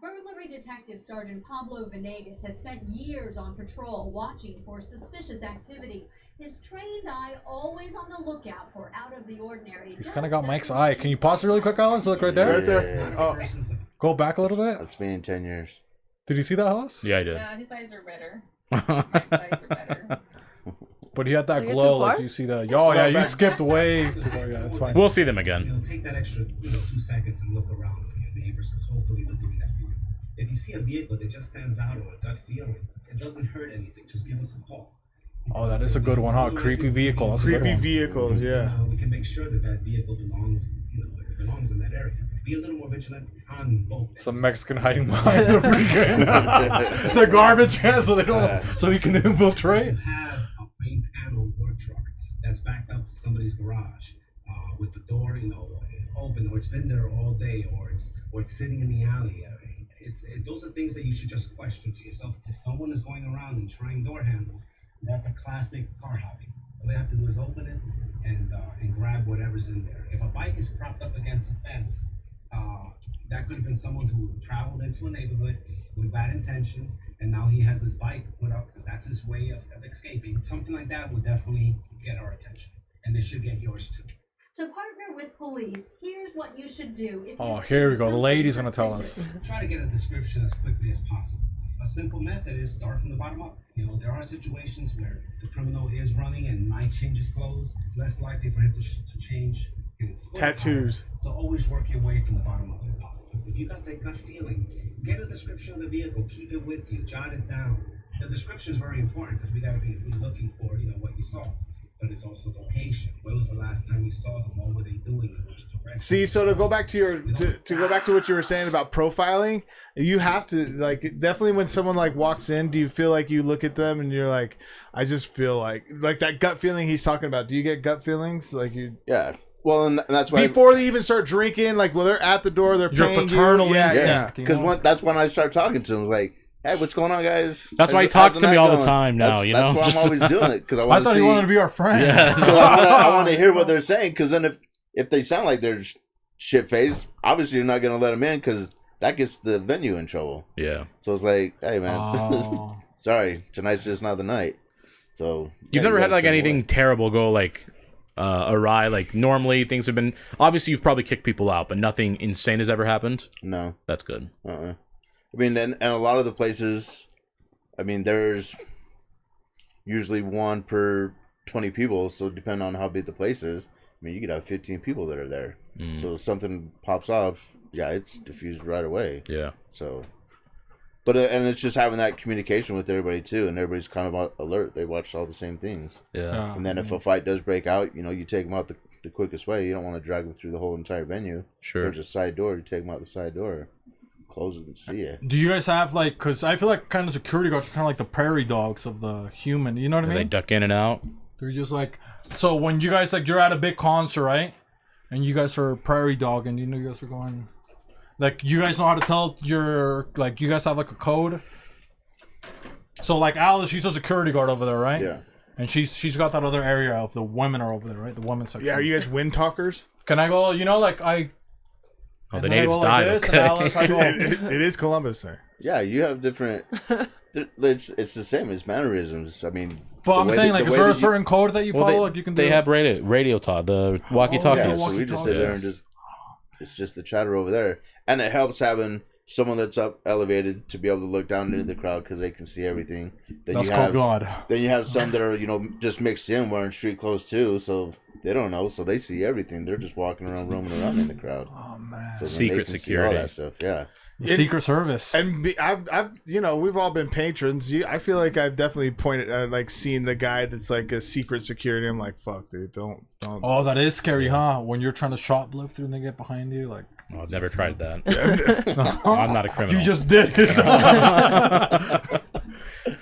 Burglary Detective Sergeant Pablo Venegas has spent years on patrol watching for suspicious activity. His trained eye always on the lookout for out of the ordinary. He's kind of got Mike's eye. Can you pause it really quick, Alice? Look right there. Right there. Oh, Go back a little bit. That's me in 10 years. Did you see that, Alice? Yeah, I did. Yeah, his eyes are better. Mike's eyes are better. But he had that Did I get glow, too like far? you see the. Oh yeah, you skipped way too far. Yeah, that's fine. We'll see them again. Take that extra 2 seconds and look around for your neighbors, because hopefully they're doing that for you. If you see a vehicle that just stands out or a gut feeling, it doesn't hurt anything. Just give us a call. Oh, that is a good one, huh? Creepy vehicle. That's a good creepy one. vehicles, yeah. We can make sure that that vehicle belongs, it belongs in that area. Be a little more vigilant on both. Some Mexican hiding behind the freaking the garbage can, so they don't, so he can infiltrate. You have a main panel work truck that's backed up to somebody's garage with the door, open, or it's been there all day, or it's sitting in the alley. Those are things that you should just question to yourself. If someone is going around and trying door handles, that's a classic car hobby. All they have to do is open it and grab whatever's in there. If a bike is propped up against a fence, that could have been someone who traveled into a neighborhood with bad intentions, and now he has his bike put up because that's his way of escaping. Something like that would definitely get our attention, and this should get yours too. To partner with police, here's what you should do. If Oh, you here we go. The something lady's gonna tell us. suspicious. Try to get a description as quickly as possible. A simple method is start from the bottom up. There are situations where the criminal is running and might change his clothes. It's less likely for him to change his foot Tattoos. attire. So always work your way from the bottom up if possible. If you got that gut feeling, get a description of the vehicle, keep it with you, jot it down. The description is very important because we got to be looking for, what you saw. But it's also location. When was the last time you saw them? What were they doing? See, so to go back to your to go back to what you were saying about profiling, you have to definitely when someone walks in, do you feel like you look at them and you're like, I just feel like that gut feeling he's talking about? Do you get gut feelings Yeah. Well, and that's why before they even start drinking, when they're at the door, they're Your paying paternal you. instinct. because that's when I start talking to him. It's like, hey, what's going on, guys? That's why he How's talks the to me night all the going? time now, That's why Just- I'm always doing it because I I want to thought see. he wanted to be our friend. Yeah. 'Cause I want to hear what they're saying. Because then if they sound like they're shit faced, obviously you're not gonna let them in because that gets the venue in trouble. Yeah. So it's like, hey man, Oh. sorry, tonight's just not the night. So You've never had anything terrible go awry? Normally things have been, obviously you've probably kicked people out, but nothing insane has ever happened. No. That's good. I mean, and a lot of the places, there's usually 1 per 20 people. So depending on how big the place is, you could have 15 people that are there. So if something pops off, yeah, it's diffused right away. Yeah. So, but and it's just having that communication with everybody too, and everybody's kind of alert. They watch all the same things. Yeah. And then if a fight does break out, you take them out the quickest way. You don't want to drag them through the whole entire venue. Sure. If there's a side door, you take them out the side door, close it, and see it. Do you guys have because I feel like kind of security guards are kind of like the prairie dogs of the human. You know what I mean? They duck in and out. They're just so when you guys you're at a big concert, right? And you guys are prairie dog, and you guys are going, you guys know how to tell your you guys have a code. So Alice, she's a security guard over there, right? Yeah. And she's got that other area of the women are over there, right? The women's section. Yeah, are you guys wind talkers? Can I go? Oh, and the then I natives go died. this, Okay. and Alice, I go, It is Columbus there. Yeah, you have different. It's the same as mannerisms. but the I'm way saying that- the is way there a that you- certain code that you follow? You can do. They have radio talk, the walkie-talkies. Yeah, so we just sit there and it's just the chatter over there, and it helps having someone that's up elevated to be able to look down into the crowd because they can see everything. Then That's you called have God. Then you have some that are just mixed in wearing street clothes too, so they don't know, so they see everything. They're just walking around, roaming around in the crowd. Oh man! So then Secret they can see security. all that stuff. Yeah. Secret Service. And I've we've all been patrons. I feel like I've definitely pointed like seen the guy that's like a secret security. I'm like, fuck, dude, don't. Oh, that is scary, huh? When you're trying to shoplift and they get behind you, like. Oh, I've never tried that. I'm not a criminal. You just did it.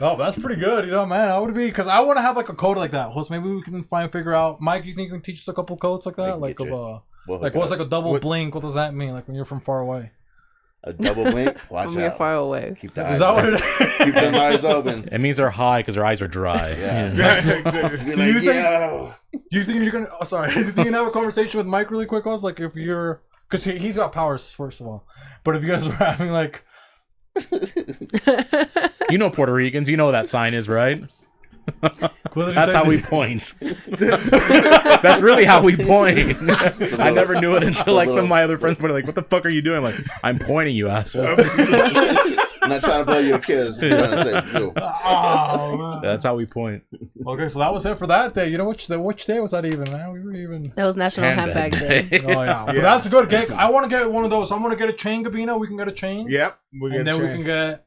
Oh, that's pretty good, man. I would be because I want to have like a code like that. Host, maybe we can figure out. Mike, you think you can teach us a couple codes like that, like what's like a double blink? What does that mean? Like when you're from far away. A double blink. Watch From out. you're far away. Keep the Is that what it is? Keep them eyes open. It means they're high because their eyes are dry. Yeah. Do you think you're gonna? Oh, sorry. Do you think you can have a conversation with Mike really quick? Like if you're, because he's got powers first of all. But if you guys were having like, You know Puerto Ricans. You know what that sign is, right? That's how we point. That's really how we point. I never knew it until like some of my other friends were like, "What the fuck are you doing?" I'm like, I'm pointing, you asshole. I'm not trying to blow you a kiss. I'm trying to say, no. Oh, man. That's how we point. Okay, so that was it for that day. You know which day was that even, man? We were even. That was National Handbag Day. Oh yeah, but that's a good gig. I want to get one of those. I'm gonna get a chain, Gabino. We can get a chain. Yep, we can get.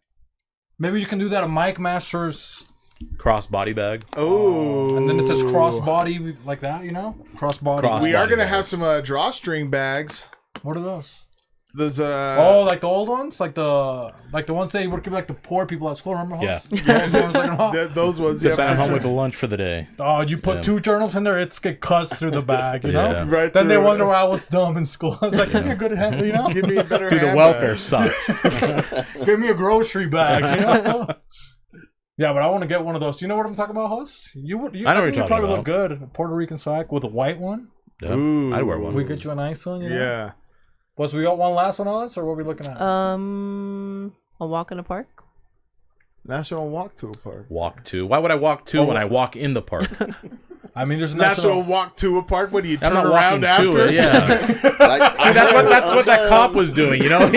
Maybe you can do that at Mike Masters. Crossbody bag. Oh, and then it says crossbody like that, crossbody. We are gonna have some drawstring bags. What are those? Those like the old ones, like the ones they would give like the poor people at school. Remember? Yeah. Those ones. Just send them home with a lunch for the day. Oh, you put 2 journals in there, it's get cuts through the bag, you know? Yeah. Right. Then they wonder why I was dumb in school. I was like, give me a good hand, Give me a better Through the welfare sucked. Give me a grocery bag, Yeah, but I want to get one of those. Do you know what I'm talking about, host? I know what you're probably talking look good. A Puerto Rican swag with a white one. Yeah, I'd wear one. We get you a nice one, Yeah. Was we got one last one, Alice, or what are we looking at? A walk in the park. National walk to a park. Walk to? Why would I walk to when I walk in the park? I mean, there's a national walk to a park. What do you turn I'm not around walking after? to it, yeah. Dude, that's what that cop was doing. You know,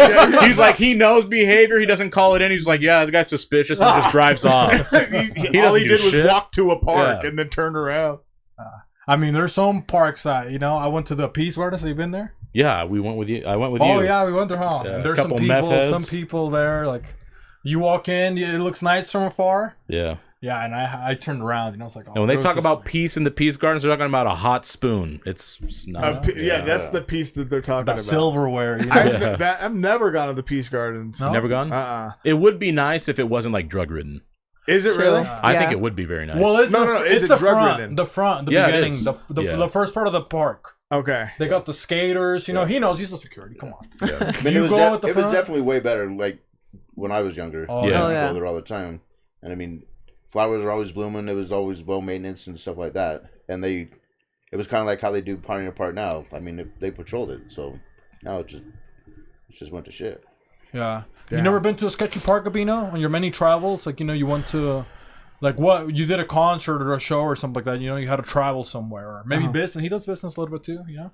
he's like, he knows behavior. He doesn't call it in. He's like, yeah, this guy's suspicious, and just drives off. All he did was walk to a park and then turn around. I mean, there's some parks that I went to the Peace Garden. Have you been there? Yeah, we went with you. I went with you. Oh yeah, we went there. Huh? Yeah, and there's some people there. Like, you walk in, it looks nice from afar. Yeah. Yeah, and I turned around, it's like, and when they talk about peace in the Peace Gardens, they're talking about a hot spoon. It's not. That's the piece that they're talking about. Silverware. I've never gone to the Peace Gardens. No? Never gone? It would be nice if it wasn't like drug ridden. Is it really? I think it would be very nice. Well, it's Is it drug ridden? The beginning, the first part of the park. Okay. They got the skaters. He knows he's the security. Come on. Yeah. It was definitely way better. Like when I was younger. Oh, I go there all the time, and I mean, flowers are always blooming. It was always well maintenance and stuff like that. And it was kind of like how they do Pioneer Park now. I mean, they patrolled it, so now it just went to shit. Yeah. You never been to a sketchy park, Gabino? On your many travels, like you went to, like what you did a concert or a show or something like that. You had to travel somewhere, or maybe business. He does business a little bit too. You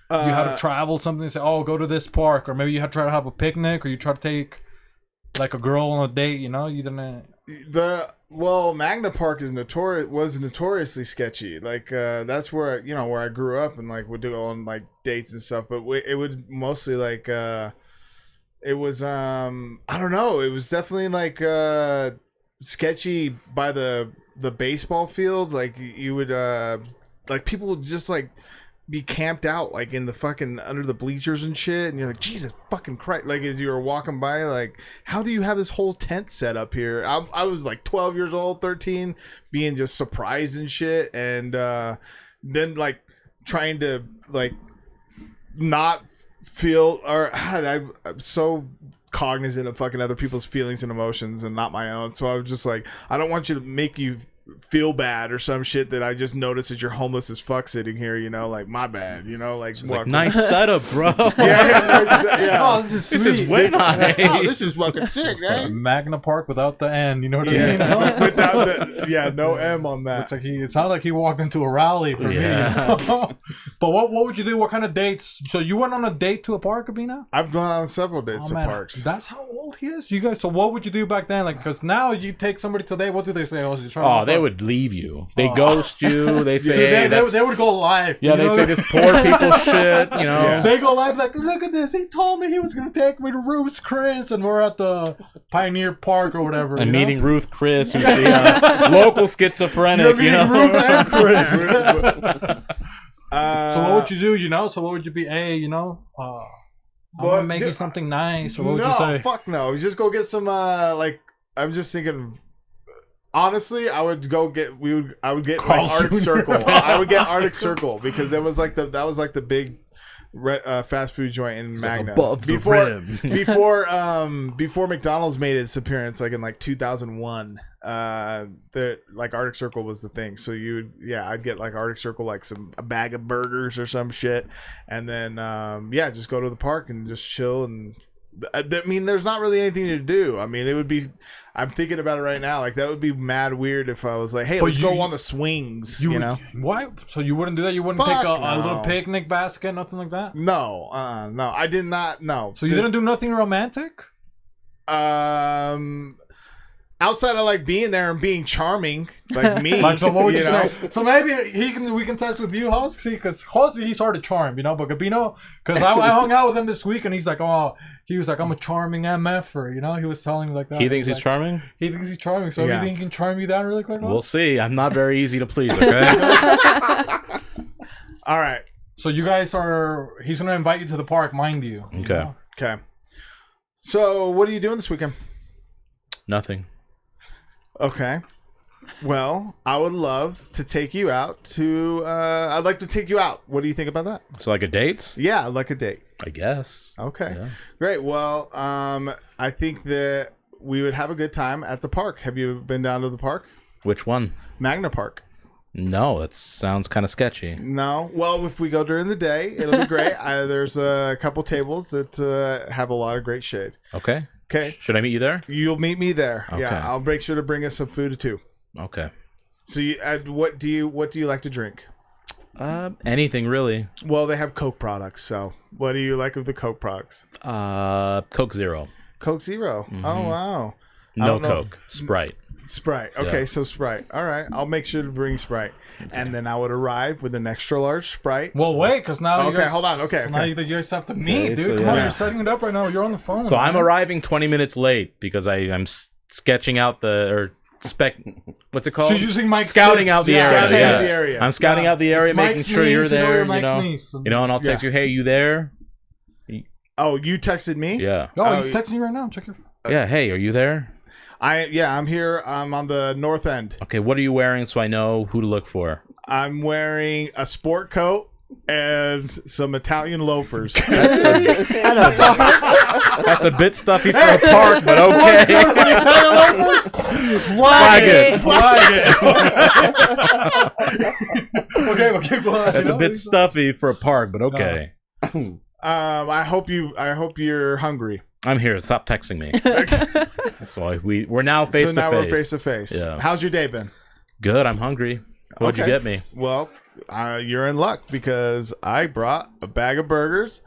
had to travel something and say, "Oh, go to this park," or maybe you had to try to have a picnic, or you try to take like a girl on a date. You didn't. Magna Park was notoriously sketchy. Like that's where where I grew up and like would go on like dates and stuff. But it would mostly like it was I don't know. It was definitely like sketchy by the baseball field. Like you would like people would just like be camped out like in the fucking under the bleachers and shit, and you're like, Jesus fucking Christ. Like as you were walking by, like, how do you have this whole tent set up here? I was like 12 years old, 13, being just surprised and shit, and then like trying to like not feel, or I'm so cognizant of fucking other people's feelings and emotions and not my own. So I was just like, I don't want you to make you feel bad or some shit that I just noticed that you're homeless as fuck sitting here, like my bad, like nice setup, bro. yeah. Oh, this is way nice. Oh, this is fucking sick, right? Magna Park without the N, you know what I mean? Without the no M on that. It sounded like he walked into a rally for me. But what would you do? What kind of dates? So you went on a date to a park, Gabino? I've gone on several dates to parks. That's how old he is. You guys. So what would you do back then? Like, because now you take somebody today. What do they say? Oh, they would leave you. They ghost you. They say, hey, they would go live. Yeah, they'd say this poor people shit, you know. Yeah. They go live like, look at this. He told me he was going to take me to Ruth's Chris, and we're at the Pioneer Park or whatever. And meeting Ruth Chris, who's the local schizophrenic, you know. Ruth and Chris. So what would you do, you know? So what would you be? Hey, you know, I'm going to make you something nice, or what would you say? No, fuck no. Just go get some, I'm just thinking... Honestly, I would get like Arctic Circle. I would get Arctic Circle because that was like the big fast food joint in Magna. Before McDonald's made its appearance, like in like 2001. Like Arctic Circle was the thing. So I'd get like Arctic Circle, like a bag of burgers or some shit, and then just go to the park and just chill. And I mean, there's not really anything to do. I mean, it would be. I'm thinking about it right now. Like that would be mad weird if I was like, "Hey, let's go on the swings." You know? Why? So you wouldn't do that? You wouldn't take a little picnic basket, nothing like that? No, no, I did not. No. So you didn't do nothing romantic? Outside of like being there and being charming, like me. Like, so what would you say? So maybe we can test with you, Husk. See, because Husk, he's hard to charm, you know. But Gabino, because I hung out with him this week, and he's like, he was like, I'm a charming MFer, you know. He was telling me like that. He thinks he's charming. He thinks he's charming. So you think he can charm you down really quick? We'll see. I'm not very easy to please. Okay. All right. So you guys are. He's gonna invite you to the park, mind you. Okay. You know? Okay. So what are you doing this weekend? Nothing. Okay. Well, I would love to take you out to... I'd like to take you out. What do you think about that? So like a date? Yeah, like a date. I guess. Okay. Yeah. Great. Well, I think that we would have a good time at the park. Have you been down to the park? Which one? Magna Park. No, that sounds kind of sketchy. No. Well, if we go during the day, it'll be great. There's a couple tables that have a lot of great shade. Okay. Okay. Should I meet you there? You'll meet me there. Okay. Yeah, I'll make sure to bring us some food too. Okay. So, what do you like to drink? Anything really. Well, they have Coke products. So, what do you like of the Coke products? Coke Zero. Coke Zero. Mm-hmm. Oh wow. No Coke. Sprite. Sprite. Okay, yeah. So Sprite. All right, I'll make sure to bring Sprite, and then I would arrive with an extra large Sprite. Well, wait, because now you guys, hold on. Okay, now you guys have to meet, dude. Come on, you're setting it up right now. You're on the phone. So I'm arriving 20 minutes late because I'm sketching out what's it called? She's using Mike's scouting out the area. Scouting out the area. I'm scouting out the area, making sure you're there. You know, and I'll text you, hey, you there? Oh, you texted me? Yeah. Oh, he's texting you right now. Check your. Yeah. Hey, are you there? I'm here. I'm on the north end. Okay, what are you wearing so I know who to look for? I'm wearing a sport coat and some Italian loafers. That's a bit stuffy for a park, but okay. Flag it. Okay, go on. That's a bit stuffy for a park, but okay. I hope you're hungry. I'm here. Stop texting me. So we're now face to face. So now we're face to face. Yeah. How's your day been? Good. I'm hungry. What'd you get me? Well, you're in luck because I brought a bag of burgers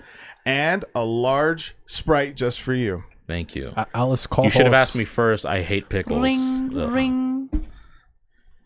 and a large Sprite just for you. Thank you. Alice called. You should have asked me first. I hate pickles. Ring.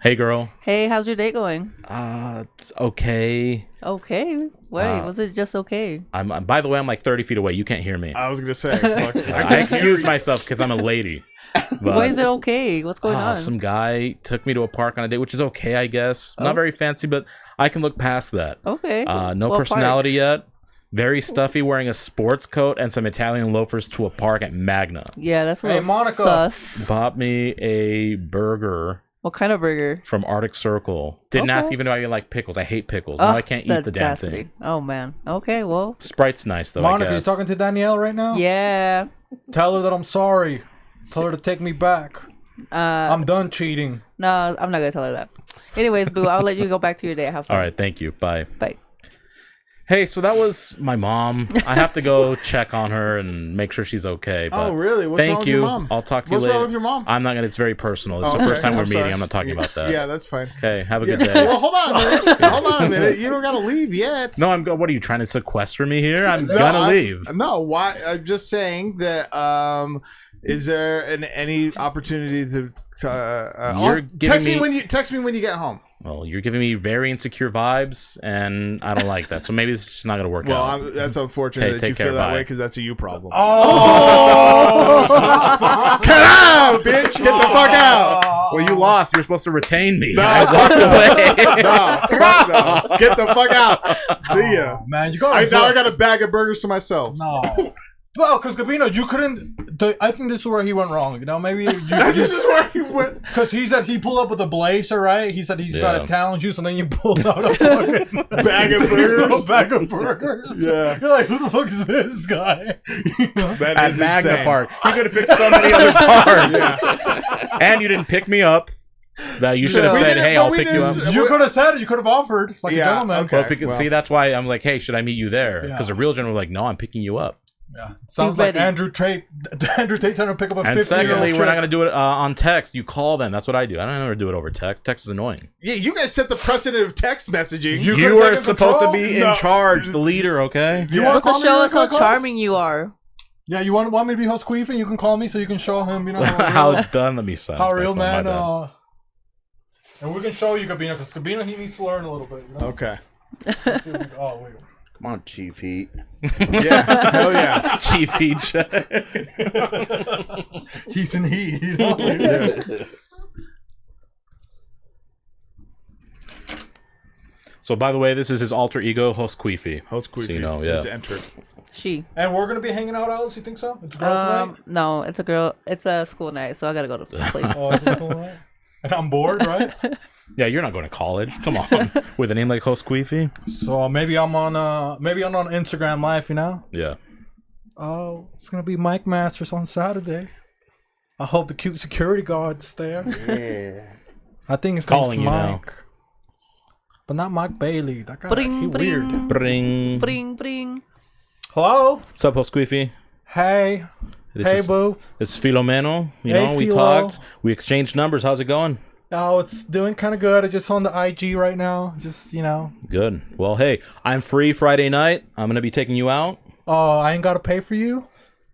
Hey, girl. Hey, how's your date going? It's okay. Okay. Wait, was it just okay? By the way, I'm like 30 feet away. You can't hear me. I was gonna say. I excuse myself because I'm a lady. But, why is it okay? What's going on? Some guy took me to a park on a date, which is okay, I guess. Not very fancy, but I can look past that. Okay. No personality yet. Very stuffy, wearing a sports coat and some Italian loafers to a park at Magna. Yeah, that's what Monica sus. Bought me a burger. What kind of burger? From Arctic Circle. Didn't ask even though I like pickles. I hate pickles. Now I can't eat the damn thing. Oh, man. Okay, well. Sprite's nice, though, Monica, I guess. you talking to Danielle right now? Yeah. Tell her that I'm sorry. Tell her to take me back. I'm done cheating. No, I'm not going to tell her that. Anyways, Boo, I'll let you go back to your day. Have fun. All right, thank you. Bye. Bye. Hey, so that was my mom. I have to go check on her and make sure she's okay. But oh, really? What's wrong with your mom? I'll talk to you later. What's wrong with your mom? I'm not gonna. It's very personal. It's the first time we're meeting. I'm not talking about that. Yeah, that's fine. Okay, have a good day. Well, hold on a minute. Hold on a minute. You don't gotta leave yet. No, what are you trying to sequester me here? I'm gonna leave. No, why? I'm just saying that Is there any opportunity to You're text giving me when you get home? Well, you're giving me very insecure vibes, and I don't like that. So maybe it's just not gonna work out. Well, that's unfortunate that take you care, feel that bye. way because that's a you problem. Oh! Get out, bitch! Get the fuck out! Well, you lost. You're supposed to retain me. No, I walked away. No, fuck no. Get the fuck out. See ya. Oh, man, you got. Now I got a bag of burgers to myself. No. Well, because Gabino, you couldn't. I think this is where he went wrong. You know, maybe This is where he went. Because he said he pulled up with a blazer, right? He said he's got a talent juice, and then you pulled out a fucking bag of burgers. A bag of burgers. Yeah. You're like, who the fuck is this guy? You know? That At is Magna insane. Park. You could have picked so many other parks. And you didn't pick me up. That you should have We said, didn't- "Hey, but I'll we pick you didn't- up." You could have said it. You could have offered like a Yeah, gentleman. okay. Well, because, see, that's why I'm like, "Hey, should I meet you there?" Yeah. Because the real gentleman was like, "No, I'm picking you up." Yeah. Sounds like Andrew Tate trying to pick up a 50-year-old And secondly, we're not chick. going to do it on text. You call them. That's what I do. I don't ever do it over text. Text is annoying. Yeah, you guys set the precedent of text messaging. You could've were taken supposed to control? be in No. charge, the leader, okay? You You're wanna supposed call to me show really us how quick, Hoss? charming you are. Yeah, you want me to be host queefing? You can call me so you can show him, you know, How it's done. Let me silence how my real phone, my man. bad. And we can show you Gabino, because Gabino, he needs to learn a little bit. You know? Okay. Let's see if we- oh, wait. Come on, Chief Heat. Yeah. Hell yeah. Chief Heat. He's in heat, you know? So, by the way, this is his alter ego, Host Queefy. Host Queefy So you know, is yeah. entered. She. And we're gonna be hanging out, Alice. You think so? It's girls' night. No, it's a girl. It's a school night, so I gotta go to sleep. Oh, it's a cool night. And I'm bored, right? Yeah, you're not going to college. Come on. With a name like Host Queefy? So maybe I'm on Instagram Live, you know? Yeah. Oh, it's gonna be Mike Masters on Saturday. I hope the cute security guard's there. Yeah. I think his Calling name's you now. Mike. But not Mike Bailey. That guy, Bring, he bring. weird. Bring. Bring, bring. Hello? What's up, Host Queefy? Hey. Hey, boo. This is Filomeno. You Hey, know, we Philo. talked. We exchanged numbers. How's it going? Oh, it's doing kind of good. I just on the IG right now. Just, you know. Good. Well, hey, I'm free Friday night. I'm going to be taking you out. Oh, I ain't got to pay for you?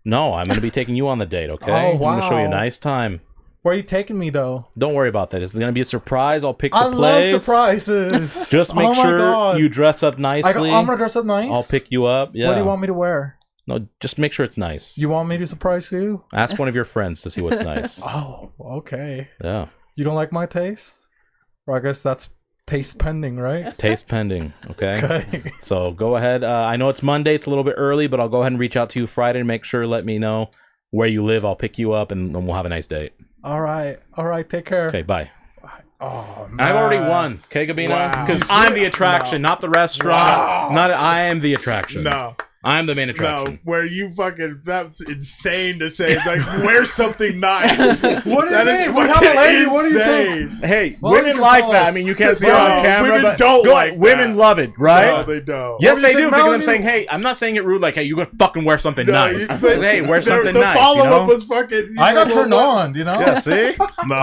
No, I'm going to be taking you on the date, okay? Oh, I'm going to show you a wow. nice time. Where are you taking me, though? Don't worry about that. It's going to be a surprise. I'll pick the I place. love surprises. Just make Oh my sure God. you dress up nicely. I'm going to dress up nice. I'll pick you up. Yeah. What do you want me to wear? No, just make sure it's nice. You want me to surprise you? Ask one of your friends to see what's nice. Oh, okay. Yeah. You don't like my taste? Or I guess that's taste pending, right? Taste pending, okay? Okay. So go ahead. I know it's Monday. It's a little bit early, but I'll go ahead and reach out to you Friday and make sure, let me know where you live. I'll pick you up and we'll have a nice date. All right. Take care. Okay, bye. Oh, man. I've already won, okay, Gabino? Wow. Because I'm the attraction, not the restaurant. Not I am the attraction. No. I'm the main No, attraction. where you fucking, that's insane to say. It's like, wear something nice. What do you That is mean? We have a fucking lady. What do you insane. think? Hey, Well, women you like tell that. us. I mean, you can't see it No, on camera, women but don't like women that. love it, right? No, they don't. Yes, What do they you do, think, because I'm Melanie? saying, hey, I'm not saying it rude, like, hey, you gotta fucking wear something No, nice. but Hey, wear something the nice, follow you know? up was fucking. I got turned on, you know? Yeah, see? No.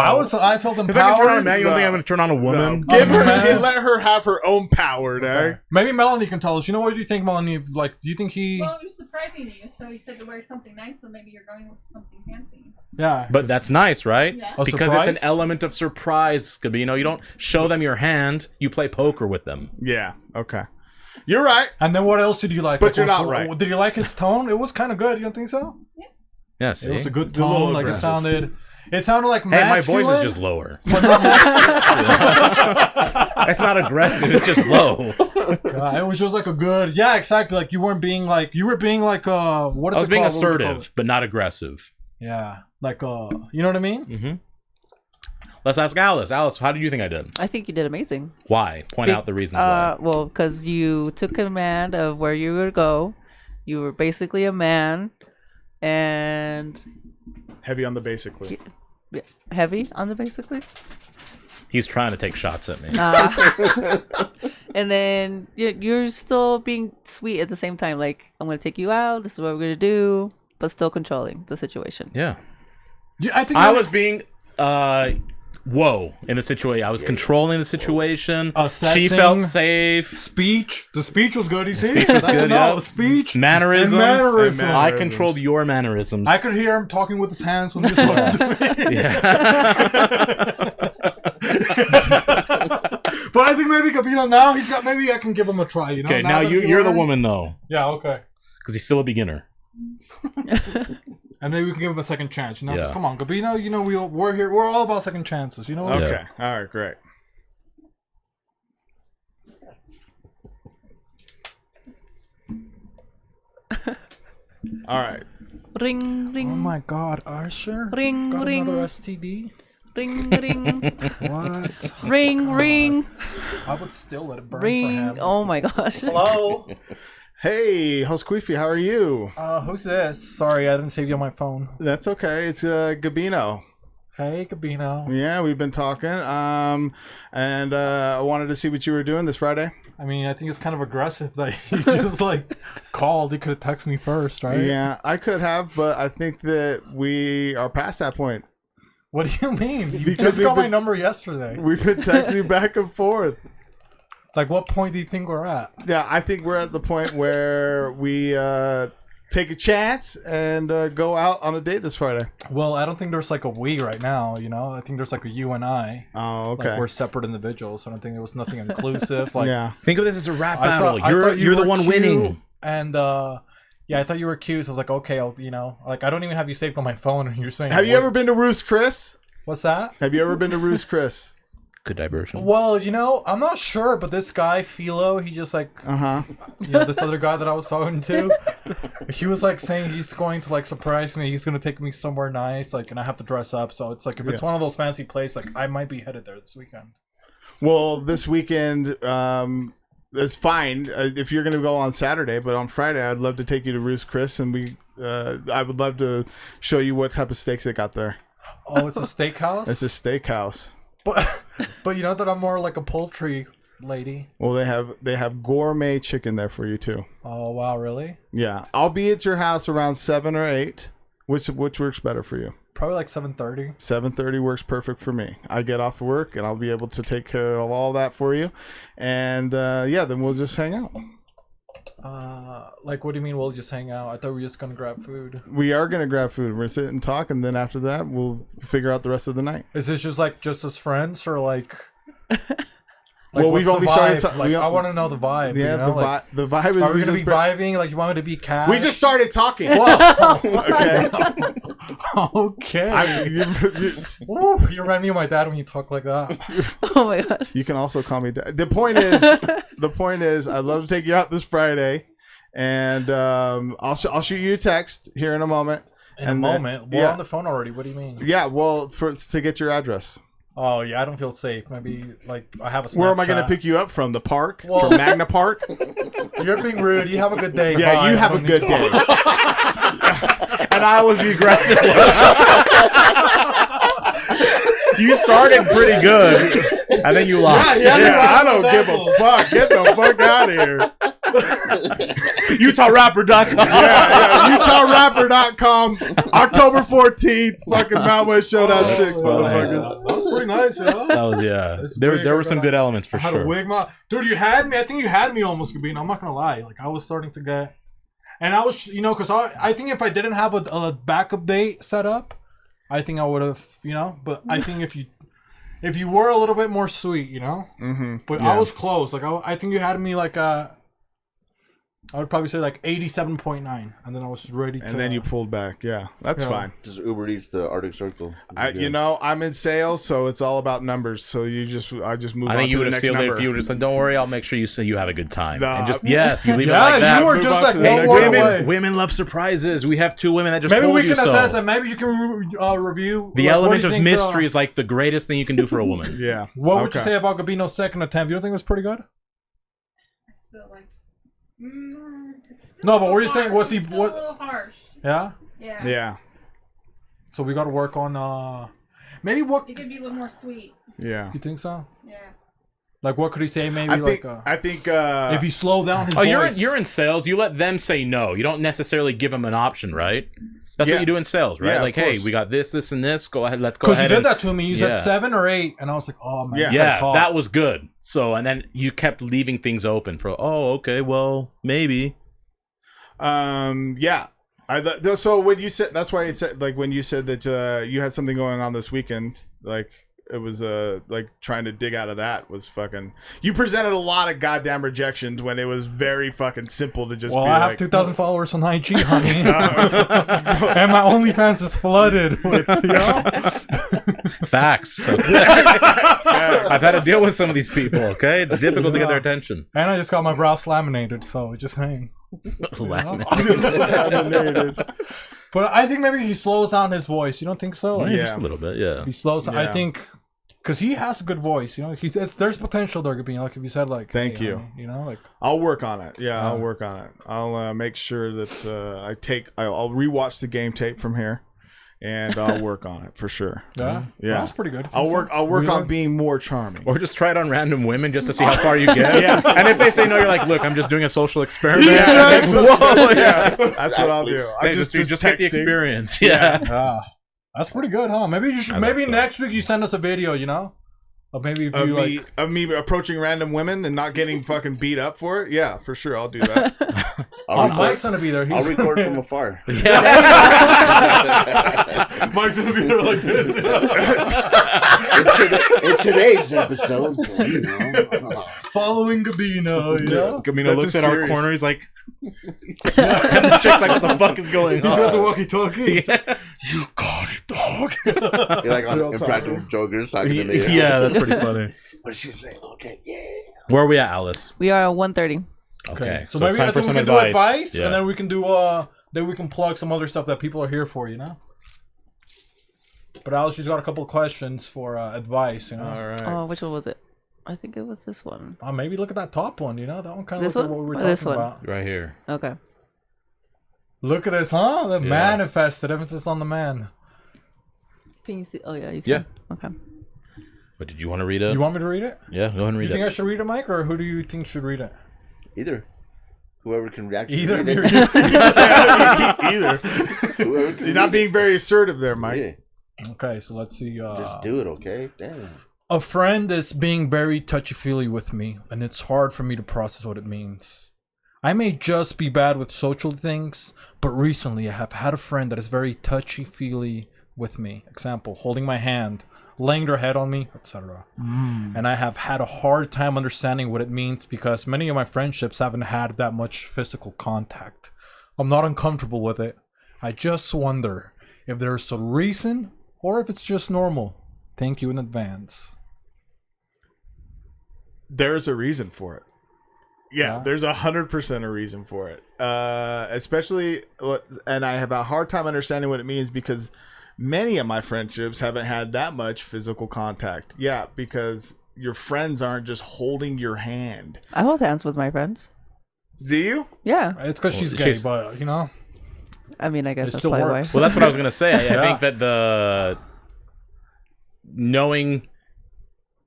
I felt If I can turn on a empowered. man, you don't think I'm gonna turn on a woman? No. Give her, man. let her have her own power, dog. Maybe Melanie can tell us. You know, what do you think, Melanie? Like, do you think he... Well, it was surprising to you, so he said to wear something nice, so maybe you're going with something fancy. Yeah. But that's nice, right? Yeah. A Because it's an surprise? element of surprise, Gabino. You don't show them your hand, you play poker with them. Yeah, okay. You're right. And then what else did you like? But Like, you're not was- right. Did you like his tone? It was kind of good. You don't think so? Yeah, see? It was a good a little tone. Like, aggressive. it sounded like Hey, my masculine. voice is just lower. but not masculine. It's not aggressive, it's just low. Yeah, it was just like a good... Yeah, exactly. Like, you weren't being like... You were being like, what is I was it being called? What would you call it? assertive, but not aggressive. Yeah. Like, you know what I mean? Mm-hmm. Let's ask Alice. Alice, how did you think I did? I think you did amazing. Why? Point out the reasons why. Well, because you took command of where you were to go. You were basically a man, and Heavy on the basically. heavy on the basically. He's trying to take shots at me. And then you're still being sweet at the same time. Like, I'm gonna take you out. This is what we're gonna do, but still controlling the situation. Yeah. Yeah, I think I was being whoa in the situation. I was controlling the situation. She Assessing. felt safe. Speech. The speech was good. You see, Speech was good, enough. yeah. Speech. Mannerisms. And mannerisms. I controlled your mannerisms. I could hear him talking with his hands when he was talking to me. But I think maybe Gabino now he's got. Maybe I can give him a try. You know. Okay, now you're the woman though. Yeah. Okay. Because he's still a beginner. And maybe we can give him a second chance. You know. Yeah. Just come on, Gabino. You know we're here. We're all about second chances. You know. Okay. All right. Great. All right. Ring, ring. Oh my God, Archer. Ring, Got ring. another STD. Ring, ring. What? Ring, ring. I would still let it burn Ring. for him. Oh my gosh. Hello. Hey, host Queefy, how are you? Who's this? Sorry, I didn't save you on my phone. That's okay. It's Gabino. Hey, Gabino. Yeah, we've been talking. And I wanted to see what you were doing this Friday. I mean, I think it's kind of aggressive that you just like called. You could have texted me first, right? Yeah, I could have, but I think that we are past that point. What do you mean? You Because just got my number yesterday. We've been texting back and forth. Like, what point do you think we're at? Yeah, I think we're at the point where we take a chance and go out on a date this Friday. Well, I don't think there's like a we right now, you know? I think there's like a you and I. Oh, okay. Like, we're separate individuals. I don't think there was nothing inclusive. Like, yeah. Think of this as a rap I battle. thought You're the were one cute, winning. And, yeah, I thought you were cute. So I was like, okay, I'll, you know, like, I don't even have you saved on my phone. And you're saying, Have you ever been to Ruth's Chris? What's that? Have you ever been to Ruth's Chris? Good diversion. Well, you know, I'm not sure, but this guy, Philo, he just like, you know, this other guy that I was talking to, he was like saying he's going to like surprise me. He's going to take me somewhere nice, like, and I have to dress up. So it's like, if it's one of those fancy places, like, I might be headed there this weekend. Well, this weekend is fine if you're going to go on Saturday, but on Friday, I'd love to take you to Ruth's Chris, and I would love to show you what type of steaks they got there. Oh, it's a steakhouse? It's a steakhouse. But you know that I'm more like a poultry lady. Well, they have gourmet chicken there for you too. Oh wow, really? Yeah, I'll be at your house around 7 or 8. Which works better for you? Probably like 7:30. 7:30 works perfect for me. I get off of work and I'll be able to take care of all that for you, and yeah, then we'll just hang out. Like, what do you mean we'll just hang out? I thought we were just gonna grab food. We are gonna grab food. We're sit and talk, and then after that, we'll figure out the rest of the night. Is this just as friends or like? Well, we've only started. I want to know the vibe. Yeah, you know? the vibe is. Are we gonna be vibing? Like, you want me to be cat? We just started talking. Whoa. Okay. Okay. Ooh, you remind me of my dad when you talk like that. Oh my god. You can also call me dad. The point is, I'd love to take you out this Friday, and I'll shoot you a text here in a moment. We're on the phone already. What do you mean? Yeah, well, to get your address. Oh yeah, I don't feel safe. Maybe like I have a Snapchat. Where am I going to pick you up from? The park? Well, from Magna Park? You're being rude. You have a good day. Yeah, Bye. you have a good day. And I was the aggressive one. You started pretty good, and then you lost. Yeah, I don't give a fuck. Get the fuck out of here. UtahRapper.com. Yeah, UtahRapper.com. October 14th. Fucking Mountain West Showdown 6, motherfuckers. That was pretty nice, you know? That was, yeah. There were some good elements for I had sure. a wig. Dude, you had me. I think you had me almost, Gabino. I'm not going to lie. Like, I was starting to get... And I was, you know, because I think if I didn't have a backup date set up, I think I would have, you know? But I think if you were a little bit more sweet, you know? Mm-hmm. But I was close. Like, I think you had me like... I would probably say like 87.9, and then I was ready to... And then you pulled back. Yeah, that's fine. Just Uber Eats the Arctic Circle. You know, I'm in sales, so it's all about numbers. So I just move on to the next number. I think you would have sealed it if you would have said, "Don't worry, I'll make sure you say you have a good time." No, and just you leave it like that. You were just like one word away. Women love surprises. We have 2 women that just maybe told we you can so. assess it. Maybe you can review The like, element what do of you think, mystery is like the greatest thing you can do for a woman. Yeah. What would you say about Gabino's second attempt? You don't think it was pretty good? I still like. It's still No, but what are you harsh. saying? Was he It's still what? a little harsh. Yeah. Yeah. Yeah. So we got to work on maybe what? It could be a little more sweet. Yeah. You think so? Yeah. Like what could he say? Maybe I think if he slowed down his Oh, voice. you're in sales. You let them say no. You don't necessarily give them an option, right? That's Yeah. what you do in sales, right? Yeah, like, of hey, course. we got this, and this. Go ahead, let's go Because ahead. you did and- that to me. You Yeah. said 7 or 8, and I was like, oh man. Yeah. Yeah, that was good. So, and then you kept leaving things open for, oh, okay, well, maybe. Yeah. So when you said, that's why I said, like, when you said that you had something going on this weekend, like, it was like trying to dig out of that was fucking. You presented a lot of goddamn rejections when it was very fucking simple to just. Well, be I like, have 2,000 followers on IG, honey, and my OnlyFans is flooded with, Facts. Okay? I've had to deal with some of these people. Okay, it's difficult to get their attention. And I just got my brows laminated, so just hang. Laminated. But I think maybe he slows down his voice. You don't think so? Maybe just a little bit, yeah. He slows down. Yeah. I think because he has a good voice. There's potential there, Gabino. Like if you said, like, Thank hey, you. honey, like I'll work on it. Yeah, I'll work on it. I'll make sure that I'll rewatch the game tape from here, and I'll work on it for sure. Yeah? Yeah, That's pretty good. I'll work on being more charming. Or just try it on random women just to see how far you get. Yeah. And if they say no, you're like, look, I'm just doing a social experiment. Yeah, Like, whoa, yeah. That's what I'll do. I Hey, just get the texting. experience. Yeah. That's pretty good, huh? Maybe next week you send us a video. Of maybe if you of me approaching random women and not getting fucking beat up for it. Yeah, for sure, I'll do that. Mike's gonna be there. I'll record from afar. Mike's gonna be there like this. In today's episode, Following Gabino, Gabino That's looks a at our serious- corner. He's like, and the chick's like, what the fuck is going He's on? got the walkie-talkie. Yeah. You got it, dog. You're like on Impractical Jokers talking to me. Yeah, that's pretty funny. But she's like, okay, yeah. Where are we at, Alice? We are at 1:30. Okay, So maybe it's time I for think some we can do advice, Yeah. and then we can do then we can plug some other stuff that people are here for. But Alice, she's got a couple of questions for advice. All right. Oh, which one was it? I think it was this one. Maybe look at that top one. That one kind of This looks like one? what we were Or talking this one? about. Right here. Okay. Look at this, huh? The manifested emphasis on the man. Can you see? Oh yeah, you can. Yeah. Okay. But did you want to read it? You want me to read it? Yeah, go ahead and read You think it. I should read it, Mike, or who do you think should read it? Either. Whoever can actually Either. read it. Either. Whoever can You're not read being very assertive there, Mike. it. Okay, so let's see. Yeah. Just do it, okay? Damn. A friend is being very touchy-feely with me, and it's hard for me to process what it means. I may just be bad with social things, but recently I have had a friend that is very touchy-feely with me. Example, holding my hand, laying their head on me, etc. And I have had a hard time understanding what it means because many of my friendships haven't had that much physical contact. I'm not uncomfortable with it. I just wonder if there's a reason or if it's just normal. Thank you in advance. There's a reason for it. Yeah, there's 100% a reason for it. Especially, and I have a hard time understanding what it means because many of my friendships haven't had that much physical contact. Yeah, because your friends aren't just holding your hand. I hold hands with my friends. Do you? Yeah. It's because she's gay, but I mean, I guess It that's still probably works. why. Well, that's what I was gonna say. I Yeah. think that the knowing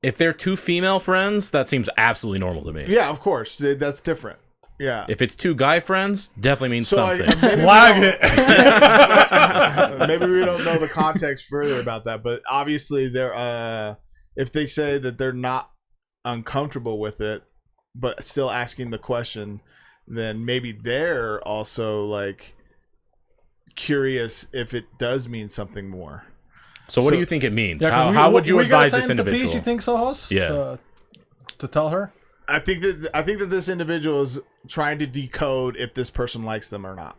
if they're two female friends, that seems absolutely normal to me. Yeah, of course. That's different. Yeah. If it's two guy friends, definitely means something. Flag it. Maybe we don't know the context further about that, but obviously they're if they say that they're not uncomfortable with it, but still asking the question, then maybe they're also like curious if it does mean something more. So what do you think it means? Yeah, 'cause how would you we got a advise this sentence apiece, individual? you think so, host? Yeah. To tell her? I think that this individual is trying to decode if this person likes them or not,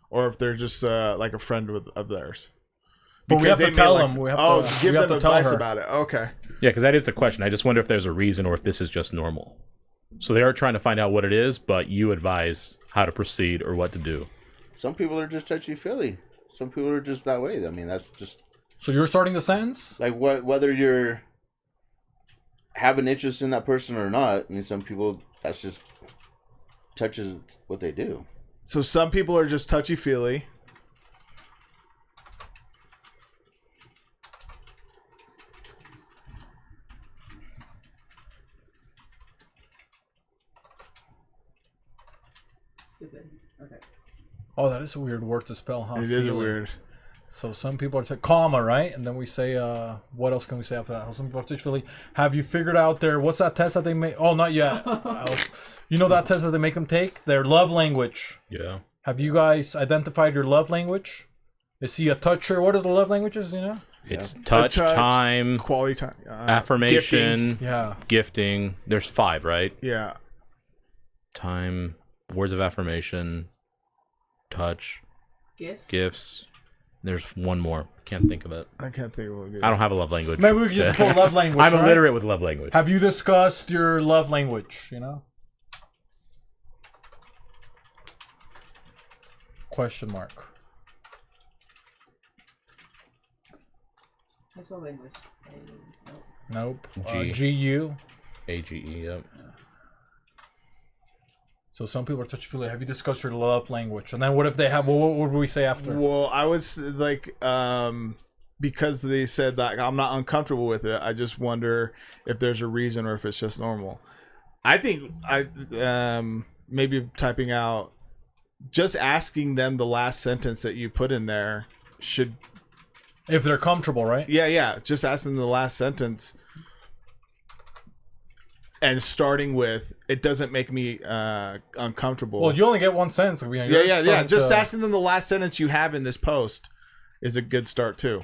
or if they're just like a friend of theirs. But we have they to may tell like- them. We have oh, to, give we have them to tell advice her. about it. Okay. Yeah, because that is the question. I just wonder if there's a reason or if this is just normal. So they are trying to find out what it is, but you advise how to proceed or what to do. Some people are just touchy-feely. Some people are just that way. I mean, that's just... So you're starting the sentence? Like, whether you're have an interest in that person or not, I mean, some people, that's just touches what they do. So some people are just touchy-feely. Stupid. Okay. Oh, that is a weird word to spell, huh? It is Feeling. weird. So some people are comma, right? And then we say, what else can we say after that? Some people are touchy-feely. Have you figured out what's that test that they make? Oh, not yet. You know that test that they make them take? Their love language. Yeah. Have you guys identified your love language? Is he a toucher? What are the love languages, you know? It's touch, time, quality time, affirmation, gifting. gifting. There's 5, right? Yeah. Time, words of affirmation, touch, gifts. There's one more. Can't think of it. I can't think of it. I don't have a love language. Maybe we could just pull love language. I'm right? illiterate with love language. Have you discussed your love language, you know? Question mark. That's what language. Nope. G. G-U. A-G-E, yep. So some people are touchy-feely. Have you discussed your love language? And then what if they have? What would we say after? Well, I was like, because they said that I'm not uncomfortable with it. I just wonder if there's a reason or if it's just normal. I think maybe typing out, just asking them the last sentence that you put in there should. If they're comfortable, right? Yeah. Just asking them the last sentence. And starting with, it doesn't make me uncomfortable. Well, you only get one sentence. Yeah. Just asking them the last sentence you have in this post is a good start too.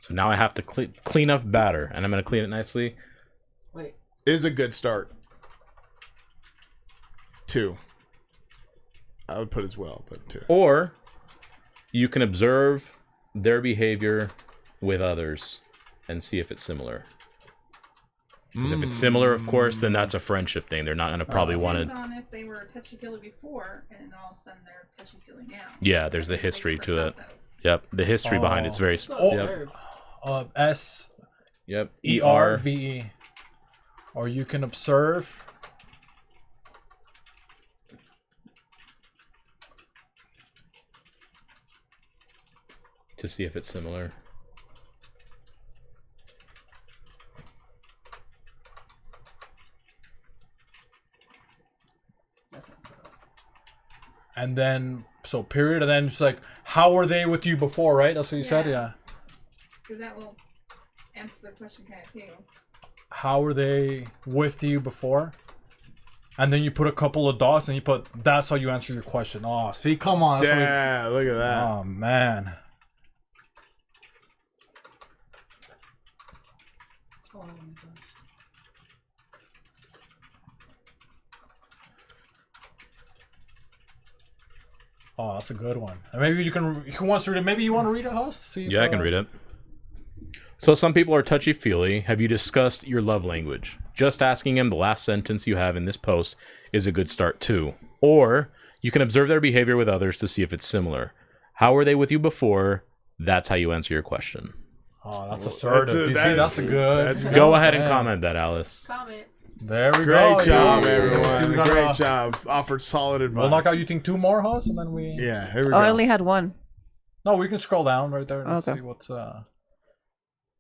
So now I have to clean up batter, and I'm going to clean it nicely. Wait. Is a good start. 2. I would put as well, but 2. Or you can observe their behavior with others and see if it's similar. Because if it's similar, of course, then that's a friendship thing. They're not going to probably want to... Depends on if they were touchy-feely before, and all of a sudden they're touchy-feely now. Yeah, there's a history to it. Yep, the history behind it's very... S... Yep, E-R-V-E. Or you can observe... to see if it's similar. And then, so period, and then it's like, how were they with you before, right? That's what you said, yeah. Because that will answer the question kind of too. How were they with you before? And then you put a couple of dots, and you put, that's how you answer your question. Oh, see, come on. Yeah, look at that. Oh, man. Oh, that's a good one. And maybe who wants to read it? Maybe you want to read it, host? Yeah, I can read it. So some people are touchy-feely. Have you discussed your love language? Just asking him the last sentence you have in this post is a good start too. Or you can observe their behavior with others to see if it's similar. How were they with you before? That's how you answer your question. Oh, that's assertive. That's a good. Go ahead and comment that, Alice. Comment. There we go. Great job, everyone. Great job. Offered solid advice. We'll knock out, you think, 2 more, hosts, and then we... Yeah, here we go. I only had 1. No, we can scroll down right there and see what's...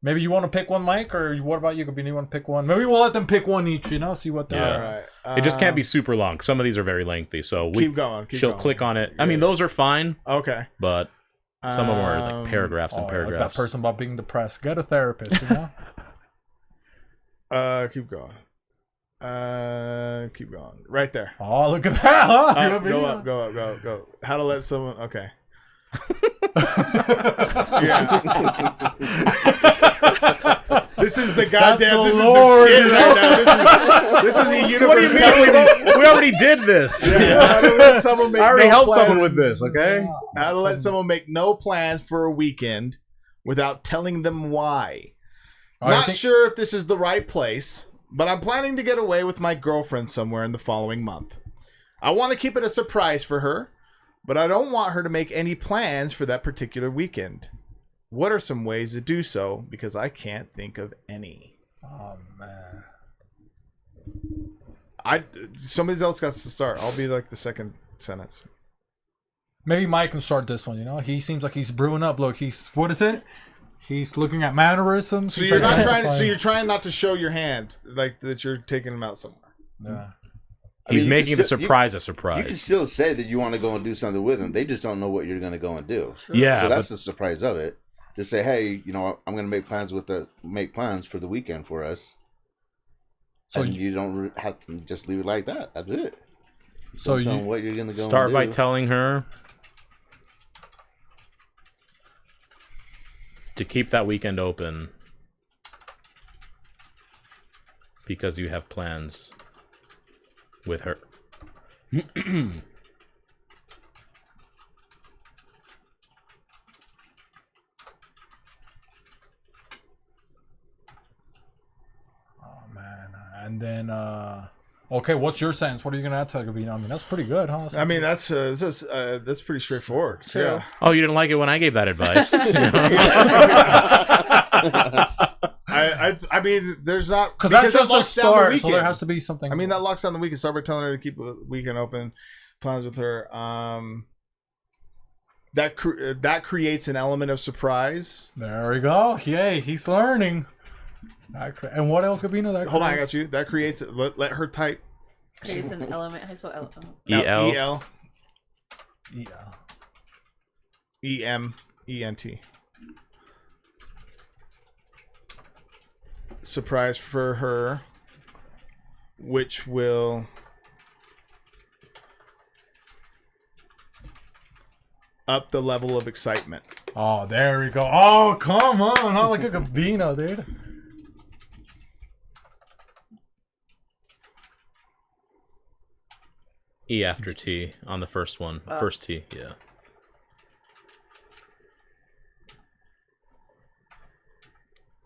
Maybe you want to pick one, Mike, or what about you, Gabino? You want to pick one? Maybe we'll let them pick one each, you know, see what they're... Yeah. All right. It just can't be super long. Some of these are very lengthy, so... Keep going. She'll click on it. I mean, those are fine. Okay. But some of them are like paragraphs and paragraphs. Like that person about being depressed. Get a therapist, you know? Keep going. Keep going. Right there. Oh, look at that, huh? Go up. How to let someone... Okay. This is the goddamn... This is the skit right now. This is the universe. What do you mean? We already did this. How to let someone make I already no helped plans. someone with this, okay? How to let someone make no plans for a weekend without telling them why. Not sure if this is the right place, but I'm planning to get away with my girlfriend somewhere in the following month. I want to keep it a surprise for her, but I don't want her to make any plans for that particular weekend. What are some ways to do so? Because I can't think of any. Oh, man. Somebody else got to start. I'll be like the second sentence. Maybe Mike can start this one, you know? He seems like he's brewing up. Look, what is it? He's looking at mannerisms. So you're not trying. So you're trying not to show your hand, like that you're taking them out somewhere. Yeah. He's you making can the still- surprise a You can surprise. still say that you want to go and do something with them. They just don't know what you're going to go and do. Yeah, So that's the surprise of it. Just say, hey, you know, I'm going to make plans for the weekend for us. So And you don't have to just leave it like that. That's it. So Don't tell you them what you're going to go start and by do. telling her to keep that weekend open because you have plans with her. man, and then okay, what's your sense? What are you gonna add to Gabino? I mean, that's pretty good, huh? I mean, that's pretty straightforward. True. Yeah. Oh, you didn't like it when I gave that advice. You know? I mean, there's not because that's that just the locks down the start, so weekend. there has to be something. I mean, that locks down the weekend. Start by telling her to keep a weekend open, plans with her. That creates an element of surprise. There we go. Yay, he's learning. And what else, Gabino? That Hold on, I creates? got you. That creates. Let her type. Creates an element. How do you spell element? EL. EMENT. Surprise for her, which will up the level of excitement. Oh, there we go. Oh, come on. Not like a Gabino, dude. E after T on the first one. First T, yeah.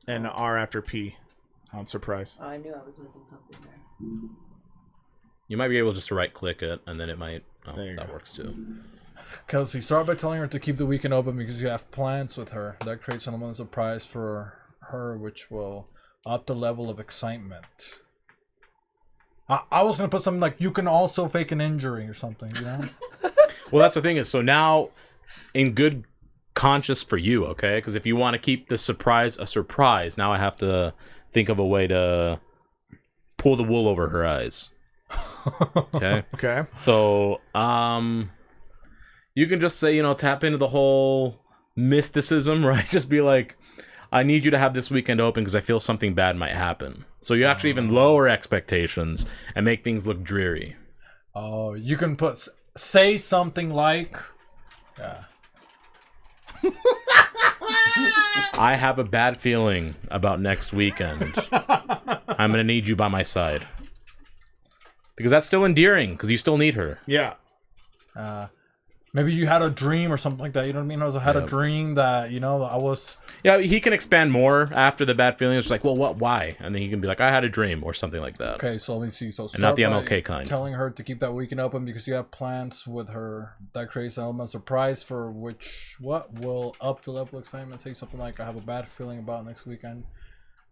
And R after P on surprise. Oh, I knew I was missing something there. You might be able just to right click it and then it might. Oh, There you that go. works too. Kelsey, start by telling her to keep the weekend open because you have plans with her. That creates an element of surprise for her, which will up the level of excitement. I was gonna put something like you can also fake an injury or something, you know? Well, that's the thing is, so now, in good conscience for you, okay? Because if you want to keep the surprise a surprise, now I have to think of a way to pull the wool over her eyes. Okay. Okay. So, you can just say, tap into the whole mysticism, right? Just be like, I need you to have this weekend open because I feel something bad might happen. So you actually even lower expectations and make things look dreary. Oh, you can say something like, yeah. I have a bad feeling about next weekend. I'm going to need you by my side. Because that's still endearing, because you still need her. Yeah. Maybe you had a dream or something like that. You know what I mean? I had a dream that, I was... Yeah, he can expand more after the bad feeling. It's like, well, what? Why? And then he can be like, I had a dream or something like that. Okay, so let me see. So And not the start by MLK kind. telling her to keep that weekend open because you have plans with her. That creates an element of surprise for what will up the level of excitement. Say something like, I have a bad feeling about next weekend.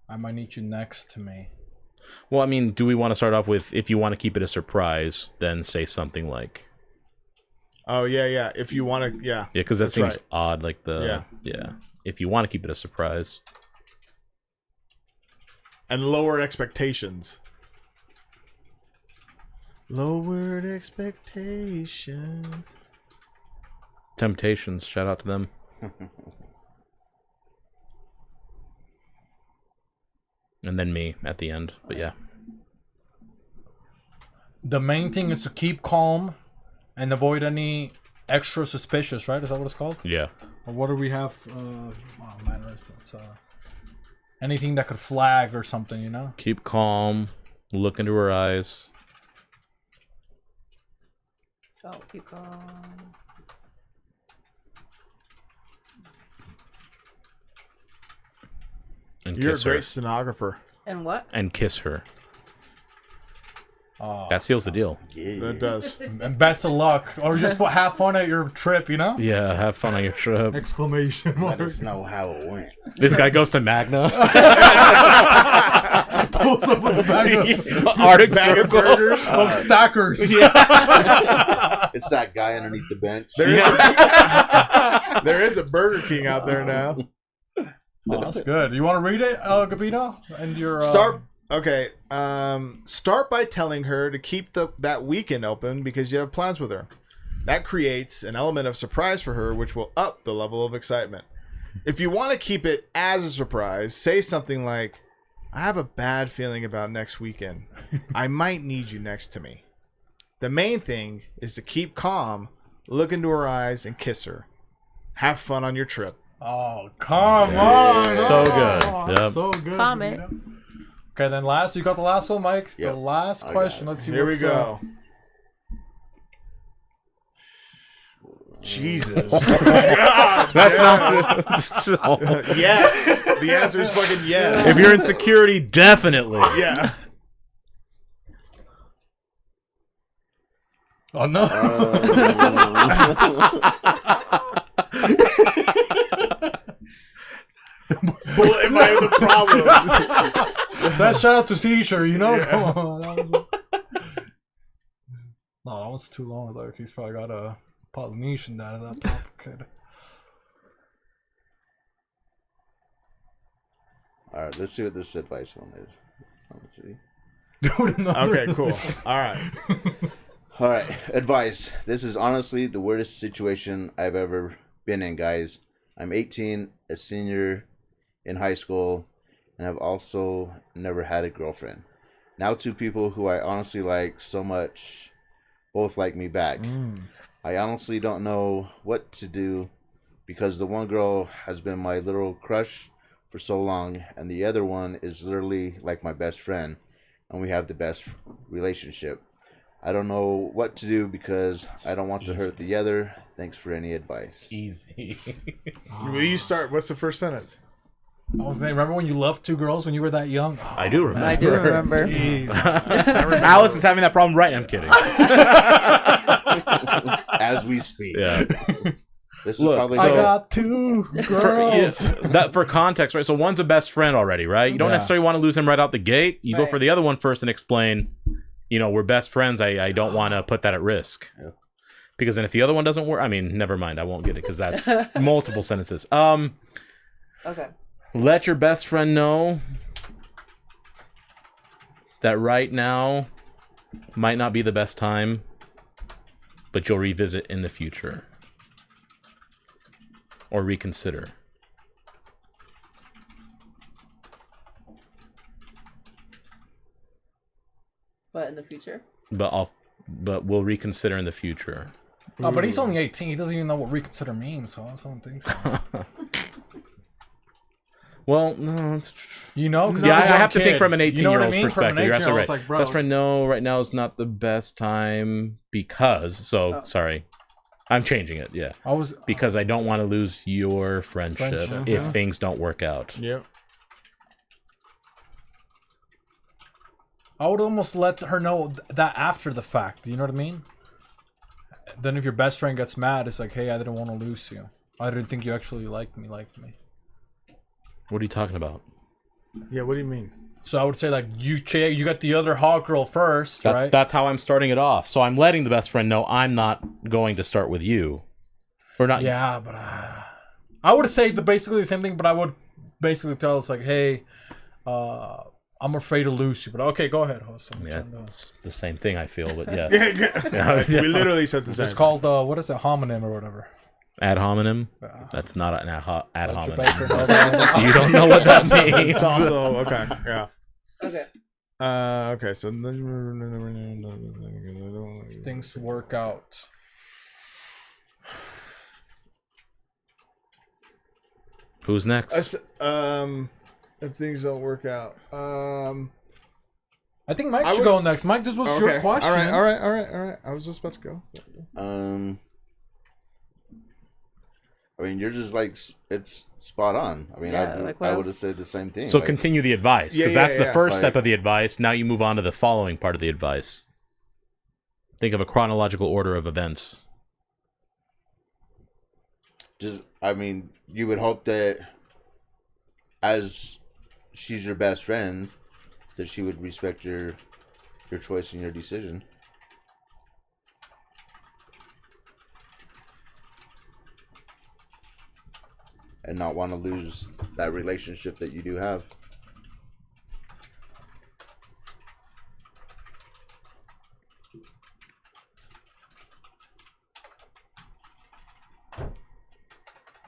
I might need you next to me. Well, I mean, do we want to start off with, if you want to keep it a surprise, then say something like... Oh, yeah. If you want to, yeah. Yeah, because that That's seems right. odd, like the... Yeah. If you want to keep it a surprise. And lower expectations. Lowered expectations. Temptations, shout out to them. And then me at the end, but yeah. The main thing is to keep calm and avoid any extra suspicious, right? Is that what it's called? Yeah. Or what do we have? It's anything that could flag or something, Keep calm. Look into her eyes. Oh, keep calm. And You're a kiss great her. stenographer. And what? And kiss her. Oh, That seals the deal. That does. and best of luck. Or just have fun at your trip, Yeah, have fun on your trip. Exclamation Let mark. us know how it went. This guy goes to Magna. Pulls up with a bag Arctic Bag of Circle. burgers. of stackers. It's that guy underneath the bench. There is a Burger King out there now. Oh, that's good. You want to read it, Gabino? And your Okay. Start by telling her to keep that weekend open because you have plans with her. That creates an element of surprise for her, which will up the level of excitement. If you want to keep it as a surprise, say something like, I have a bad feeling about next weekend. I might need you next to me. The main thing is to keep calm, look into her eyes, and kiss her. Have fun on your trip. Oh, come on. So good. Yep. So good. Comment. Okay, then last, you got the last one, Mike? Yep. The last question. Let's see Here we what's, go. Jesus. That's not. Yes. The answer is fucking yes. If you're in security, definitely. Yeah. Oh, no. Bullet in my other problem. That shout out to Seizure, you know? Come on. No, that one's too long. Like, he's probably got a Polynesian out of that topic. Kid. All right, let's see what this advice one is. Okay, cool. All right. All right, advice. This is honestly the weirdest situation I've ever been in, guys. I'm 18, a senior in high school, and I've also never had a girlfriend. Now two people who I honestly like so much both like me back. I honestly don't know what to do because the one girl has been my little crush for so long, and the other one is literally like my best friend, and we have the best relationship. I don't know what to do because I don't want to hurt the other. Thanks for any advice. Easy. Will you start? What's the first sentence? I was saying, remember when you loved two girls when you were that young? Oh, I do remember. I do remember. Alice is having that problem right now. I'm kidding. As we speak. Yeah. This is Look, probably I got two girls. For context, right? So one's a best friend already, right? You don't necessarily want to lose him right out the gate. You go for the other one first and explain, you know, we're best friends. I don't want to put that at risk. Yeah. Because then if the other one doesn't work, I mean, never mind. I won't get it because that's multiple sentences. Okay. Let your best friend know that right now might not be the best time, but you'll revisit in the future. Or reconsider. But in the future? But we'll reconsider in the future. Oh, but he's only 18. He doesn't even know what reconsider means, so I don't think so. Well, no. You know? Yeah, I have to think from an 18-year-old's perspective. You're absolutely right. Like, best friend, no, right now is not the best time because... So, sorry. I'm changing it, yeah. Because I don't want to lose your friendship if things don't work out. Yep. I would almost let her know that after the fact. You know what I mean? Then if your best friend gets mad, it's like, hey, I didn't want to lose you. I didn't think you actually liked me. What are you talking about? Yeah, what do you mean? So I would say, like, you got the other hot girl first, right? That's how I'm starting it off. So I'm letting the best friend know I'm not going to start with you. Or not. Yeah, but I would say basically the same thing, but I would basically tell us, like, hey, I'm afraid to lose you. But okay, go ahead, host. Yeah, it's the same thing I feel, but yes. We literally said the same. It's called, what is it, homonym or whatever. Ad hominem? That's not an ad hominem. You don't know what that means. It's also, okay, yeah. Okay. Okay, so... Things work out. Who's next? If things don't work out. I think Mike should go next. Mike, this was your question. All right. I was just about to go. I mean, you're just like, it's spot on. I mean, I would have said the same thing. So continue the advice, because that's the first step of the advice. Now you move on to the following part of the advice. Think of a chronological order of events. I mean, you would hope that as she's your best friend, that she would respect your choice and your decision. And not want to lose that relationship that you do have.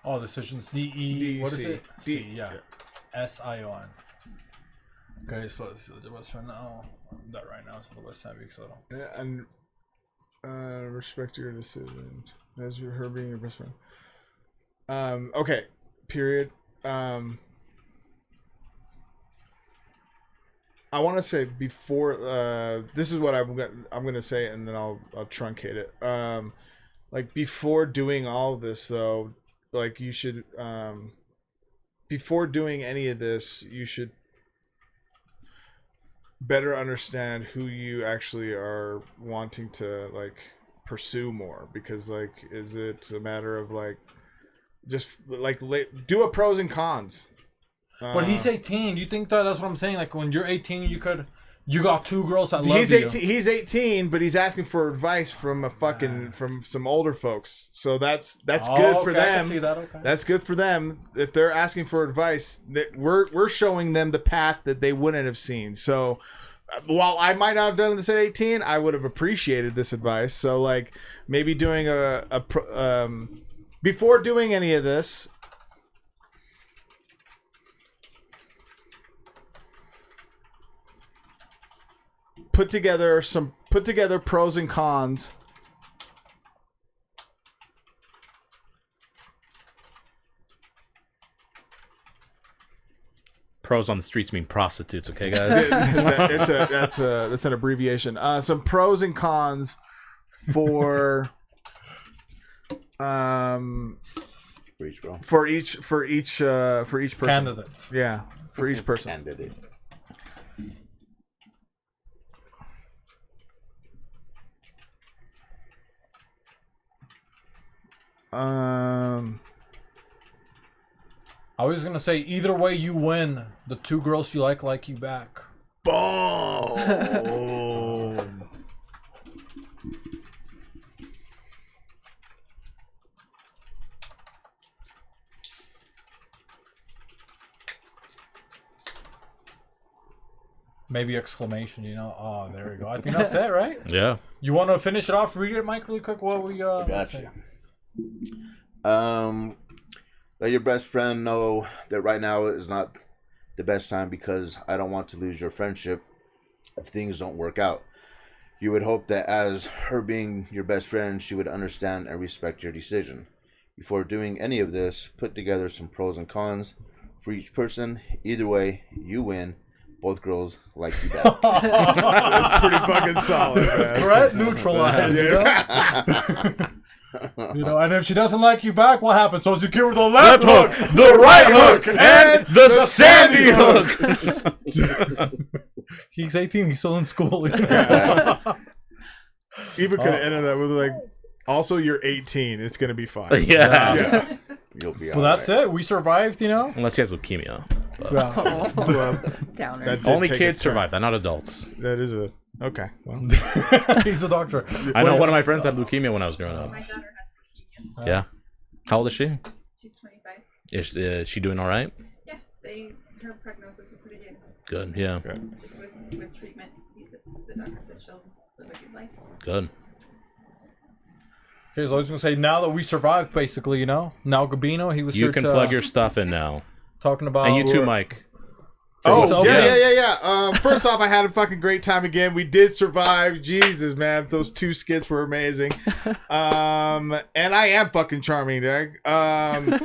Oh, decisions. DE. What is DEC. it? C. Yeah. SION. Okay, so let's do the best friend now. That right now is the best heavy, so I don't. And respect your decision as her being your best friend. Okay. Period. I want to say before this is what I'm gonna say, and then I'll truncate it. Like before doing all of this, though, like you should before doing any of this, you should better understand who you actually are wanting to like pursue more, because like, is it a matter of like just like do a pros and cons? But he's 18. You think that's what I'm saying? Like when you're 18, you got two girls that love He's you. 18. He's 18, but he's asking for advice from from some older folks. So that's good for them. I can see that. Okay. That's good for them. If they're asking for advice, that we're showing them the path that they wouldn't have seen. So while I might not have done this at 18, I would have appreciated this advice. So like maybe doing before doing any of this, put together pros and cons. Pros on the streets mean prostitutes, okay, guys? That's an abbreviation. Some pros and cons for each girl. For each person. Candidate. Yeah, for each person. Candidate. I was gonna say either way you win. The two girls you like you back. Boom. Maybe exclamation, Oh, there we go. I think that's it, right? Yeah. You want to finish it off? Read it, Mike, really quick. What we Gotcha. Let your best friend know that right now is not the best time, because I don't want to lose your friendship if things don't work out. You would hope that as her being your best friend, she would understand and respect your decision. Before doing any of this, put together some pros and cons for each person. Either way, you win. Both girls like you back. That's pretty fucking solid, man. Threat neutralized. And if she doesn't like you back, what happens? So you give her the left hook, the right hook, and the sandy hook. He's 18. He's still in school. Even could have ended that with like, also you're 18. It's gonna be fine. Yeah. You'll be well, that's it. We survived, Unless he has leukemia. Downer. Only kids survive that, not adults. That is a okay. Well, he's a doctor. I know one of my friends had leukemia when I was growing up. My daughter has leukemia. Yeah. How old is she? She's 25. Is she doing all right? Yeah, her prognosis is pretty good. Good. Yeah. Just with treatment, the doctor said she'll live a good life. Good. Okay, so I was gonna say, now that we survived, basically, now Gabino, he was. You can plug your stuff in now. Talking about. And you too, Mike. Oh, yeah. First off, I had a fucking great time again. We did survive. Jesus, man. Those two skits were amazing. And I am fucking charming, Doug. I'm not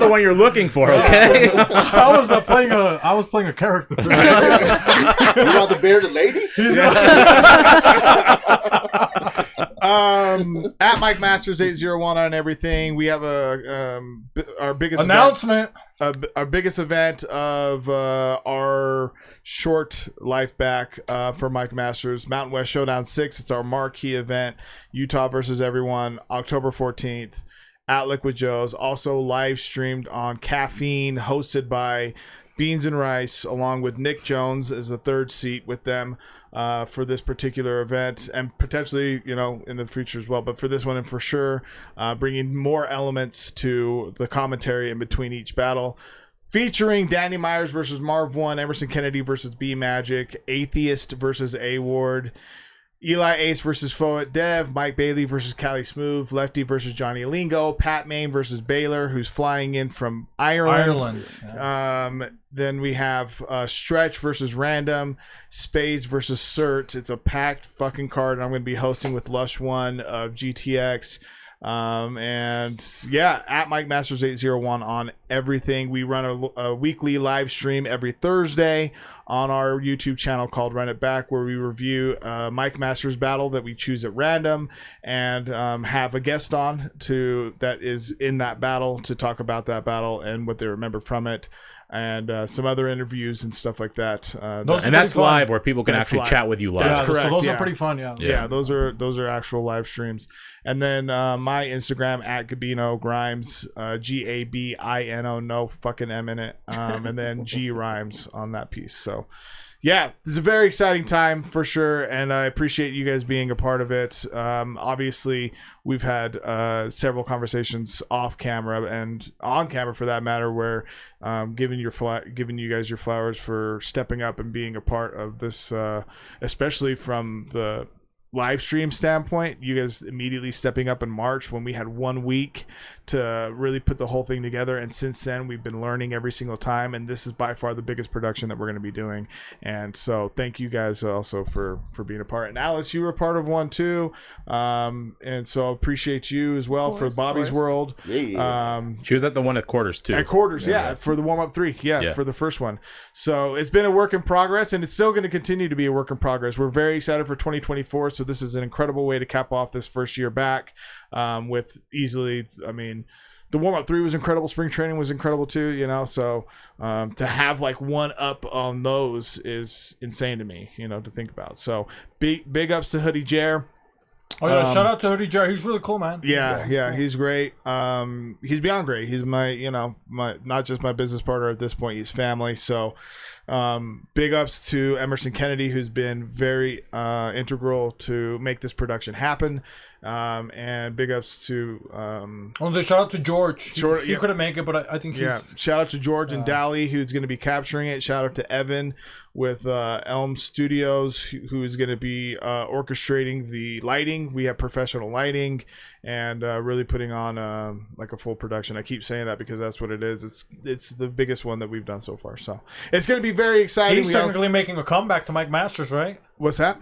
the one you're looking for, okay? I was playing a character. You want the bearded lady? At Mike Masters 801 on everything. We have our biggest announcement. Our biggest event of our short life back for Mike Masters, Mountain West Showdown 6. It's our marquee event, Utah versus everyone, October 14th at Liquid Joe's. Also live streamed on Caffeine, hosted by Beans and Rice, along with Nick Jones as the third seat with them for this particular event, and potentially, in the future as well. But for this one, and for sure, bringing more elements to the commentary in between each battle, featuring Danny Myers versus Marv 1, Emerson Kennedy versus B Magic, Atheist versus A Ward, Eli Ace versus Foet Dev, Mike Bailey versus Cali Smooth, Lefty versus Johnny Lingo, Pat Main versus Baylor, who's flying in from Ireland. Then we have Stretch versus Random, Spades versus Cert. It's a packed fucking card, and I'm going to be hosting with Lush One of GTX. And yeah, at Mike Masters 801 on everything. We run a weekly live stream every Thursday on our YouTube channel called Run It Back, where we review Mike Masters battle that we choose at random, and have a guest on that is in that battle to talk about that battle and what they remember from it, and some other interviews and stuff like that. And that's live, where people can actually chat with you live. That's correct. So those are pretty fun. Yeah, those are actual live streams. And then my Instagram at Gabino Grimes, Gabino, no fucking M in it, and then G Rhymes on that piece. So yeah, it's a very exciting time for sure, and I appreciate you guys being a part of it. Obviously, we've had several conversations off camera and on camera, for that matter, where giving you guys your flowers for stepping up and being a part of this, especially from the live stream standpoint. You guys immediately stepping up in March when we had 1 week to really put the whole thing together, and since then we've been learning every single time, and this is by far the biggest production that we're going to be doing. And so thank you guys also for being a part. And Alice, you were a part of one too, and so appreciate you as well for Bobby's World. She was at the one at Quarters too. At Quarters, yeah, for the warm-up 3, for the first one. So it's been a work in progress, and it's still going to continue to be a work in progress. We're very excited for 2024, so this is an incredible way to cap off this first year back, with easily, I mean, the warm-up 3 was incredible. Spring training was incredible too, you know. So to have like one up on those is insane to me, you know, to think about. So big ups to Hoodie Jer. Oh yeah, shout out to Hoodie Jer. He's really cool, man. Yeah, he's great. He's beyond great. He's my not just my business partner at this point. He's family. So big ups to Emerson Kennedy, who's been very integral to make this production happen. And big ups to I want to say shout out to George. He couldn't make it, but I think he's shout out to George and Dally, who's going to be capturing it. Shout out to Evan with Elm Studios, who is going to be orchestrating the lighting. We have professional lighting, and really putting on like a full production. I keep saying that because that's what it is. It's the biggest one that we've done so far. So it's going to be very exciting. He's technically making a comeback to Mike Masters, right? What's that?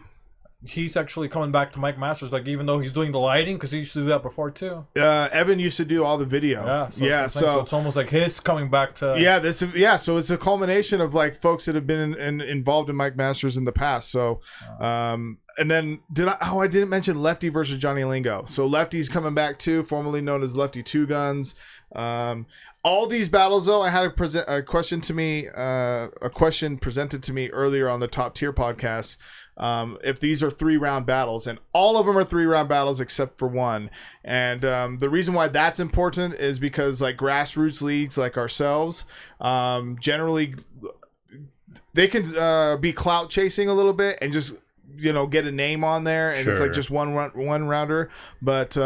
He's actually coming back to Mike Masters, like, even though he's doing the lighting, because he used to do that before too. Evan used to do all the video. So it's almost like his coming back to. So it's a culmination of like folks that have been involved in Mike Masters in the past. So, and then I didn't mention Lefty versus Johnny Lingo. So Lefty's coming back too, formerly known as Lefty Two Guns. All these battles though, I had a question presented to me earlier on the Top Tier podcast. If these are 3-round battles, and all of them are 3-round battles except for one. And the reason why that's important is because like grassroots leagues like ourselves, generally they can be clout chasing a little bit and just, you know, get a name on there, and it's like just one rounder. But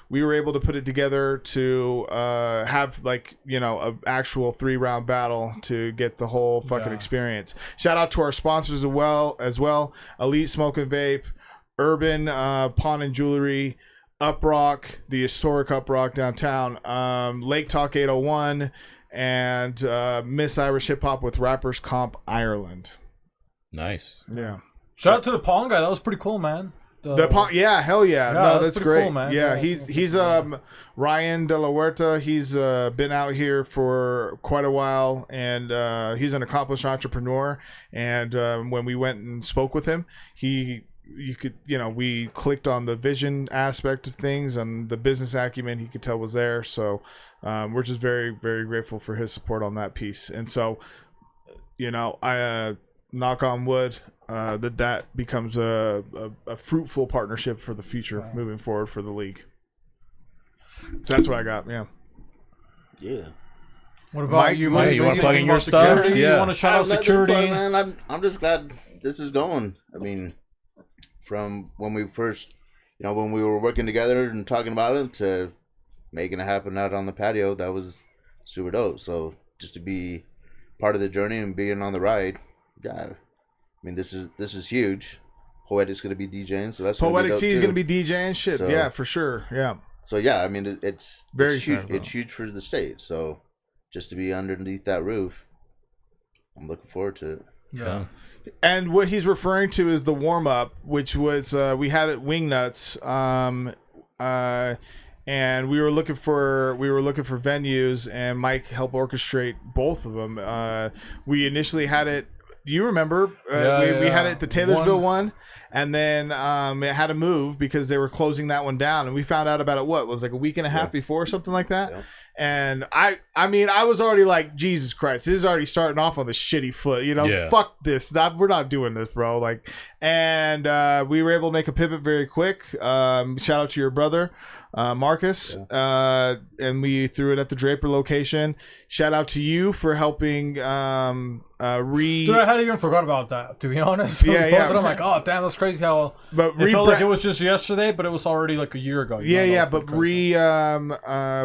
we were able to put it together to have like, you know, an actual 3-round battle to get the whole fucking experience. Shout out to our sponsors as well. Elite Smoke and Vape, Urban Pawn and Jewelry, Uprock, the historic Uprock downtown, Lake Talk 801, and Miss Irish Hip Hop with Rappers Comp Ireland. Nice. Yeah. Shout out to the Pawn guy. That was pretty cool, man. The Pawn, hell yeah. No, that's great. Cool, man. Yeah, he's Ryan De La Huerta. He's been out here for quite a while, and he's an accomplished entrepreneur. And when we went and spoke with him, we clicked on the vision aspect of things, and the business acumen he could tell was there. So we're just very, very grateful for his support on that piece. And so, you know, I knock on wood, that becomes a fruitful partnership for the future moving forward for the league. So that's what I got. Yeah. What about you, Mike? You want to plug in your stuff? Security? Yeah. You want to shout out security? Man, I'm just glad this is going. I mean, from when we first, when we were working together and talking about it to making it happen out on the patio, that was super dope. So just to be part of the journey and being on the ride, yeah. I mean, this is huge. Poetic's gonna be DJing, so that's Poetic C is going gonna be DJing shit. So- yeah, for sure. Yeah. So yeah, I mean it's Very it's huge. sad, It's huge for the state. So just to be underneath that roof, I'm looking forward to it. Yeah. And what he's referring to is the warm up, which was we had at Wingnuts, and we were looking for venues, and Mike helped orchestrate both of them. We initially had it. Do you remember? We had it at the Taylorsville one, and then it had to move because they were closing that one down, and we found out about it. What was like a week and a half before, or something like that. Yeah. And I mean, I was already like, Jesus Christ, this is already starting off on the shitty foot. You know, fuck this. We're not doing this, bro. Like, and we were able to make a pivot very quick. Shout out to your brother, Marcus. And we threw it at the Draper location. Shout out to you for helping. Dude, I hadn't even forgot about that, to be honest. Yeah. I'm like, oh damn, that's crazy how it felt like it was just yesterday, but it was already like a year ago. But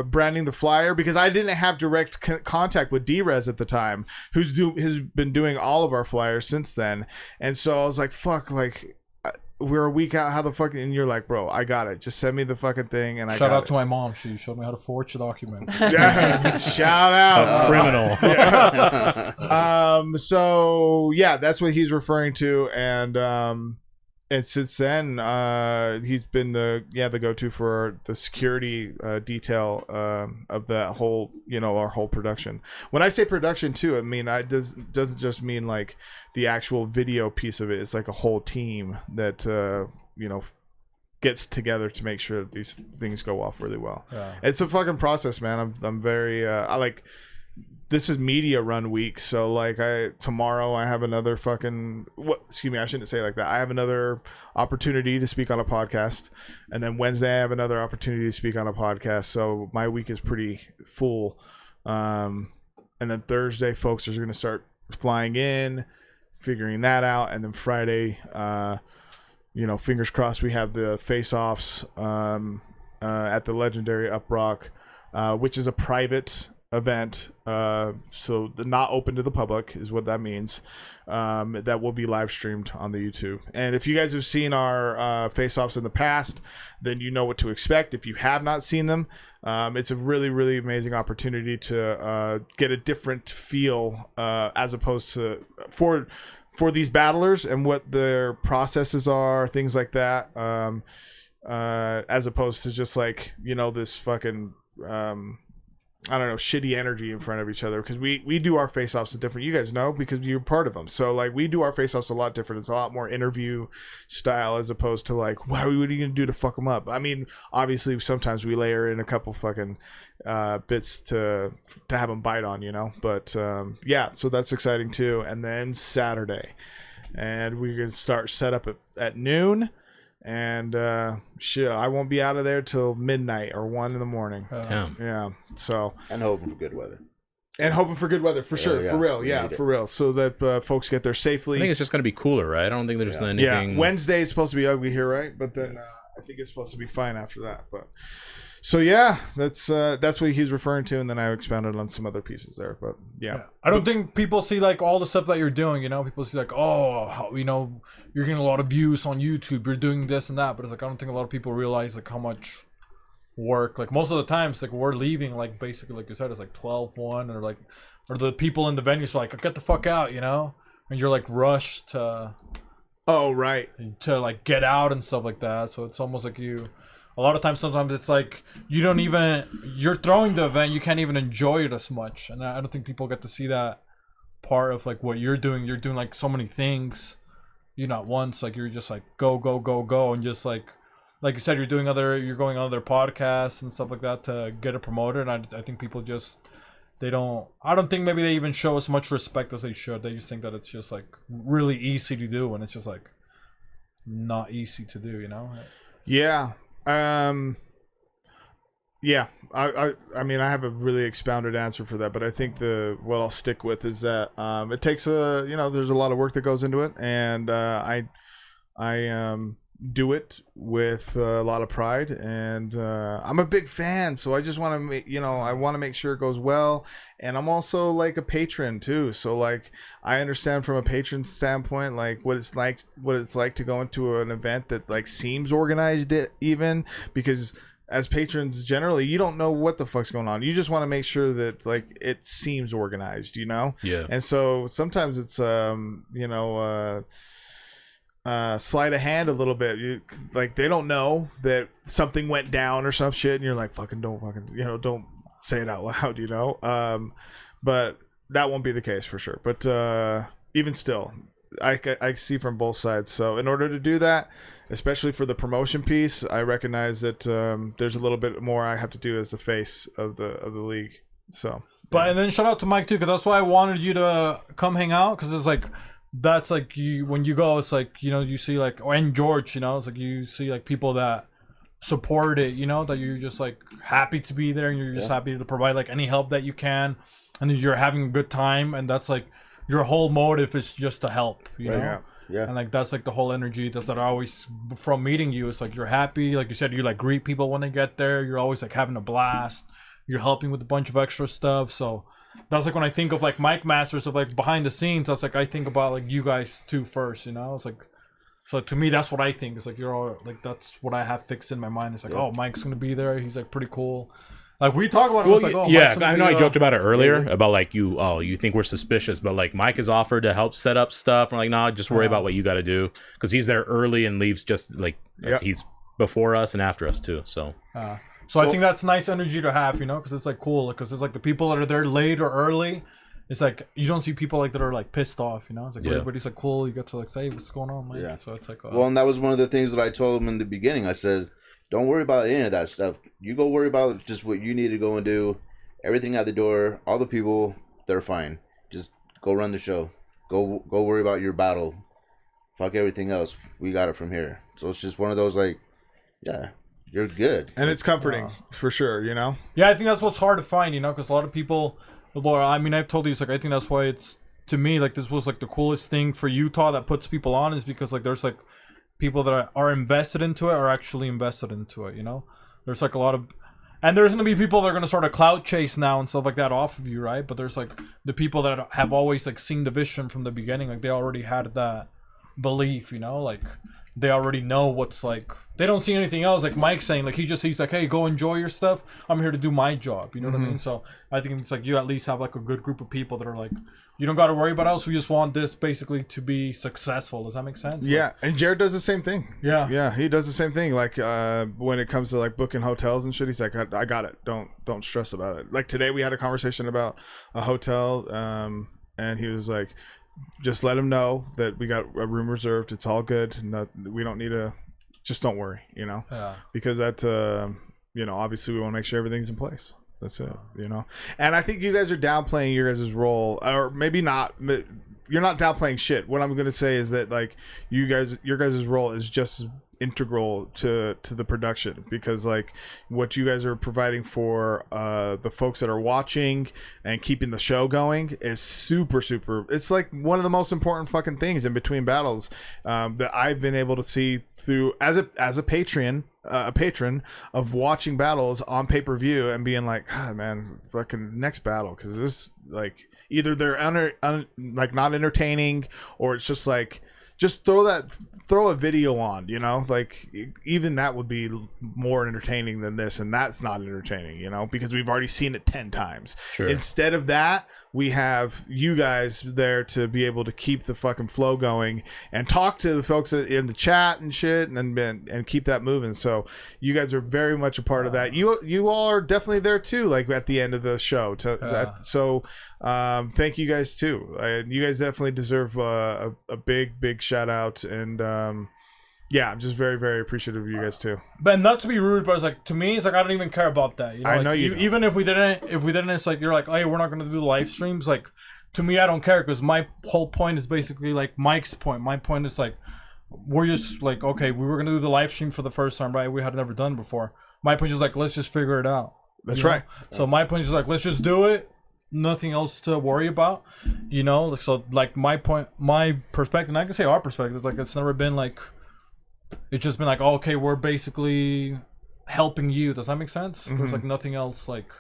branding the flyer, because I didn't have direct contact with D-Rez at the time, who's been doing all of our flyers since then, and so I was like, fuck, like we're a week out. How the fuck? And you're like, bro, I got it. Just send me the fucking thing, and shout out to my mom. She showed me how to forge a document. Shout out, criminal. So yeah, that's what he's referring to, and since then, he's been the go-to for the security detail of that whole, our whole production. When I say production too, I mean doesn't just mean like the actual video piece of it. It's like a whole team that gets together to make sure that these things go off really well. Yeah. It's a fucking process, man. I'm very this is media run week, so like tomorrow I have another excuse me, I shouldn't say it like that. I have another opportunity to speak on a podcast, and then Wednesday I have another opportunity to speak on a podcast. So my week is pretty full. And then Thursday folks are going to start flying in, figuring that out, and then Friday fingers crossed we have the face-offs at the legendary Up Rock, which is a private event, so not open to the public is what that means. That will be live streamed on the YouTube. And if you guys have seen our face-offs in the past, then you know what to expect. If you have not seen them, it's a really, really amazing opportunity to get a different feel as opposed to for these battlers and what their processes are, things like that, as opposed to just like this fucking I don't know, shitty energy in front of each other, because we do our face-offs different. You guys know because you're part of them. So like we do our face-offs a lot different. It's a lot more interview style as opposed to like, what are you gonna do to fuck them up? I mean, obviously sometimes we layer in a couple fucking bits to have them bite on, But yeah, so that's exciting too. And then Saturday, and we're gonna start setup at noon. And shit, I won't be out of there till midnight or 1 a.m. Yeah. So and hoping for good weather. For sure, for real. So that folks get there safely. I think it's just gonna be cooler, right? I don't think there's anything. Yeah, Wednesday is supposed to be ugly here, right? But then I think it's supposed to be fine after that. But so yeah, that's what he's referring to, and then I expounded on some other pieces there. But yeah. I don't think people see like all the stuff that you're doing. People see like, oh, how, you're getting a lot of views on YouTube. You're doing this and that, but it's like I don't think a lot of people realize like how much work. Like most of the times, like we're leaving like basically like you said, it's like 12:1 or the people in the venues are like, get the fuck out, and you're like rushed to. Oh right. To like get out and stuff like that. So it's almost like you. A lot of times, sometimes it's like you're throwing the event, you can't even enjoy it as much. And I don't think people get to see that part of like what you're doing. You're doing like so many things, not once, like you're just like go, and just like you said, you're going on other podcasts and stuff like that to get it promoted. And I think people just, I don't think maybe they even show as much respect as they should. They just think that it's just like really easy to do, and it's just like not easy to do, Yeah. Yeah, I mean, I have a really expounded answer for that, but I think what I'll stick with is that it takes there's a lot of work that goes into it, and I do it with a lot of pride, and I'm a big fan, so I just want to make, I want to make sure it goes well. And I'm also like a patron too, so like I understand from a patron standpoint like what it's like to go into an event that like seems organized, even because as patrons generally you don't know what the fuck's going on. You just want to make sure that like it seems organized, Yeah. And so sometimes it's sleight of hand a little bit. Like they don't know that something went down or some shit, and you're like, don't say it out loud, but that won't be the case for sure. But even still, I see from both sides. So in order to do that, especially for the promotion piece, I recognize that there's a little bit more I have to do as the face of the league. So, but and then shout out to Mike too, because that's why I wanted you to come hang out, because it's like. That's like when you go, it's like, you see like, and George, it's like you see like people that support it, that you're just like happy to be there, and you're just happy to provide like any help that you can, and you're having a good time, and that's like your whole motive is just to help, you know? Yeah. And like that's like the whole energy that I always from meeting you. It's like you're happy, like you said, you like greet people when they get there. You're always like having a blast. You're helping with a bunch of extra stuff, so. That's like when I think of like Mike Masters of like behind the scenes. That's like I think about like you guys too first. It's like, so to me that's what I think. It's like you're all like that's what I have fixed in my mind. It's like oh Mike's gonna be there. He's like pretty cool. Like we talk about it. It's like oh yeah, Mike's I know I joked about it earlier yeah. about like you think we're suspicious, but like Mike has offered to help set up stuff. I'm like nah, just worry about what you got to do because he's there early and leaves just like he's before us and after us too. So. So I think that's nice energy to have, because it's like cool, because it's like the people that are there late or early, it's like you don't see people like that are like pissed off, It's like everybody's like cool. You get to like say what's going on, Mike. Yeah. So it's like well, and that was one of the things that I told him in the beginning. I said, don't worry about any of that stuff. You go worry about just what you need to go and do. Everything at the door, all the people, they're fine. Just go run the show. Go worry about your battle. Fuck everything else. We got it from here. So it's just one of those like, yeah. You're good. And it's comforting for sure, Yeah, I think that's what's hard to find, because a lot of people, I mean, I've told you, it's like, I think that's why it's, to me, like, this was like the coolest thing for Utah that puts people on is because like there's like people that are invested into it or actually invested into it, There's like a lot of, and there's going to be people that are going to start a clout chase now and stuff like that off of you, right? But there's like the people that have always like seen the vision from the beginning, like they already had that belief, like they already know what's like, they don't see anything else. Like Mike's saying, like he's like, hey, go enjoy your stuff. I'm here to do my job. You know what I mean? So I think it's like you at least have like a good group of people that are like, you don't got to worry about us. We just want this basically to be successful. Does that make sense? Yeah. And Jared does the same thing. Yeah. Yeah. He does the same thing. Like when it comes to like booking hotels and shit, he's like, I got it. Don't stress about it. Like today we had a conversation about a hotel and he was like, just let him know that we got a room reserved. It's all good. We don't need to. Just don't worry, Yeah. because that, obviously we want to make sure everything's in place. That's it, And I think you guys are downplaying your guys' role, or maybe not. You're not downplaying shit. What I'm going to say is that like your guys' role is just integral to the production, because like what you guys are providing for the folks that are watching and keeping the show going is super it's like one of the most important fucking things in between battles that I've been able to see through as a patron of watching battles on pay-per-view and being like, God, man, fucking next battle, because this like either they're like not entertaining, or it's just like just throw a video on, like even that would be more entertaining than this, and that's not entertaining, because we've already seen it 10 times. Sure. Instead of that, we have you guys there to be able to keep the fucking flow going and talk to the folks in the chat and shit and keep that moving. So you guys are very much a part of that. You all are definitely there too, like at the end of the show. Thank you guys too. You guys definitely deserve a big shout out, and yeah, I'm just very, very appreciative of you guys too. But not to be rude, but it's like, to me, it's like I don't even care about that. I know you don't. Even if we didn't, it's like you're like, hey, we're not gonna do the live streams. Like, to me, I don't care, because my whole point is basically like Mike's point. My point is like, we're just like, okay, we were gonna do the live stream for the first time, right? We had never done it before. My point is like, let's just figure it out. That's right. So my point is like, let's just do it. Nothing else to worry about, So like my perspective, and I can say our perspective, like it's never been like it's just been like, oh, okay, we're basically helping you. Does that make sense? There's like nothing else. Like,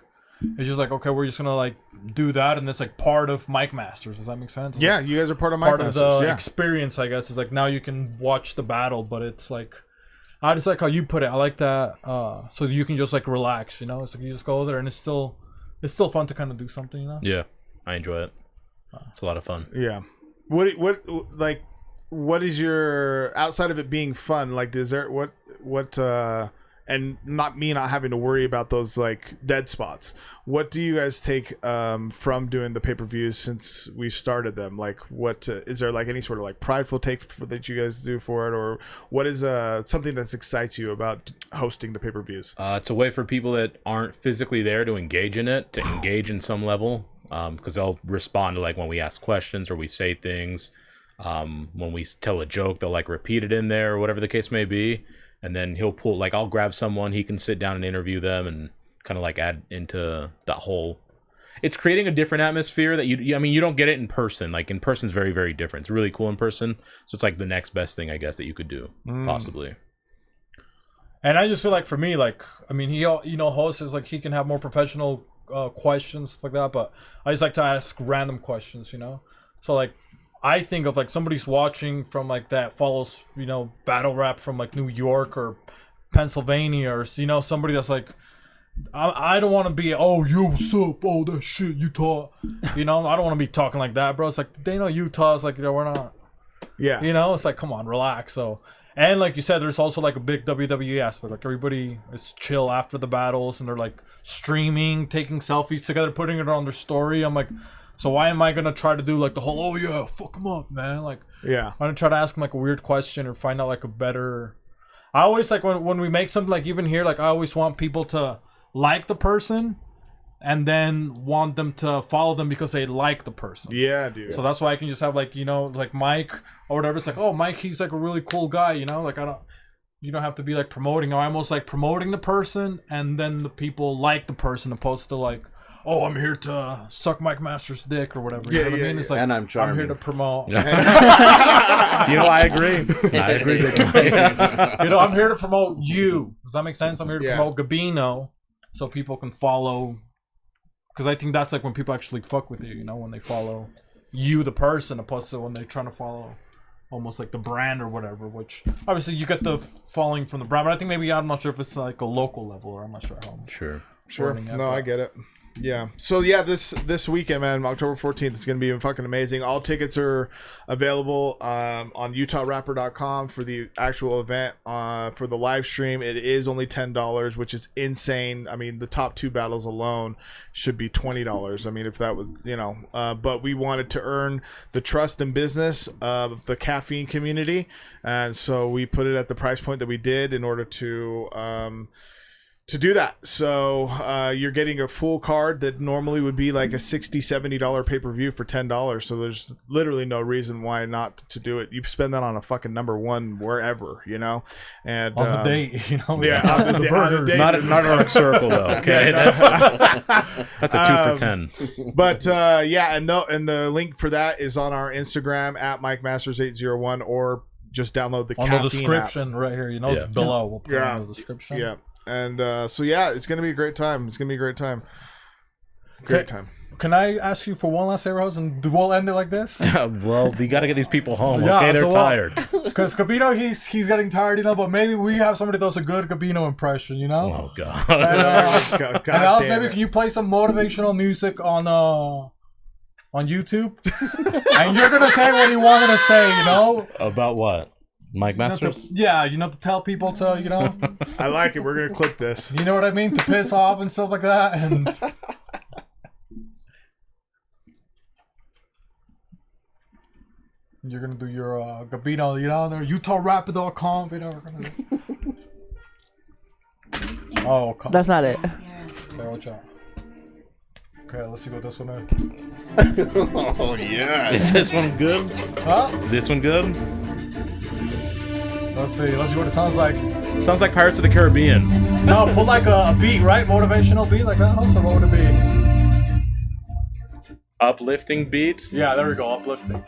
it's just like, okay, we're just gonna like do that, and it's like part of Mike Masters. Does that make sense? It's Yeah, like, you guys are part of Mike part Masters. of the Yeah. experience, I guess. Is like now you can watch the battle, but it's like, I just like how you put it. I like that. So you can just like relax. You know, it's like you just go there, and it's still fun to kind of do something. You know. Yeah, I enjoy it. It's a lot of fun. Yeah. What is your, outside of it being fun, like, is there and not having to worry about those like dead spots, what do you guys take from doing the pay-per-views since we started them? Like, what is there like any sort of like prideful take that you guys do for it, or what is something that excites you about hosting the pay-per-views? It's a way for people that aren't physically there to engage in it, to engage in some level, because they'll respond to like when we ask questions or we say things. When we tell a joke, they'll like repeat it in there or whatever the case may be. And then he'll pull, like, I'll grab someone, he can sit down and interview them and kind of like add into that whole, it's creating a different atmosphere that you don't get it in person. Like, in person's very, very different. It's really cool in person. So it's like the next best thing, I guess, that you could do, possibly. And I just feel like for me, like, I mean, he, hosts is like, he can have more professional questions, stuff like that. But I just like to ask random questions, you know? So like, I think of like somebody's watching from like that follows, battle rap from like New York or Pennsylvania, or somebody that's like, I don't want to be, oh, yo, what's up, oh, that shit Utah, I don't want to be talking like that, bro. It's like, they know Utah's like, we're not, it's like, come on, relax. So, and like you said, there's also like a big WWE aspect. Like, everybody is chill after the battles, and they're like streaming, taking selfies together, putting it on their story. I'm like, so why am I gonna try to do like the whole, oh yeah, fuck him up, man? Like, I'm gonna try to ask him like a weird question or find out like a better. I always like when we make something, like even here, like I always want people to like the person, and then want them to follow them because they like the person. Yeah, dude. So that's why I can just have like like Mike or whatever. It's like, oh, Mike, he's like a really cool guy, like you don't have to be like promoting. I'm almost like promoting the person, and then the people like the person, opposed to like, oh, I'm here to suck Mike Masters' dick or whatever. You know what I mean? It's like, and I'm charming. I'm here to promote. I agree. I agree. I'm here to promote you. Does that make sense? I'm here to promote Gabino, so people can follow. Because I think that's like when people actually fuck with you, when they follow you, the person, opposed to when they're trying to follow almost like the brand or whatever, which obviously you get the following from the brand, but I think maybe, I'm not sure if it's like a local level, or I'm not sure how. Sure. No, I get it. Yeah. So yeah, this weekend, man, October 14th, it's gonna be fucking amazing. All tickets are available on UtahRapper.com for the actual event. For the live stream, it is only $10, which is insane. I mean, the top two battles alone should be $20. I mean, if that was, but we wanted to earn the trust and business of the caffeine community, and so we put it at the price point that we did in order to do that. So you're getting a full card that normally would be like a $60-$70 pay-per-view for $10. So there's literally no reason why not to do it. You spend that on a fucking number one wherever, and on the date, yeah, on the date. Not an Arc Circle though. Okay, that's a 2 for 10. But and the link for that is on our Instagram at MikeMasters801, or just download the on caffeine the description app. Right here, below. We'll put it in the description. Yeah. And it's gonna be a great time. It's gonna be a great time. Time. Can I ask you for one last favor, Rose, and we'll end it like this? Well, we got to get these people home. Okay, they're tired. Because Gabino, he's getting tired, but maybe we have somebody that does a good Gabino impression, Oh god. And, and else, maybe can you play some motivational music on YouTube? And you're gonna say what you wanted to say, About what? Mike Masters? To tell people to, I like it. We're going to clip this. You know what I mean? To piss off and stuff like that. And you're going to do your Gabino, UtahRapper.com. Oh, that's not it. Okay, watch out. Okay, let's see what this one is. Oh, yeah. Is this one good? Huh? This one good? Let's see what it sounds like. Sounds like Pirates of the Caribbean. No, put like a beat, right? Motivational beat like that. Also, what would it be? Uplifting beat? Yeah, there we go. Uplifting.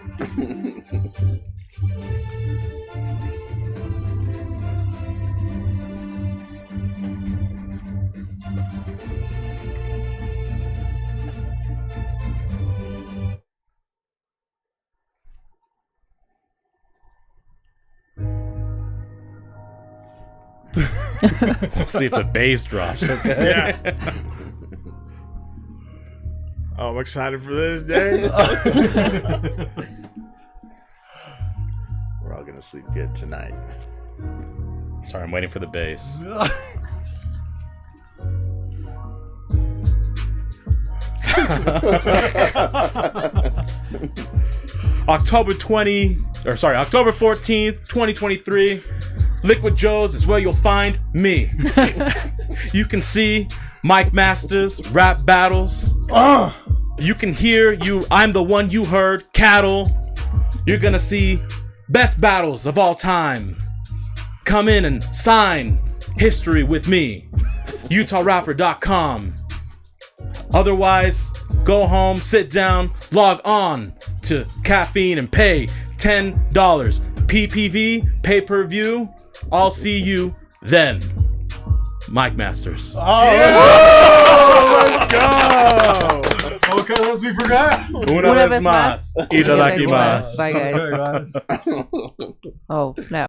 We'll see if the bass drops. Okay. Yeah. Oh, I'm excited for this day. We're all gonna sleep good tonight. Sorry, I'm waiting for the bass. October 14th, 2023. Liquid Joe's is where you'll find me. You can see Mike Masters rap battles. You can hear I'm the one you heard, cattle. You're gonna see best battles of all time. Come in and sign history with me. UtahRapper.com. Otherwise, go home, sit down, log on to Caffeine and pay $10. PPV, pay-per-view. I'll see you then. Mike Masters. Let's go. Okay, as we forgot. Una vez más. Itadakimasu. Bye, guys. Oh, snap.